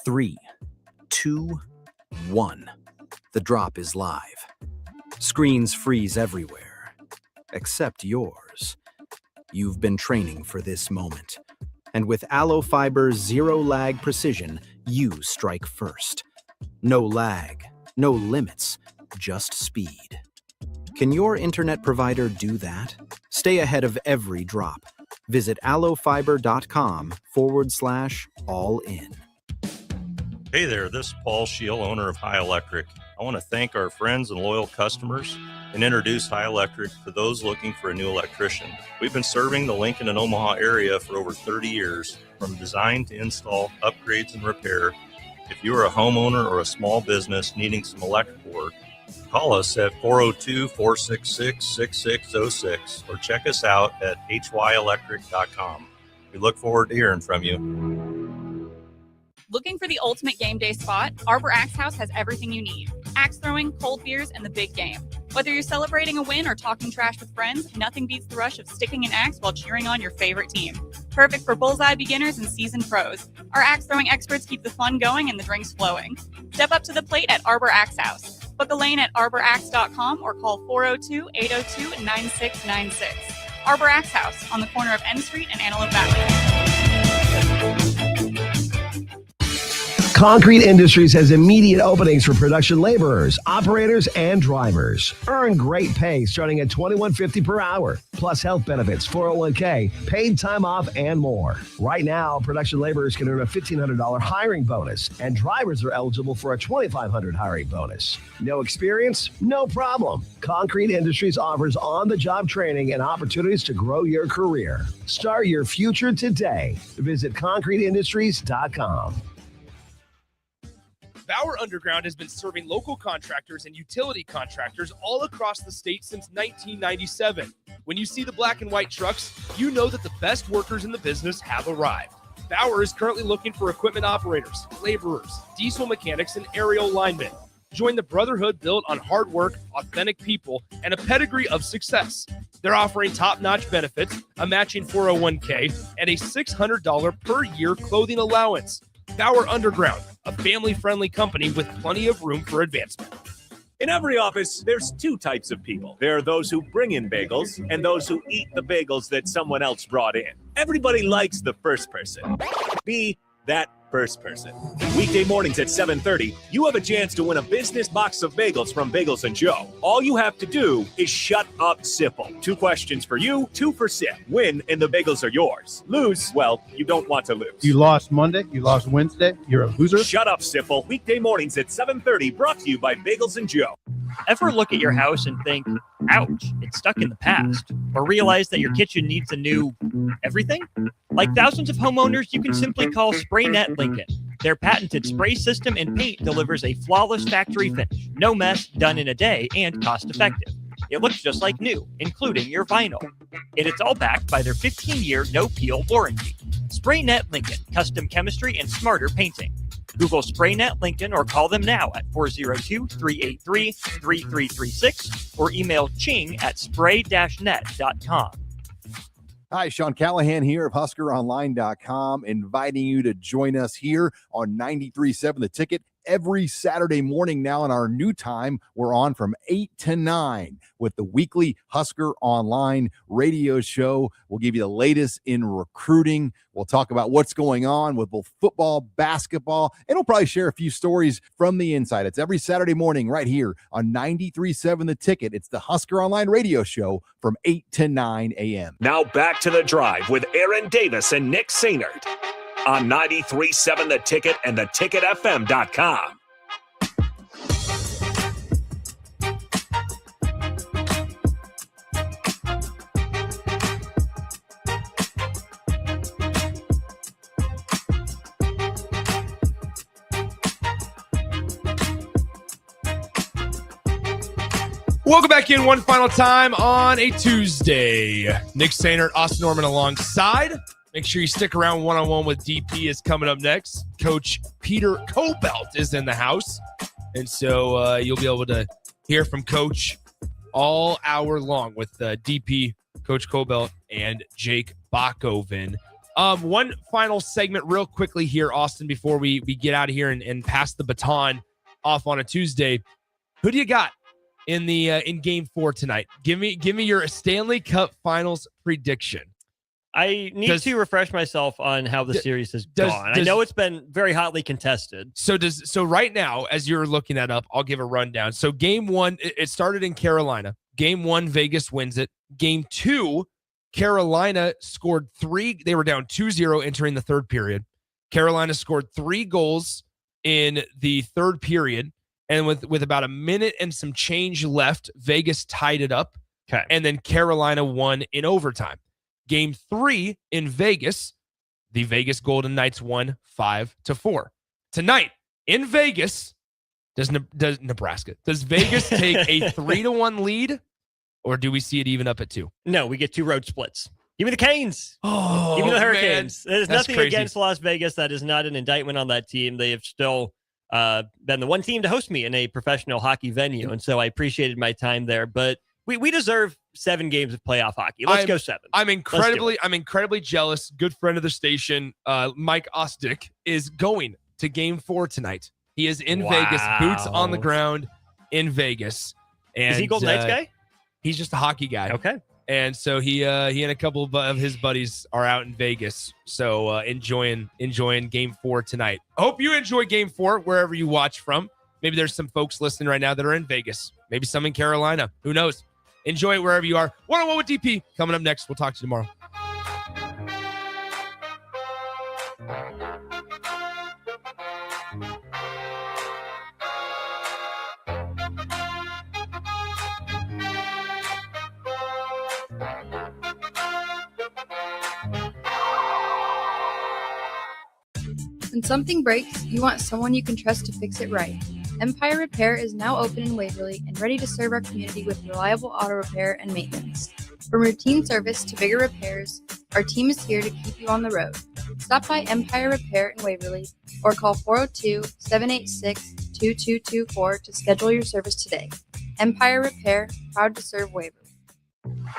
3, 2, 1. The drop is live. Screens freeze everywhere, except yours. You've been training for this moment. And with Allo Fiber's zero-lag precision, you strike first. No lag, no limits, just speed. Can your internet provider do that? Stay ahead of every drop. Visit allofiber.com/all-in. Hey there, this is Paul Scheel, owner of High Electric. I want to thank our friends and loyal customers and introduce High Electric to those looking for a new electrician. We've been serving the Lincoln and Omaha area for over 30 years, from design to install, upgrades, and repair. If you are a homeowner or a small business needing some electrical work, call us at 402-466-6606 or check us out at hyelectric.com. We look forward to hearing from you. Looking for the ultimate game day spot? Arbor Axe House has everything you need. Axe throwing, cold beers, and the big game. Whether you're celebrating a win or talking trash with friends, nothing beats the rush of sticking an axe while cheering on your favorite team. Perfect for bullseye beginners and seasoned pros. Our axe throwing experts keep the fun going and the drinks flowing. Step up to the plate at Arbor Axe House. Book a lane at arbораxe.com or call 402-802-9696. Arbor Axe House on the corner of N Street and Antelope Valley. Concrete Industries has immediate openings for production laborers, operators, and drivers. Earn great pay starting at $21.50 per hour, plus health benefits, 401k, paid time off, and more. Right now, production laborers can earn a $1,500 hiring bonus, and drivers are eligible for a $2,500 hiring bonus. No experience? No problem. Concrete Industries offers on-the-job training and opportunities to grow your career. Start your future today. Visit concreteindustries.com. Bauer Underground has been serving local contractors and utility contractors all across the state since 1997. When you see the black and white trucks, you know that the best workers in the business have arrived. Bauer is currently looking for equipment operators, laborers, diesel mechanics, and aerial linemen. Join the brotherhood built on hard work, authentic people, and a pedigree of success. They're offering top-notch benefits, a matching 401k, and a $600 per year clothing allowance. Bauer Underground, a family-friendly company with plenty of room for advancement. In every office, there's two types of people. There are those who bring in bagels and those who eat the bagels that someone else brought in. Everybody likes the first person. Be that first person. Weekday mornings at 7:30, you have a chance to win a business box of bagels from Bagels and Joe. All you have to do is shut up, Sipple. 2 questions for you, 2 for Sip. Win, and the bagels are yours. Lose, well, you don't want to lose. You lost Monday, you lost Wednesday, you're a loser. Shut up, Sipple. Weekday mornings at 7:30, brought to you by Bagels and Joe. Ever look at your house and think, ouch, it's stuck in the past? Or realize that your kitchen needs a new everything? Like thousands of homeowners, you can simply call SprayNet Lincoln. Their patented spray system and paint delivers a flawless factory finish. No mess, done in a day, and cost-effective. It looks just like new, including your vinyl. And it's all backed by their 15-year no-peel warranty. SprayNet Lincoln, custom chemistry and smarter painting. Google SprayNet Lincoln or call them now at 402-383-3336 or email ching@spray-net.com. Hi, Sean Callahan here of HuskerOnline.com, inviting you to join us here on 93.7 The Ticket every Saturday morning now in our new time. We're on from 8 to 9 with the weekly Husker Online radio show. We'll give you the latest in recruiting. We'll talk about what's going on with both football, basketball, and we'll probably share a few stories from the inside. It's every Saturday morning right here on 93.7 The Ticket. It's the Husker Online radio show from 8 to 9 a.m. Now back to the drive with Aaron Davis and Nick Sainert on 93.7 The Ticket and theticketfm.com. Welcome back in one final time on a Tuesday. Nick Sainert, Austin Norman alongside. Make sure you stick around. One-on-one with DP is coming up next. Coach Peter Cobelt is in the house. And so you'll be able to hear from Coach all hour long with DP, Coach Cobelt, and Jake Bakoven. One final segment real quickly here, Austin, before we get out of here and pass the baton off on a Tuesday. Who do you got in the in Game 4 tonight? Give me your Stanley Cup Finals prediction. I need to refresh myself on how the series has gone. I know it's been very hotly contested. So right now, as you're looking that up, I'll give a rundown. So Game 1, it started in Carolina. Game 1, Vegas wins it. Game 2, Carolina scored 3. They were down 2-0 entering the third period. Carolina scored 3 goals in the third period. And with about a minute and some change left, Vegas tied it up. Okay. And then Carolina won in overtime. Game 3 in Vegas, the Vegas Golden Knights won 5-4. Tonight in Vegas, does Vegas take a 3-1 lead, or do we see it even up at 2? No, we get 2 road splits. Give me the Canes. Oh, give me the Hurricanes. Man. There's That's nothing crazy. against Las Vegas. That is not an indictment on that team. They have still been the one team to host me in a professional hockey venue, and so I appreciated my time there. But we deserve 7 games of playoff hockey. Let's go 7. I'm incredibly jealous. Good friend of the station, Mike Ostick, is going to Game 4 tonight. He is in Vegas, boots on the ground in Vegas. And is he Golden Knights guy? He's just a hockey guy. Okay. And so he and a couple of his buddies are out in Vegas. So enjoying Game 4 tonight. I hope you enjoy Game 4 wherever you watch from. Maybe there's some folks listening right now that are in Vegas. Maybe some in Carolina. Who knows? Enjoy it wherever you are. One-on-one with DP coming up next. We'll talk to you tomorrow. When something breaks, you want someone you can trust to fix it right. Empire Repair is now open in Waverly and ready to serve our community with reliable auto repair and maintenance. From routine service to bigger repairs, our team is here to keep you on the road. Stop by Empire Repair in Waverly or call 402-786-2224 to schedule your service today. Empire Repair, proud to serve Waverly.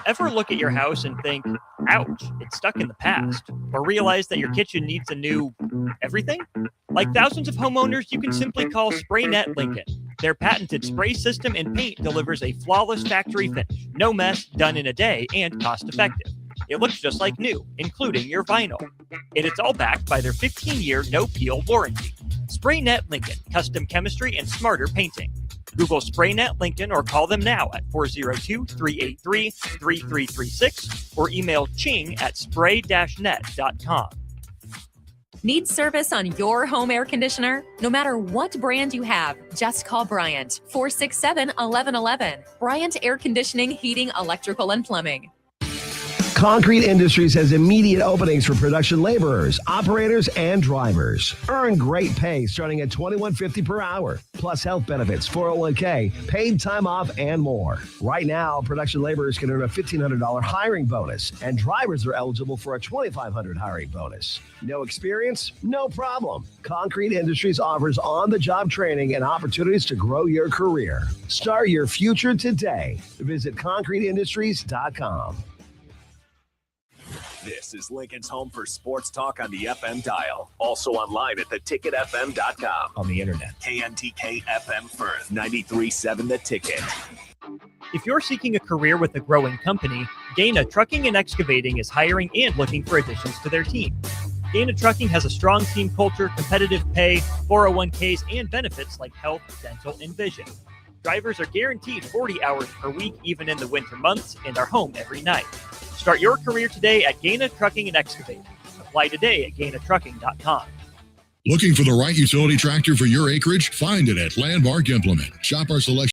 Ever look at your house and think, ouch, it's stuck in the past? Or realize that your kitchen needs a new everything? Like thousands of homeowners, you can simply call SprayNet Lincoln. Their patented spray system and paint delivers a flawless factory finish, no mess, done in a day, and cost-effective. It looks just like new, including your vinyl. And it's all backed by their 15-year no-peel warranty. SprayNet Lincoln, custom chemistry and smarter painting. Google SprayNet Lincoln or call them now at 402-383-3336 or email ching@spray-net.com. Need service on your home air conditioner? No matter what brand you have, just call Bryant, 467-1111. Bryant Air Conditioning, Heating, Electrical, and Plumbing. Concrete Industries has immediate openings for production laborers, operators, and drivers. Earn great pay starting at $21.50 per hour, plus health benefits, 401k, paid time off, and more. Right now, production laborers can earn a $1,500 hiring bonus, and drivers are eligible for a $2,500 hiring bonus. No experience? No problem. Concrete Industries offers on-the-job training and opportunities to grow your career. Start your future today. Visit concreteindustries.com. This is Lincoln's home for sports talk on the FM dial. Also online at theticketfm.com. On the internet, KNTK FM Firth, 93.7 The Ticket. If you're seeking a career with a growing company, Gaina Trucking and Excavating is hiring and looking for additions to their team. Gaina Trucking has a strong team culture, competitive pay, 401ks, and benefits like health, dental, and vision. Drivers are guaranteed 40 hours per week, even in the winter months, and are home every night. Start your career today at Gaina Trucking and Excavating. Apply today at GainaTrucking.com. Looking for the right utility tractor for your acreage? Find it at Landmark Implement. Shop our selection